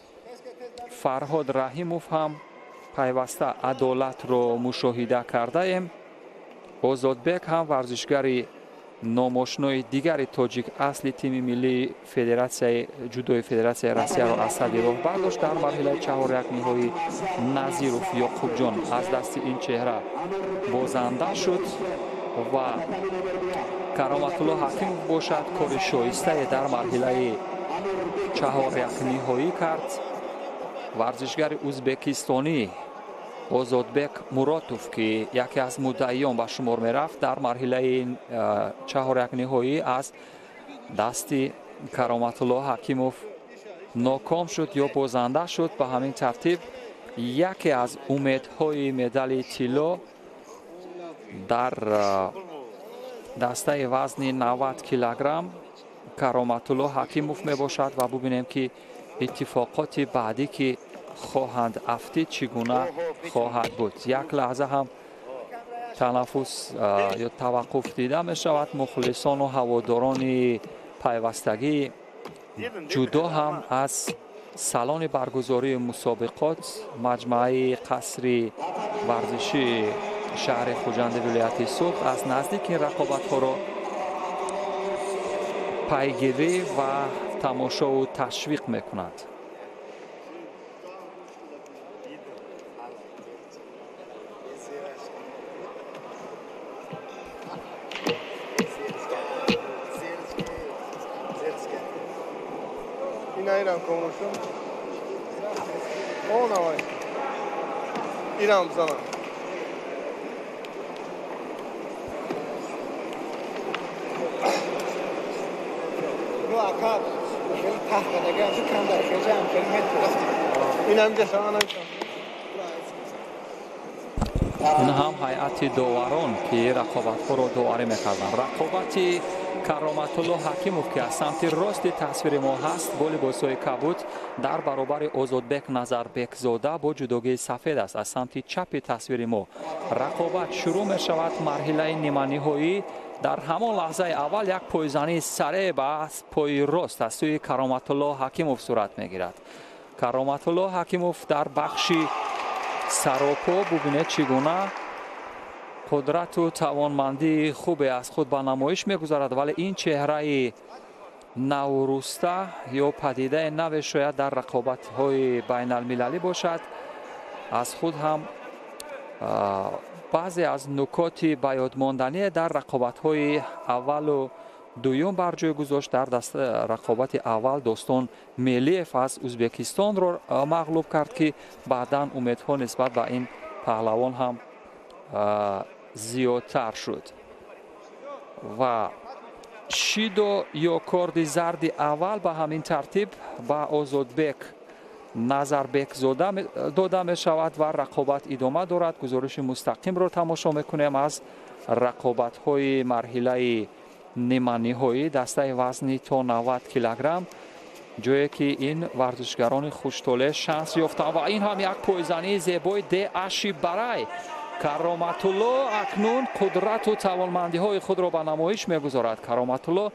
فرهاد رحیموف هم پیوسته عدالت را مشاهده کرده ایم. آزادبک هم ورزشگری ناماشنای دیگر تاجیک اصل تیم ملی فدراسیون جودوی فدراسیون روسیه را از سر راه برداشت. در مرحله 4-1 نهایی نظیروف یعقوب جان از دست این چهره بازنده شد و کرامت الله حکیم باشد کار شایسته در مرحله 4-1 نهایی کرد. ورزشگر ازبکستانی آزادبک مراتوف که یکی از مدعیان به شمار می رفت در مرحله 4-1 نهایی از دست کرامت الله حکیموف ناکام شد یا بازنده شد. به همین ترتیب یکی از امیدهای مدال طلا در دسته وزن 90 کیلوگرم کرامت الله حکیموف می باشد و ببینیم که اتفاقات بعدی که خواهند افتید چگونه خواهد بود. یک لحظه هم تنفس یا توقف دیده می شود. مخلصان و هواداران پیوستگی جودو هم از سالن برگزاری مسابقات مجمع قصر ورزشی شهر خوجند ولایت سوخت از نزدیک این رقابت ها را پیگیری و تماشا و تشویق می کند. İran konuşun. Ona var. İran sana. Bu akar. Şey tahtada geldi kanda geçeceğim kelime. İnan de sana. این هم هیئت داوران که رقابت‌ها را داوری می‌کردند. رقابت کرامت الله حکیموف که از سمت راست تصویر ما هست با لباس‌های کبود در برابر ازودبک نظربک زاده با جدوگی سفید است. از سمت چپ تصویر ما رقابت شروع می‌شود. مرحله نیمه‌نهایی در همان لحظه اول یک پایزنی سریع به پای راست از سوی کرامت الله حکیموف صورت می‌گیرد. کرامت الله حکیموف در بخش سراپا ببینید چگونه قدرت و توانمندی خوبی از خود به نمایش میگذارد، ولی این چهره نورسته یا پدیده نو شاید در رقابت‌های بین المللی باشد. از خود هم بعضی از نکات به یاد ماندنی در رقابت‌های اول و دوم بر جای گذاشت. در دست رقابت اول دوستان ملیف از ازبکستان را مغلوب کرد که بعداً امیدها نسبت به این پهلوان هم زیادتر شد و شیدو یا کارد زرد اول به همین ترتیب به ازودبک نظربک زاده داده می شود و رقابت ادامه دارد. گزارش مستقیم را تماشا میکنیم از رقابت های مرحله نیمه نهایی دسته وزنی تا 90 کیلوگرم، جایی که این ورزشگران خوشطوله شانس یافتند و این هم یک پایزنی زیبای ده‌اشی برای کرامت الله اکنون قدرت و توانمندی های خود را به نمایش میگذارد. کرامت الله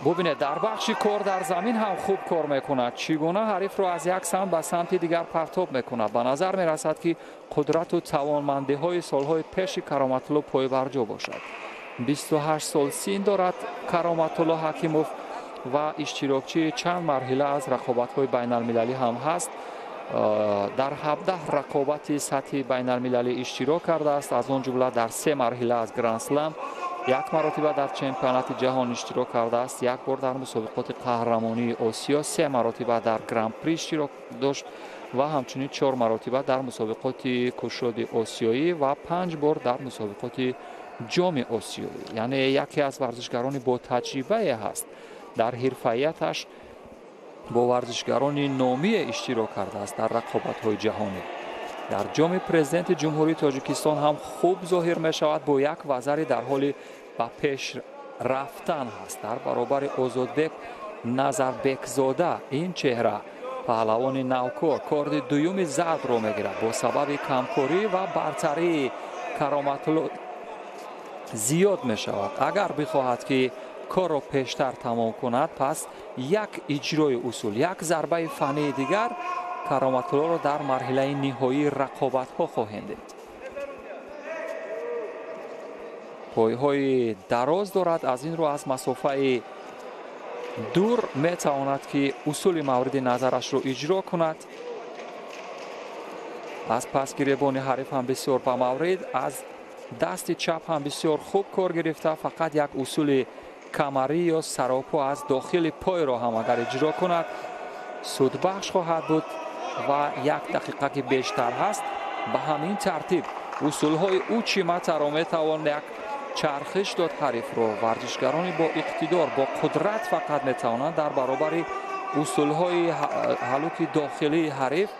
ببینید در بخش کار در زمین هم خوب کار میکند، چگونه حریف را از یک سمت به سمت دیگر پرتاب میکند. به نظر میرسد که قدرت و توانمندی های سالهای پیش کرامت الله پای برجا باشد. 28 سال سن دارد کرامت الله حکیموف و اشتراکچی چند مرحله از رقابت‌های بین المللی هم هست. در 17 رقابت سطحی بین المللی اشتراک کرده است، از آن جمله در 3 مرحله از گرند اسلم، 1 مرتبه در چمپیونات جهان اشتراک کرده است، 1 بار در مسابقات قهرمانی آسیا، 3 مرتبه در گرند پری اشتراک داشت و همچنین 4 مرتبه در مسابقات کشاد آسیایی و 5 بار در مسابقات جام آسیایی. یعنی یکی از ورزشگران با تجربه هست. در حرفیتش با ورزشگران نامی اشتراک کرده است در رقابت‌های جهانی. در جام پرزیدنت جمهوری تاجیکستان هم خوب ظاهر می شود، با یک وزری در حال به پیش رفتن است در برابر ازودبک نظربک زاده. این چهره پهلوان نوکار کارد دوم زرد را میگیرد. با سبب کمکاری و برتری کرامت الله زیاد می شود. اگر بخواهد که کار را پیشتر تمام کند، پس یک اجرای اصول، یک ضربه فنی دیگر کرامت الله را در مرحله نهایی رقابت ها خواهند دید. پایهای دراز دارد، از این رو از مسافه دور می تواند که اصول مورد نظرش را اجرا کند. از پس گریبان حریف هم بسیار به مورد، از دست چپ هم بسیار خوب کار گرفته. فقط یک اصول کمری یا سراپا از داخل پای را هم اگر اجرا کند سودبخش خواهد بود و 1 دقیقه که بیشتر هست. به همین ترتیب اصول های او چیمت را می توان یک چرخش داد حریف را. ورزشگرانی با اقتدار با قدرت فقط می توانند در برابر اصول های هلوک داخلی حریف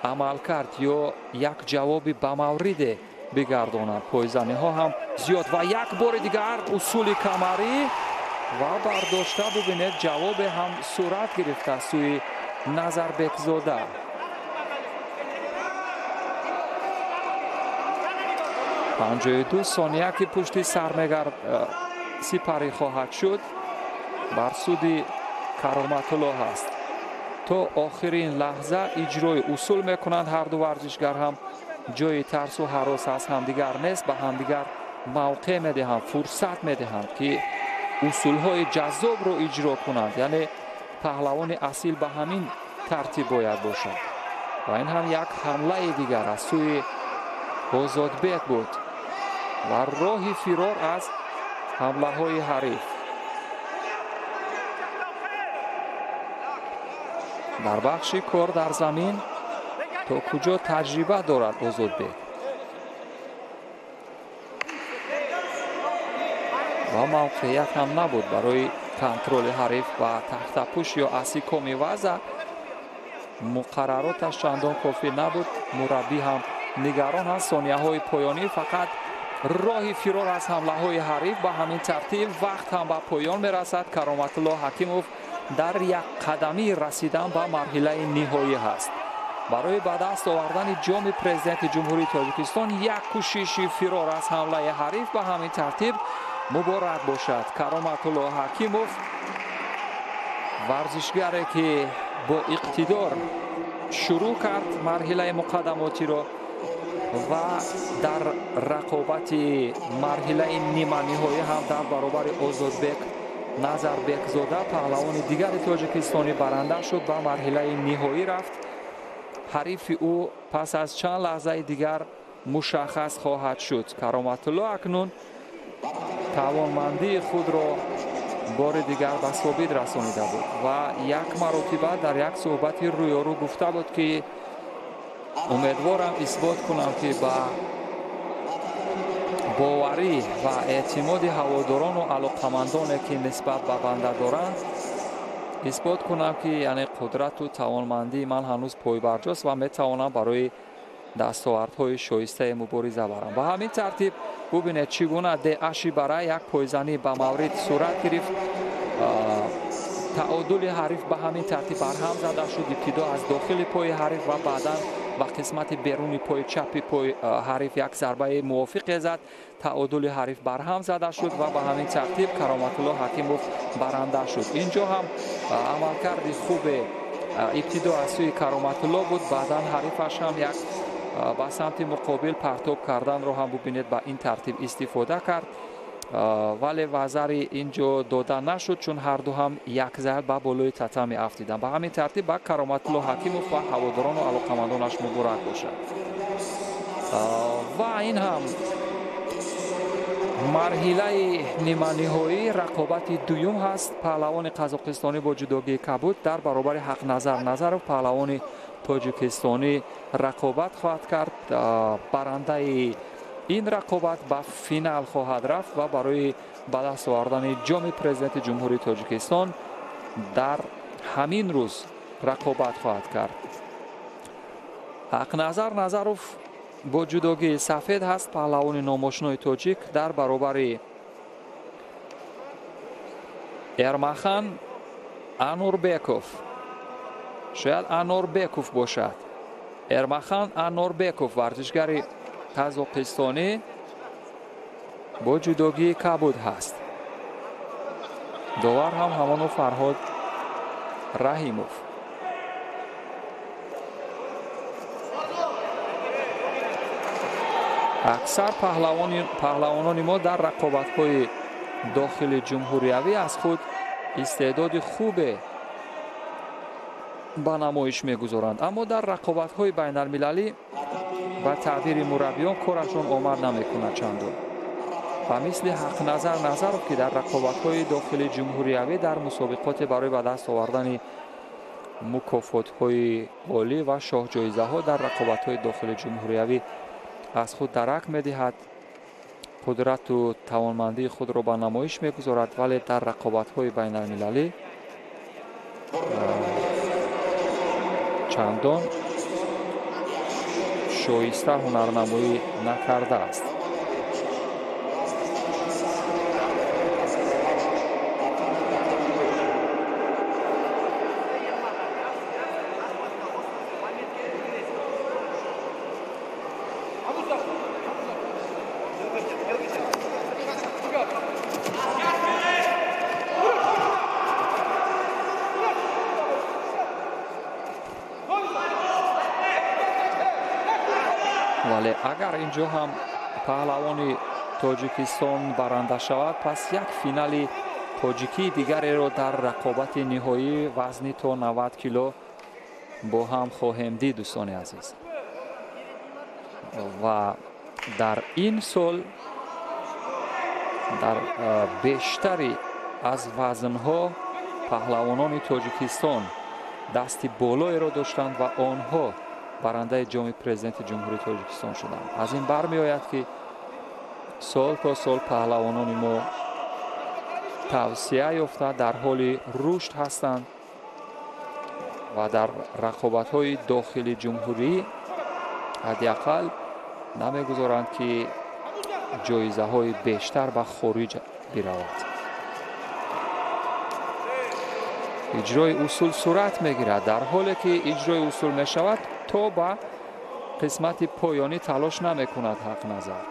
عمل کرد یا یک جوابی به مورد بگردانند. پایزنی ها هم زیاد و یک بار دیگر اصول کمری و برداشته. ببینید جواب هم صورت گرفته سوی نظربک زاده. پنجاه دو ثانیه که پشت سرمگرد سپری خواهد شد بر سود کرامت الله هست. تا آخرین لحظه اجرای اصول میکنند. هر دو ورزشگر هم جای ترس و هراس از همدیگر نیست، به همدیگر موقع میدهند، فرصت میدهند که اصول های جذاب رو اجرا کنند. یعنی پهلوان اصیل به همین ترتیب باید باشد. و این هم یک حمله دیگر از سوی ازودبک بود و راه فرار از حمله های حریف. در بخش کار در زمین تا کجا تجربه دارد ازودبک و موقعیت هم نبود برای کنترل حریف و تحت پوش یا اسیکومی وضع. مقرراتش چندان کافی نبود. مربی هم نگران هست. ثانیه‌های پایانی فقط راه فرار از حمله‌های حریف. به همین ترتیب وقت هم به پایان میرسد. کرامت الله حکیموف در یک قدمی رسیدن به مرحله نهایی است. برای به دست آوردن جام پرزیدنت جمهوری تاجیکستان یک کوشش فرار از حمله حریف به همین ترتیب مبارک باشد. کرامت الله حکیموف ورزشگری که با اقتدار شروع کرد مرحله مقدماتی را و در رقابت مرحله نیمه نهایی هم در برابر آزادبک نظربک زاده پهلوان دیگر تاجیکستانی برنده شد. به مرحله نهایی رفت. حریف او پس از چند لحظه دیگر مشخص خواهد شد. کرامت الله اکنون توانمندی خود را بار دیگر به ثابت رسانیده بود و یک مرتبه در یک صحبت رویارو گفته بود که امیدوارم اثبات کنم که با باوری و اعتماد هواداران و علاقمندانی که نسبت به بنده دارند اثبات کنم که یعنی قدرت و توانمندی من هنوز پای برجاست و میتوانم برای دستاوردهای شایسته مبارزه برم. به همین ترتیب ببینید چگونه داعشی برای یک پایزنی به مورد صورت گرفت. تعادل حریف به همین ترتیب برهم زده شد. ابتدا از داخل پای حریف و بعدا و قسمت بیرونی پای چپ پای حریف یک ضربه موافق زد. تعادل حریف برهم زده شد و به همین ترتیب کرامت الله حکیموف برنده شد. اینجا هم عملکرد خوب ابتدا از سوی کرامت الله بود. بعدا حریفش هم یک به سمت مقابل پرتاب کردن رو هم ببینید به این ترتیب استفاده کرد ولی وزری اینجا داده نشد چون هر دو هم یک ضرب به بالای تتمی افتیدن. به همین ترتیب به کرامت الله حکیموف و هواداران و علاقمندانش مبارک باشد. و این هم مرحله نیمه نهایی رقابت دوم هست. پهلوان قزاقستانی با جداگی کبود در برابر حق نظرов پهلوان تاجیکستانی رقابت خواهد کرد. برنده این رقابت به فینال خواهد رفت و برای به دست آوردن جام پرزیدنت جمهوری تاجیکستان در همین روز رقابت خواهد کرد. حق نظرов با جداگی سفید هست. پهلوان ناماشنای تاجیک در برابر ارمخان انوربکوف. شاید انوربکوف باشد. ارمخان انوربکوف ورزشگر قزاقستانی با جداگی کبود هست. داور هم همانو فرهاد رحیموف. اکثر پهلوانان ما در رقابت‌های داخل جمهوریوی از خود استعداد خوب به نمایش می‌گذارند، اما در رقابت‌های بین‌المللی و تعبیر مربیان کارشون آمد نمی‌کند چندان. و مثل حق نظرov که در رقابت‌های داخل جمهوریوی در مسابقات برای به دست آوردن مکافات‌های عالی و شاه جایزه‌ها در رقابت‌های داخل جمهوریوی از خود درک می‌دهد، قدرت و توانمندی خود را به نمایش می‌گذارد، ولی در رقابت‌های بین‌المللی چندان شایسته هنرنمایی نکرده است. ولی اگر اینجا هم پهلوان تاجیکستان برنده شود، پس یک فینال تاجیکی دیگری را در رقابت نهایی وزن تا 90 کیلو با هم خواهیم دید دوستان عزیز. و در این سال در بیشتری از وزنها پهلوانان تاجیکستان دست بالایی را داشتند و آنها برنده جام پرزیدنت جمهوری تاجیکستان شدند. از این برمی آید که سال تا سال پهلوانان ما توسعه یافته در حال رشد هستند و در رقابت‌های داخل جمهوری حداقل намегузоранд ки ҷоизаҳои бештар ба хориҷ биравад. иҷрои усул сурат мегирад. дар ҳоле ки иҷрои усул мешавад, то ба қисмати поёнӣ талош намекунад ҳақназар.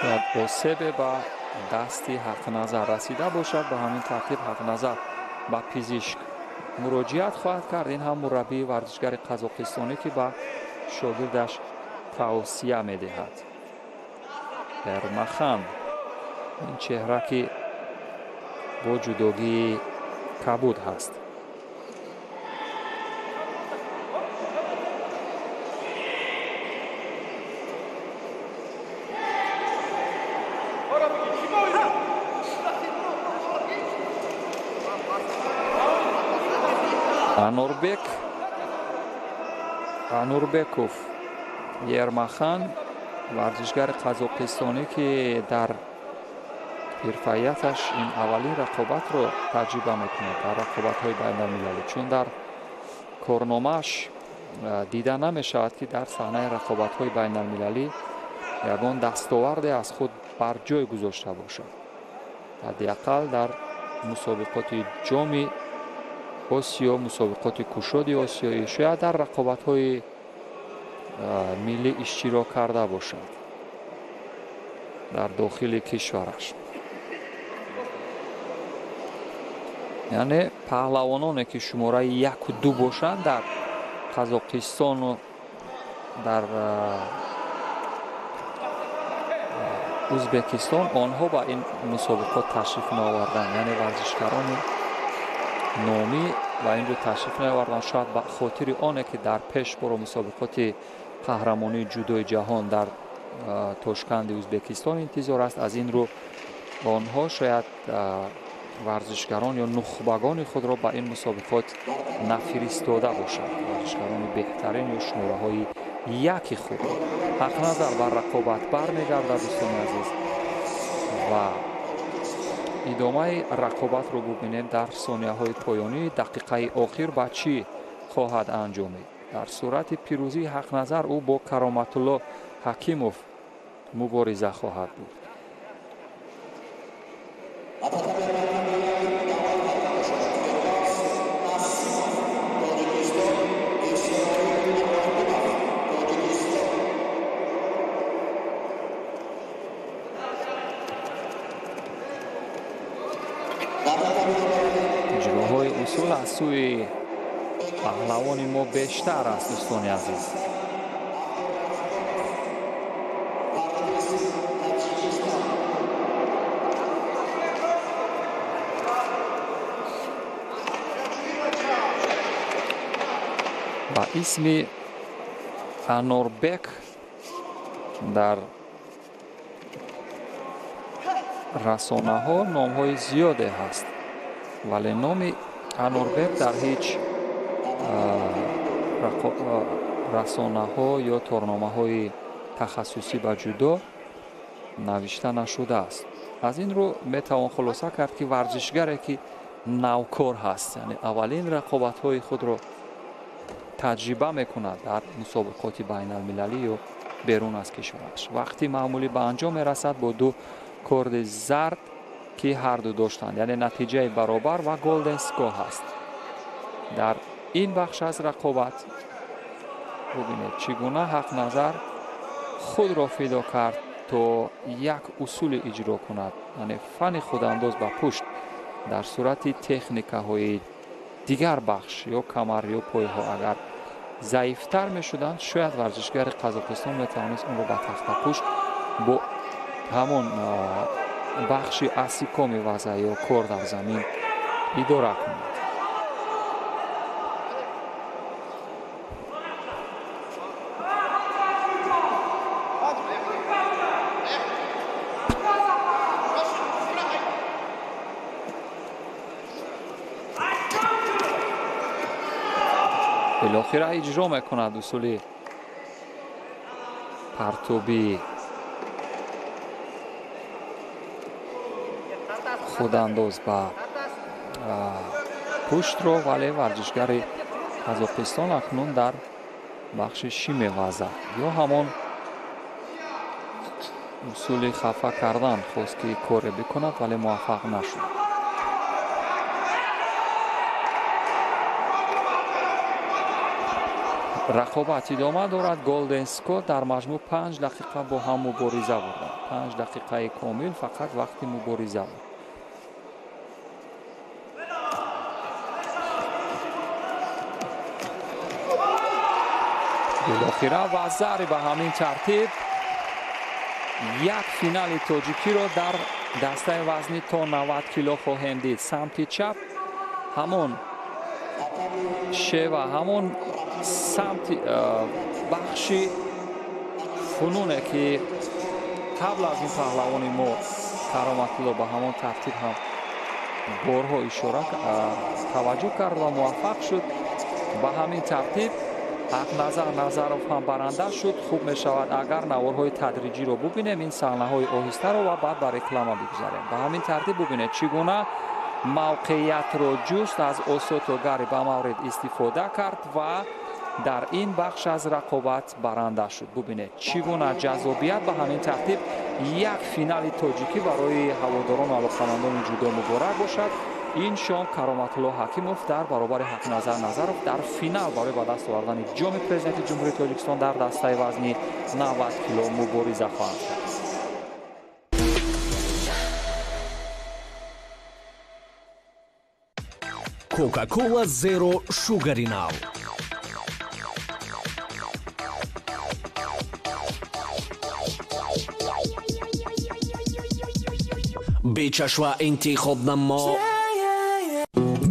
шояд осебе ба дасти ҳақназар расида бошад. ба ҳамин тартиб ҳақназар ба пизишк муроҷиат хоҳад кард. ин ҳам мураббии варзишгари қазоқистонӣ ки ба шогирдаш тавсия медиҳад. Эрмахан, ин чеҳра ки бо ҷудогии кабуд ҳаст. Анурбеков Ермахан, варзишгари қазоқистонӣ ки дар ирфаияташ ин аввалин рақобатро таҷриба мекунад дар рақобатҳои байналмилалӣ, чун дар корномааш дида намешавад ки дар саҳнаи рақобатҳои байналмилалӣ ягон дастоварде аз худ бар ҷой гузошта бошад. ҳаддиақал дар мусобиқоти ҷоми осиё, мусобиқоти кушоди осиёӣ, шояд дар рақобатҳои миллӣ иштирок карда бошад дар дохили кишвараш. яъне паҳлавононе ки шумораи 1-2 бошанд дар қазоқистону дар узбекистон, онҳо ба ин мусобиқот ташриф наоварданд. яъне варзишгарони номӣ ба ин ҷо ташриф наоварданд. шояд ба хотири оне ки дар пешбаро мусобиқоти қаҳрамонии ҷудои ҷаҳон дар тошканди ӯзбекистон интизор аст. аз ин рӯ онҳо шояд варзишгарон ё нухбагони худро ба ин мусобиқот нафиристода бошанд. варзишгарони беҳтарин ё шумораҳои яки худ. ҳақназар бар рақобат бармегардад. дӯстони азиз, ва идомаи рақобатро бубинем дар сонияҳои поёнӣ. дақиқаи охир ба чӣ хоҳад анҷомид? дар сурати пирӯзии ҳақназар ӯ бо Кароматулло Ҳакимов мубориза хоҳад буд. иҷроҳои усул аз сӯи паҳлавони мо бештар аст. дӯстони азиз, ба исми Анорбек дар расонаҳо номҳои зиёде ҳаст, вале номи Анорбек дар ҳеҷ расонаҳо ё торномаҳои тахассусӣ ба ҷудо навишта нашудааст. аз ин рӯ метавон хулоса кард ки варзишгаре ки навкор ҳаст, яъне аввалин рақобатҳои худро таҷриба мекунад дар мусобиқоти байналмилалӣ ё берун аз кишвараш. вақти маъмулӣ ба анҷом мерасад бо 2 корди зард ки ҳарду доштанд, яъне натиҷаи баробар ва голден скор ҳаст. дар ин бахш аз рақобат бубинед чӣ гуна ҳақназар худро фидо кард то як усуле иҷро кунад, яъне фани худандоз ба пушт дар сурати техникаҳои дигар бахш ё камар ё пойҳо агар заифтар мешуданд, шояд варзишгари қазоқистон метавонист онро ба тахтапушт бо ҳамон бахши асикоми вазъ ё кор дар замин идора кунад. بالاخره اجرا میکند اصول پرتوبی خودانداز به پشت رو، ولی ورزشگر قزاقستان اکنون در بخش شیمه وزن یا همون اصول خفه کردن خواست که کار بکند ولی موفق نشد. رقابت ادامه دارد. گلدن اسکات در مجموع 5 دقیقه با هم مبارزه بودند. 5 دقیقه کامل فقط وقت مبارزه بود. بالاخره و ضرب به همین ترتیب یک فینال تاجیکی را در دسته وزنی تا 90 کیلو خواهیم دید. سمت چپ همون و همون سمت بخش فنونه که قبل از این پهلوانی ما کرامت الله به همون ترتیب هم بارها اشاره توجه کرد و موفق شد. به همین ترتیب حق نظرов هم برنده شد. خوب می شود اگر نوارهای تدریجی رو ببینیم، این صحنه های آهسته رو و بعد به رکلام بگذاریم. به همین ترتیب ببینید چگونه موقعیت رو جست از اوسوتوگاری به مورد استفاده کرد و در این بخش از رقابت برنده شد. ببینید چگونه جذابیت. به همین ترتیب یک فینال تاجیکی برای هواداران و علاقه‌مندان جودو مبارک باشد. این شام کرامت الله حکیموف در برابر حق نظرов در فینال برای به دست آوردن جام پرزیدنت جمهوری تاجیکستان در دسته وزنی 90 کیلو مبارزه خواهند کرد. کوکاکولا زیرو شوگری ناو. бечашва интихоб намо.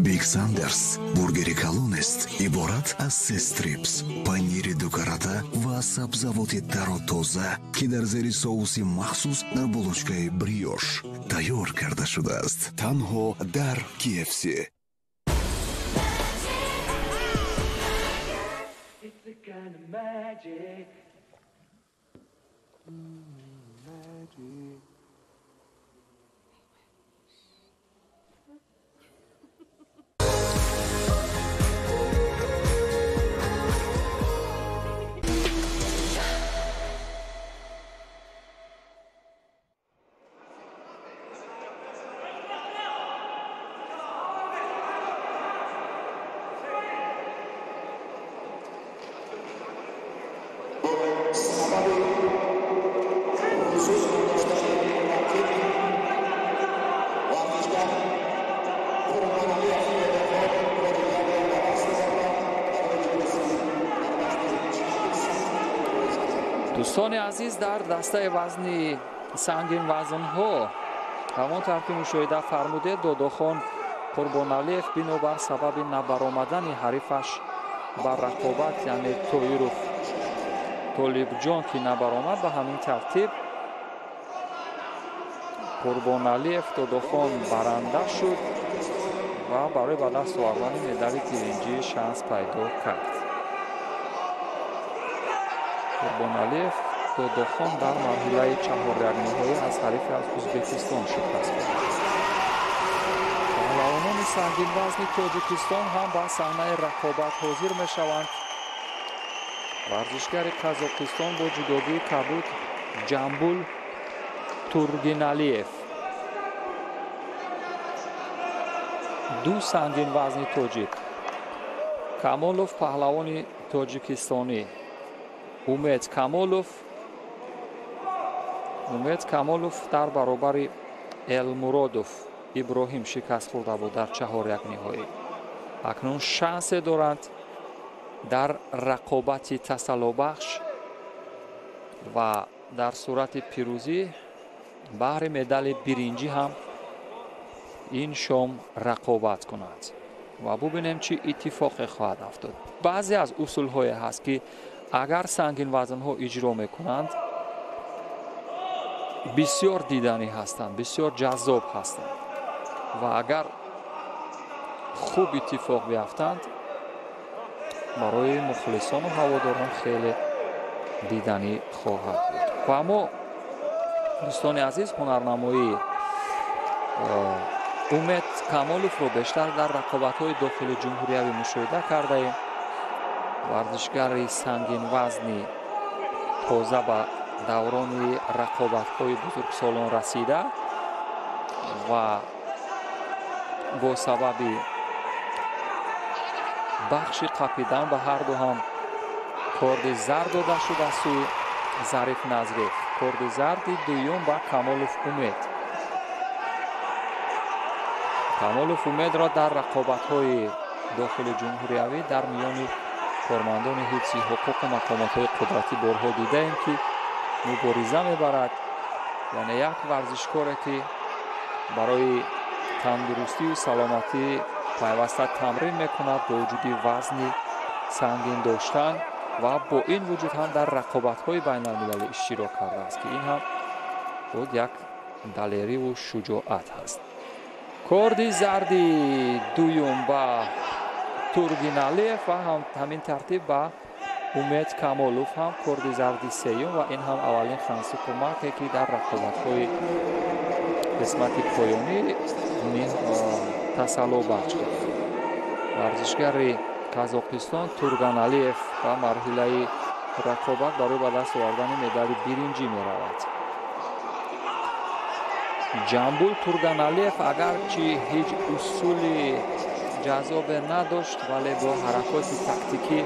Big Sanders бургери калонест иборат аз 3 стрипс, панири дукарата ва сабзавоти таро тоза ки дар зери соуси махсус дар булочкаи бриош тайёр карда шудааст. Танҳо дар KFC. It's a kind of magic. دوستان عزیز، در دسته وزنی سنگین وزن ها همانطور که مشاهده فرمودید داداخان قربانعلیف بنابر سبب نبرآمدن حریفش بر رقابت یعنی تویروف طالب جان که نبرآمد، به همین ترتیب قربانعلیف داداخان برنده شد و برای به دست آوردن مدال برنجی شانس پیدا کرد. قربانعلیف داداخان در مرحله چهارمی از حریف از ازبکستان شکست خورد. پهلوانان سنگین وزن تاجیکستان هم به صحنه رقابت حاضر می شوند. ورزشگر قزاقستان با جداگی کبود جنبول تورگینالیف. دو سنگین وزن تاجیک، کامالوف پهلوان تاجیکستانی، امید کامالوف در برابر المرادوف ابراهیم شکست خورده بود در 4-1 نهایی. اکنون شانس دارند در رقابت تسلابخش و در صورت پیروزی بهر مدال برنجی هم این شام رقابت کنند و ببینیم چه اتفاقی خواهد افتاد. بعضی از اصول های هست که اگر سنگین وزن ها اجرا میکنند بسیار دیدنی هستند، بسیار جذاب هستند و اگر خوب اتفاق بیفتند барои мухлисону ҳаводорон хеле диданӣ хоҳад буд. ва аммо дӯстони азиз, ҳунарнамоии умед камоловро бештар дар рақобатҳои дохили ҷумҳуриявӣ мушоҳида кардаем. варзишгари сангинвазни тоза ба даврони рақобатҳои бузургсолон расида ва бо сабаби бахши қапидан ба ҳарду ҳам корди зард дода шуд аз сӯи Зариф Назрев. корди зарди дуюм ба Камолов Умед. Камолов Умедро дар рақобатҳои дохили ҷумҳуриявӣ дар миёни кормандони ҳифзи ҳуқуқу мақомотҳои қудратӣ борҳо дидаем, ки мубориза мебарад. яъне як варзишкоре ки барои тандурустию саломатӣ пайваста тамрин мекунад бо вуҷуди вазни сангин доштан ва бо ин вуҷуд ҳам дар рақобатҳои байналмилалӣ иштирок кардааст, ки ин ҳам буд як далериву шуҷоат ҳаст. корди зарди дуюм ба Тургиналиев ва ҳамин тартиб ба Умед Камолов ҳам корди зарди сеюм ва ин ҳам аввалин ханси кӯмаке, ки дар рақобатҳои қисмати поёнӣ тасалло бахш кард. варзишгари Казоқистон Турганалиев ба марҳилаи рақобат барои ба даст овардани медали биринҷӣ меравад. Ҷамбул Турганалиев агарчи ҳеҷ усули ҷазобе надошт, вале бо ҳаракоти тактикӣ,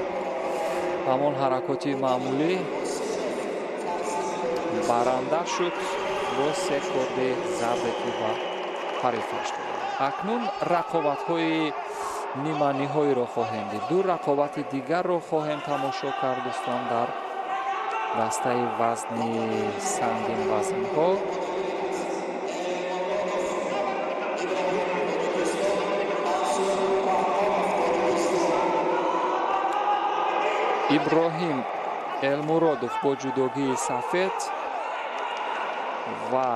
ҳамон ҳаракоти маъмулӣ баранда шуд бо се корди зарде ки ба ҳарифаш дод. акнун рақобатҳои ниманиҳоиро хоҳем дид. ду рақобати дигарро хоҳем тамошо кард дӯстон дар дастаи вазни сангин вазнҳо. иброҳим Элмуродов бо ҷудогии сафед ва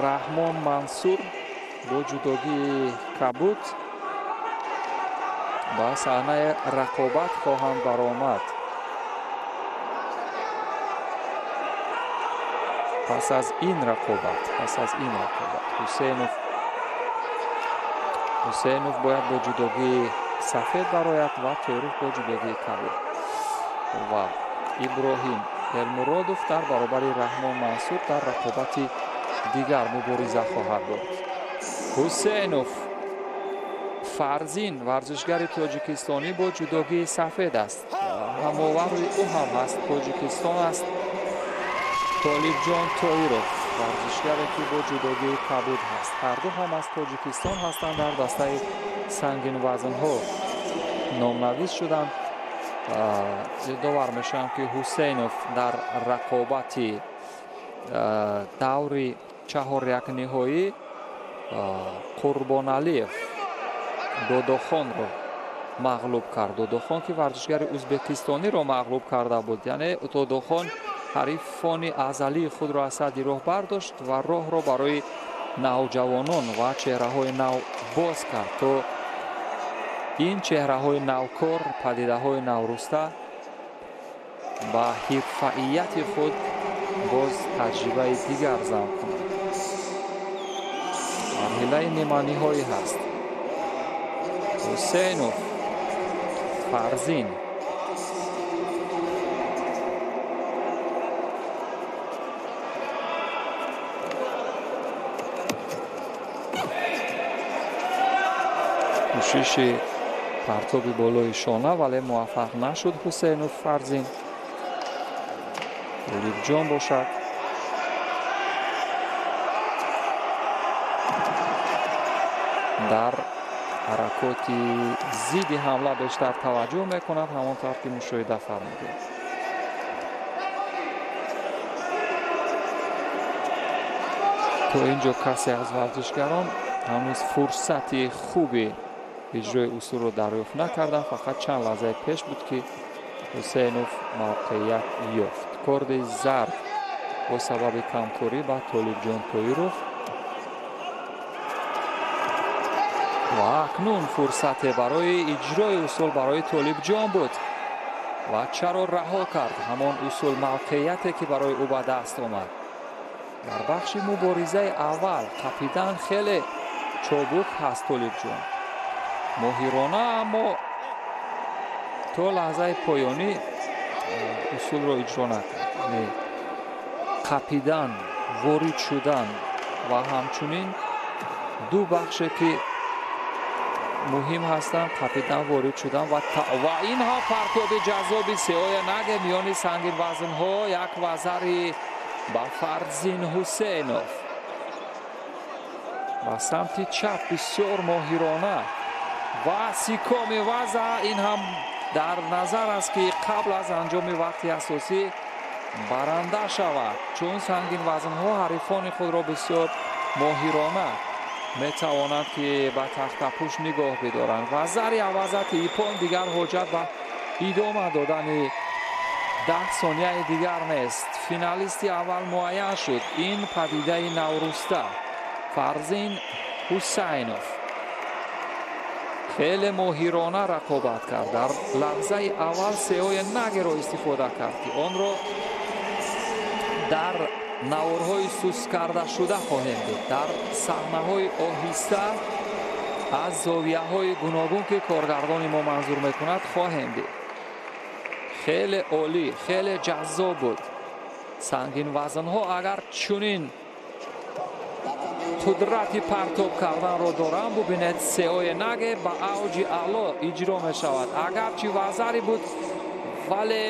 Раҳмон Мансур бо ҷудогии кабуд ба саҳнаи рақобат хоҳанд баромад. пас аз ин рақобат Ҳусейнов бояд бо ҷудогии сафед барояд ва Торух бо ҷудогии кабуд ва Иброҳим Элмуродов дар баробари Раҳмон Мансур дар рақобати дигар мубориза хоҳад буд. Ҳусейнов Фарзин варзишгари тоҷикистонӣ бо ҷудогии сафед аст. ҳамовари ӯ ҳам ҳаст тоҷикистон аст. Толибҷон Тоиров варзишгаре ки бо ҷудогии кабуд ҳаст. ҳарду ҳам аз тоҷикистон ҳастанд. дар дастаи сангинвазнҳо номнавис шуданд. идовар мешавам ки Ҳусейнов дар рақобати даври чаҳор якниҳоӣ Қурбоналиев Додохонро мағлуб кард. Додохон ки варзишгари ӯзбекистониро мағлуб карда буд. яъне Додохон ҳарифони азалии худро аз садди роҳ бардошт ва роҳро барои навҷавонон ва чеҳраҳои нав боз кард, то ин чеҳраҳои навкор, падидаҳои навруста ба ҳирфаияти худ боз таҷрибаи дигар зам кунад. марҳилаи ниманиҳоӣ ҳаст. Ҳусейнов Фарзин кӯшиши партоби болои шона, вале муваффақ нашуд. Ҳусейнов Фарзин Толибҷон бошад. дар ҳаракоти зидди ҳамла бештар таваҷҷӯҳ мекунад, ҳамонтавр ки мушоҳида фармудем. то ин ҷо касе аз варзишгарон ҳанӯз фурсати хуби иҷрои усулро дарёфт накарданд. фақат чанд лаҳзаи пеш буд ки Ҳусейнов мавқеият ёфт. корди зард бо сабаби камторӣ ба Толибҷон Тоиров. ва акнун фурсате барои иҷрои усул барои Толибҷон буд ва чаро раҳо кард ҳамон усул мавқеияте ки барои ӯ ба даст омад. дар бахши муборизаи аввал қапидан хеле чобук ҳаст Толибҷон, моҳирона, аммо то лаҳзаи поёнӣ усулро иҷро накард. қапидан, ворид шудан ва ҳамчунин ду бахше ки муҳим ҳастанд, қапидан ворид шудан ва ин ҳам партоби ҷаззоби Сеоя Наге миёни сангинвазнҳо, як вазари ба Фарзин Ҳусейнов ба самти чап бисёр моҳирона ва сикоми ваза. ин ҳам дар назар аст ки қабл аз анҷоми вақти асосӣ баранда шавад, чун сангинвазнҳо ҳарифони худро бисёр моҳирона метавонанд ки ба тахтапӯш нигоҳ бидоранд. ва зари авазати ипон дигар ҳоҷат ба идома додани 10 сонияи дигар нест. финалисти аввал муайян шуд. ин падидаи Наврӯста, Фарзин Ҳусайнов хеле моҳирона рақобат кард. дар лаҳзаи аввал Сеоя Нагеро истифода кард ки онро дар наворҳои сус карда шуда хоҳем дид, дар саҳнаҳои оҳиста аз зовияҳои гуногун ки коргардони мо манзур мекунад хоҳем дид. хеле олӣ, хеле ҷаззоб буд. сангинвазнҳо агар чунин қудрати партоб карданро доранд, бубинед Сеоя Наге ба авҷи аъло иҷро мешавад. агарчи вазари буд, вале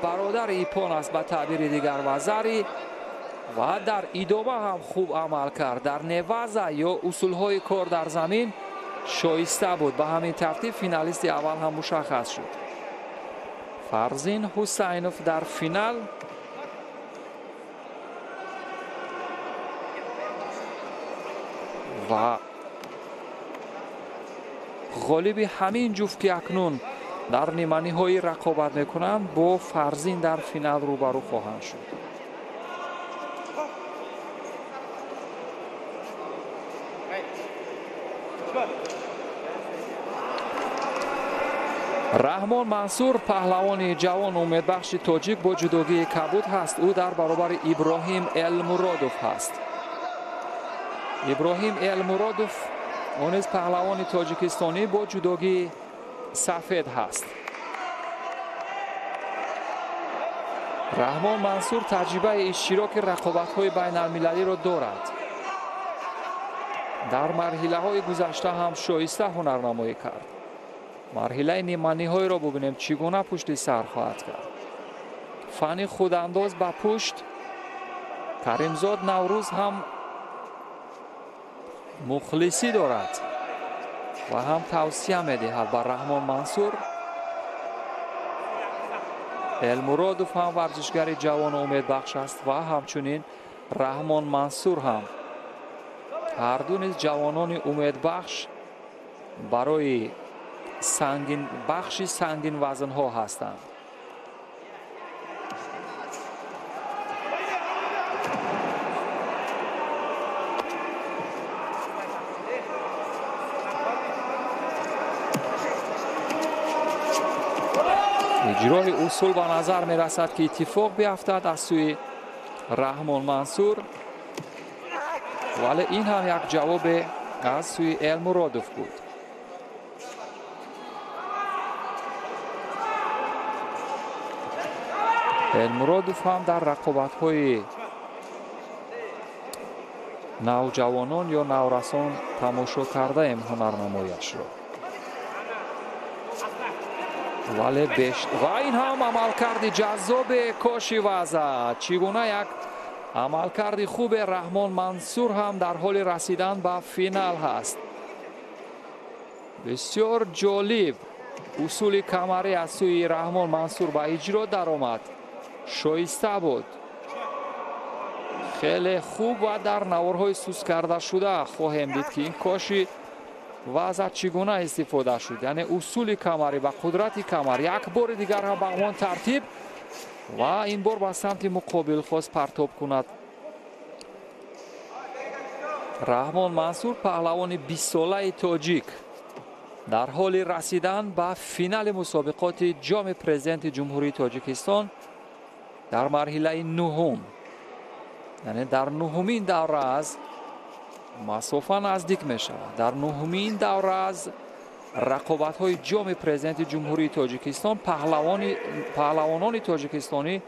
бародари ипон аст, ба таъбири дигар вазари, ва дар идома ҳам хуб амал кард. дар неваза ё усулҳои кор дар замин шоиста буд. ба ҳамин тартиб финалисти аввал ҳам мушаххас шуд. Фарзин Ҳусайнов дар финал ва ғолиби ҳамин ҷуфт ки акнун дар ниманиҳоӣ рақобат мекунанд, бо Фарзин дар финал рӯбарӯ хоҳанд шуд. раҳмон Мансур, паҳлавони ҷавон умедбахши тоҷик, бо ҷудогии кабуд ҳаст. ӯ дар баробари Иброҳим Элмуродов ҳаст. иброҳим Элмуродов он низ паҳлавони тоҷикистонӣ бо ҷудогии сафед ҳаст. раҳмон Мансур таҷрибаи иштироки рақобатҳои байналмилалиро дорад. дар марҳилаҳои гузашта ҳам шоиста ҳунарнамоӣ кард. марҳилаи ниманиҳоиро бубинем чӣ гуна пушти сар хоҳад кард. фани худандоз ба пушт Каримзод Наврӯз ҳам мухлисӣ дорад ва ҳам тавсия медиҳад ба Раҳмон Мансур. Элмуродов ҳам варзишгари ҷавону умедбахш аст ва ҳамчунин Раҳмон Мансур ҳам. ҳарду низ ҷавонони умедбахш барои бахши сангин вазнҳо ҳастанд. иҷрои усул ба назар мерасад ки иттифоқ биафтад аз сӯи Раҳмон Мансур, вале ин ҳам як ҷавобе аз сӯи Элмуродов буд. Элмуродов ҳам дар рақобатҳои навҷавонон ё наврасон тамошо кардаем ҳунарнамояшро. вале ва ин ҳам амалкарди ҷаззоби коши ваза. чӣ гуна як амалкарди хубе Раҳмон Мансур ҳам дар ҳоли расидан ба финал ҳаст. бисёр ҷолиб усули камарӣ аз сӯи Раҳмон Мансур ба иҷро даромад. шоиста буд. хеле хуб ва дар наворҳои сус карда шуда хоҳем дид ки ин коши ваза чӣ гуна истифода шуд. яъне усули камарӣ ба қудрати камар як бори дигар ҳам ба ҳамон тартиб ва ин бор ба самти муқобил хост партоб кунад. Раҳмон Мансур паҳлавони 20 солаи тоҷик در حال رسیدن به فینال مسابقات جام پرزیدنت جمهوری تاجیکستان در مرحله نهم، یعنی در نهمین دوره از مسافه نزدیک می شود. در نهمین دوره از رقابت های جام پرزیدنت جمهوری تاجیکستان پهلوانان تاجیکستانی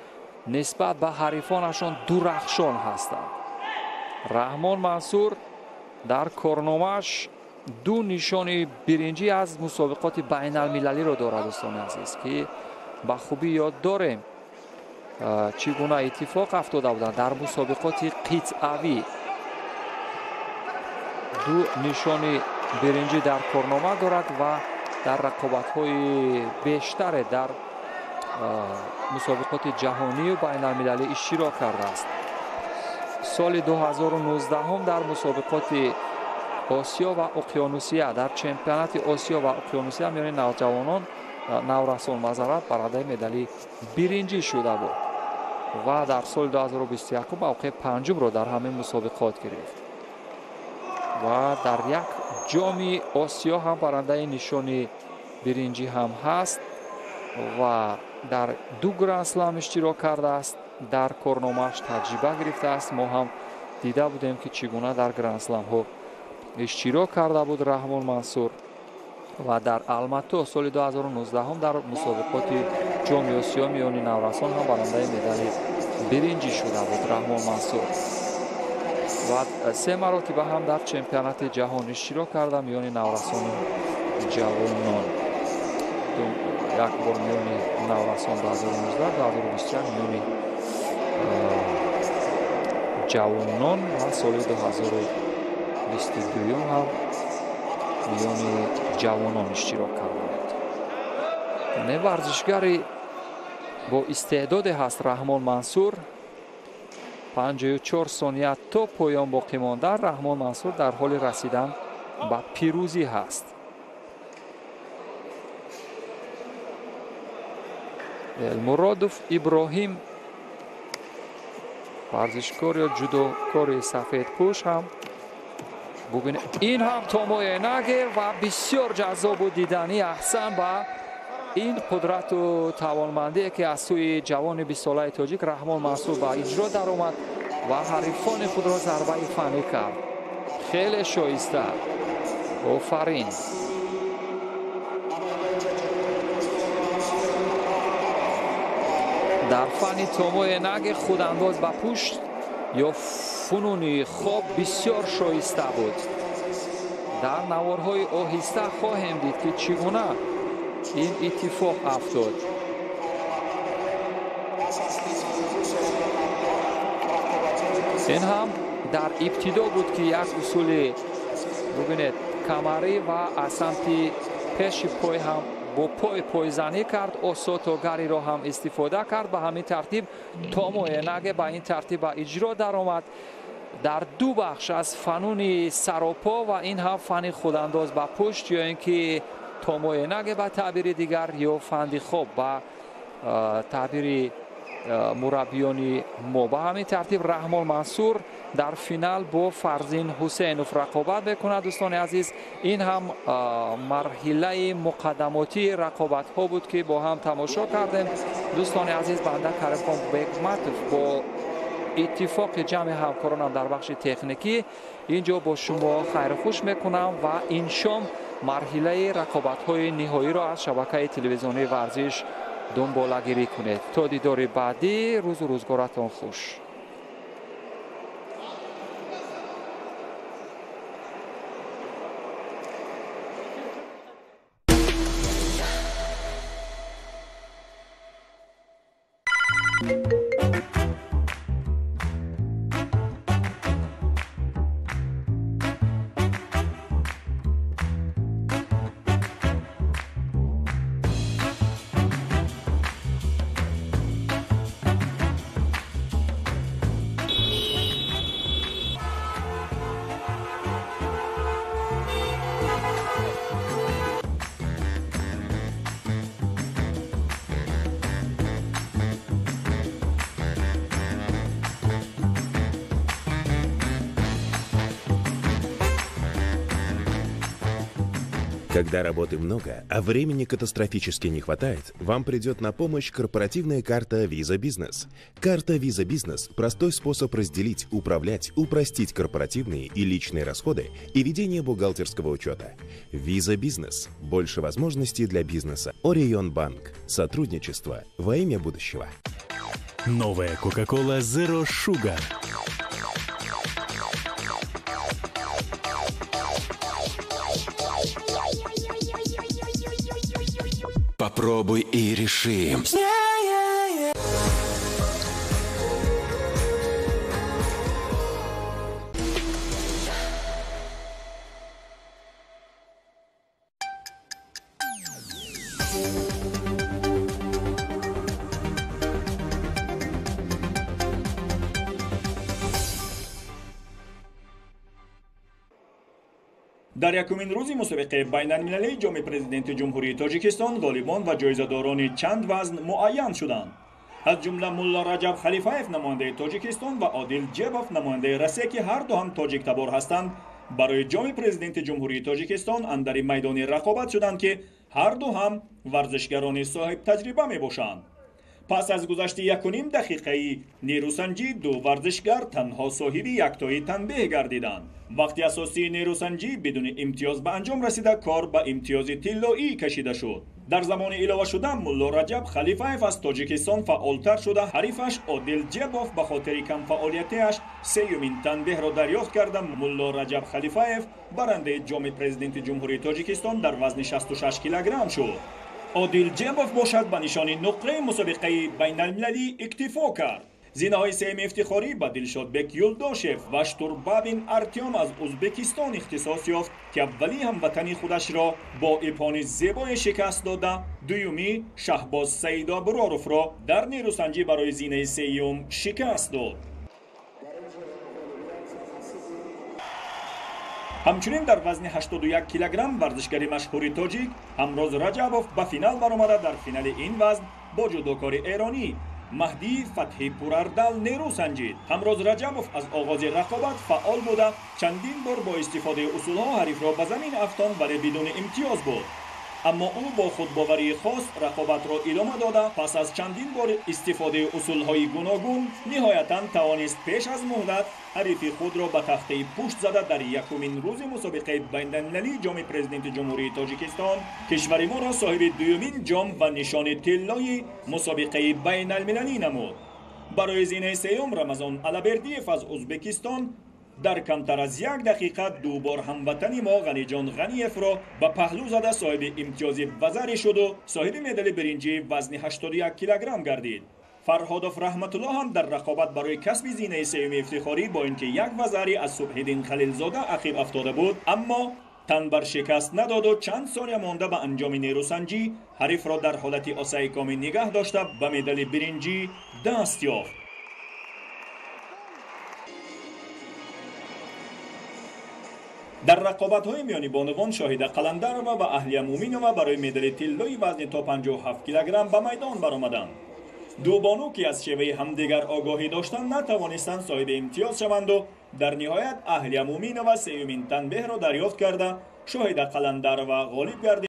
نسبت به حریفانشان درخشان هستند. رحمان منصور در کارنامه‌اش 2 نشان برنجی از مسابقات بین المللی را دارد دوستان عزیز که به خوبی یاد داریم چگونه اتفاق افتاده بودند. در مسابقات قطعوی 2 نشان برنجی در کارنامه دارد و در رقابت‌های بیشتر در مسابقات جهانی و بین المللی اشتراک کرده است. سال 2019 هم در مسابقات آسیا و اقیانوسیه در چمپیونات آسیا و اقیانوسیه میان نوجوانان نورسان برنده مدال برنجی شده بود و در سال 2021 موقع 5 را در همین مسابقات گرفت و در یک جام آسیا هم برنده نشان برنجی هم هست و در 2 گرند اسلم اشتراک کرده است. در کارنامه‌اش تجربه گرفته است. ما هم دیده بودیم که چگونه در گرند اسلم ها اشتراک کرده بود رحمان منصور و در الماتا سال 2019 هم در مسابقات جام آسیا میان نورسان هم برنده مدال برنجی شده بود رحمان منصور و 3 مرتبه هم در چمپیونات جهان اشتراک کرده میان نورسان جوانان. یک بار میان نورسان 2019 2021 میان جوانان و سال 2022 هم میان جوانان اشتراک کرده. یعنی ورزشگری با استعداد هست رحمان منصور. 54 ثانیه تا پایان باقی مانده. رحمان منصور در حال رسیدن به پیروزی هست. المرادوف ابراهیم ورزشکار یا جودوکار سفید پوش هم ببینید این هم تامای نگه و بسیار جذاب و دیدنی احسن به این قدرت و توانمندی که از سوی جوان 20 ساله تاجیک رحمان منصور به اجرا در آمد و حریفان خود را ضربه فنی کرد. خیلی شایسته. آفرین. در فن تامای نگ خودانداز به پشت یا فنون خواب بسیار شایسته بود. در نوارهای آهسته خواهیم دید که چگونه این اتفاق افتاد. این هم در ابتدا بود که یک اصول ببینید کمری و از سمت پیش پای هم با پایزنی کرد. آساتوگری را هم استفاده کرد. به همین ترتیب تامای نگه به این ترتیب به اجرا در آمد در 2 بخش از فنون سراپا و این هم فن خودانداز به پشت یا اینکه تامای نگه به تعبیر دیگر یا فند خواب به تعبیر مربیان ما. به همین ترتیب رحمان منصور در فینال با فرزین حسینوف رقابت بکند. دوستان عزیز این هم مرحله مقدماتی رقابت ها بود که با هم تماشا کردیم. دوستان عزیز بنده کریم بگمت با اتفاق جمع همکارانم در بخش تکنیکی اینجا با شما خیر خوش میکنم و این شام مرحله رقابت های نهایی را از شبکه تلویزیونی ورزش دنبالگیری کنید. تا دیدار بعدی روز و روزگارتان خوش. Когда работы много, а времени катастрофически не хватает, вам придет на помощь корпоративная карта Visa Business. Карта Visa Business – простой способ разделить, управлять, упростить корпоративные и личные расходы и ведение бухгалтерского учета. Visa Business – больше возможностей для бизнеса. Orion Bank – сотрудничество во имя будущего. Новая Coca-Cola Zero Sugar. Попробуй и реши. дар якумин рӯзи мусобиқаи байналмилалии ҷоми президенти ҷумҳурии тоҷикистон ғолибон ва ҷоизадорони чанд вазн муайян шуданд. аз ҷумла мулла раҷаб халифаев намояндаи тоҷикистон ва одил ҷебов намояндаи россия ки ҳар ду ҳам тоҷиктабор ҳастанд барои ҷоми президенти ҷумҳурии тоҷикистон андари майдони рақобат шуданд ки ҳар ду ҳам варзишгарони соҳибтаҷриба мебошанд. пас аз гузашти 1.5 дақиқаи нерӯсанҷӣ ду варзишгар танҳо соҳиби яктои танбеҳ гардиданд. вақти асосии нерӯсанҷӣ бидуни имтиёз ба анҷом расида, кор ба имтиёзи тиллоӣ кашида шуд. дар замони илова шудан мулло раҷаб халифаев аз тоҷикистон фаъолтар шуда, ҳарифаш одил ҷебов ба хотири камфаъолиятиаш сеюмин танбеҳро дарёфт карда, мулло раҷаб халифаев барандаи ҷоми президенти ҷумҳурии тоҷикистон дар вазни 66 килограмм шуд. одил ҷебов бошад ба нишони нуқраи мусобиқаи байналмилалӣ иктифо кард. зинаҳои сеюми ифтихорӣ ба дилшодбек юлдошев ва штурбабин артём аз узбекистон ихтисос ёфт ки аввалии ҳамватани худашро бо ибҳони зебое шикаст дода, дуюмӣ шаҳбоз саиду аброровро дар нерӯсанҷӣ барои зинаи сеюм шикаст дод. ҳамчунин дар вазни 81 килограмм варзишгари машҳури тоҷик ҳамроз раҷабов ба финал баромада, дар финали ин вазн бо ҷудокори эронӣ маҳдӣ фатҳи пурардал нерӯ санҷид. ҳамроз раҷабов аз оғози рақобат фаъол буда, чандин бор бо истифодаи усулҳо ҳарифро ба замин афтон, вале бидуни имтиёз буд. аммо ӯ бо худбоварии хос рақобатро идома дода, пас аз чандин бор истифодаи усулҳои гуногун ниҳоятан тавонист пеш аз муҳлат ҳарифи худро ба тахтаи пушт зада, дар якумин рӯзи мусобиқаи байналмилалии ҷоми президенти ҷумҳурии тоҷикистон кишвари моро соҳиби дуюмин ҷом ва нишони тиллои мусобиқаи байналмилалӣ намуд. барои зинаи сеюм рамазон алабердиев аз узбекистон дар камтар аз 1 дақиқа ду бор ҳамватани мо ғаниҷон ғаниевро ба паҳлӯ зада соҳиби имтиёзи вазари шуду, соҳиби медали биринҷии вазни 81 килограмм гардид. фарҳодов раҳматулло ҳам дар рақобат барои касби зинаи сеюми ифтихорӣ бо ин ки як вазари аз субҳиддин халилзода ақиб афтода буд, аммо тан бар шикаст надоду чанд сония монда ба анҷоми нерӯсанҷӣ ҳарифро дар ҳолати осаи комӣ нигаҳ дошта ба медали биринҷӣ даст ёфт. дар рақобатҳои миёни бонувон шоҳида қаландарова ва аҳлия муминова барои медали тиллои вазни то 57 килограмм ба майдон баромаданд. ду бону ки аз шеваи ҳамдигар огоҳӣ доштанд, натавонистанд соҳиби имтиёз шаванду дар ниҳоят аҳлия муминова сеюмин танбеҳро дарёфт карда, шоҳида қаландарова ғолиб гардид.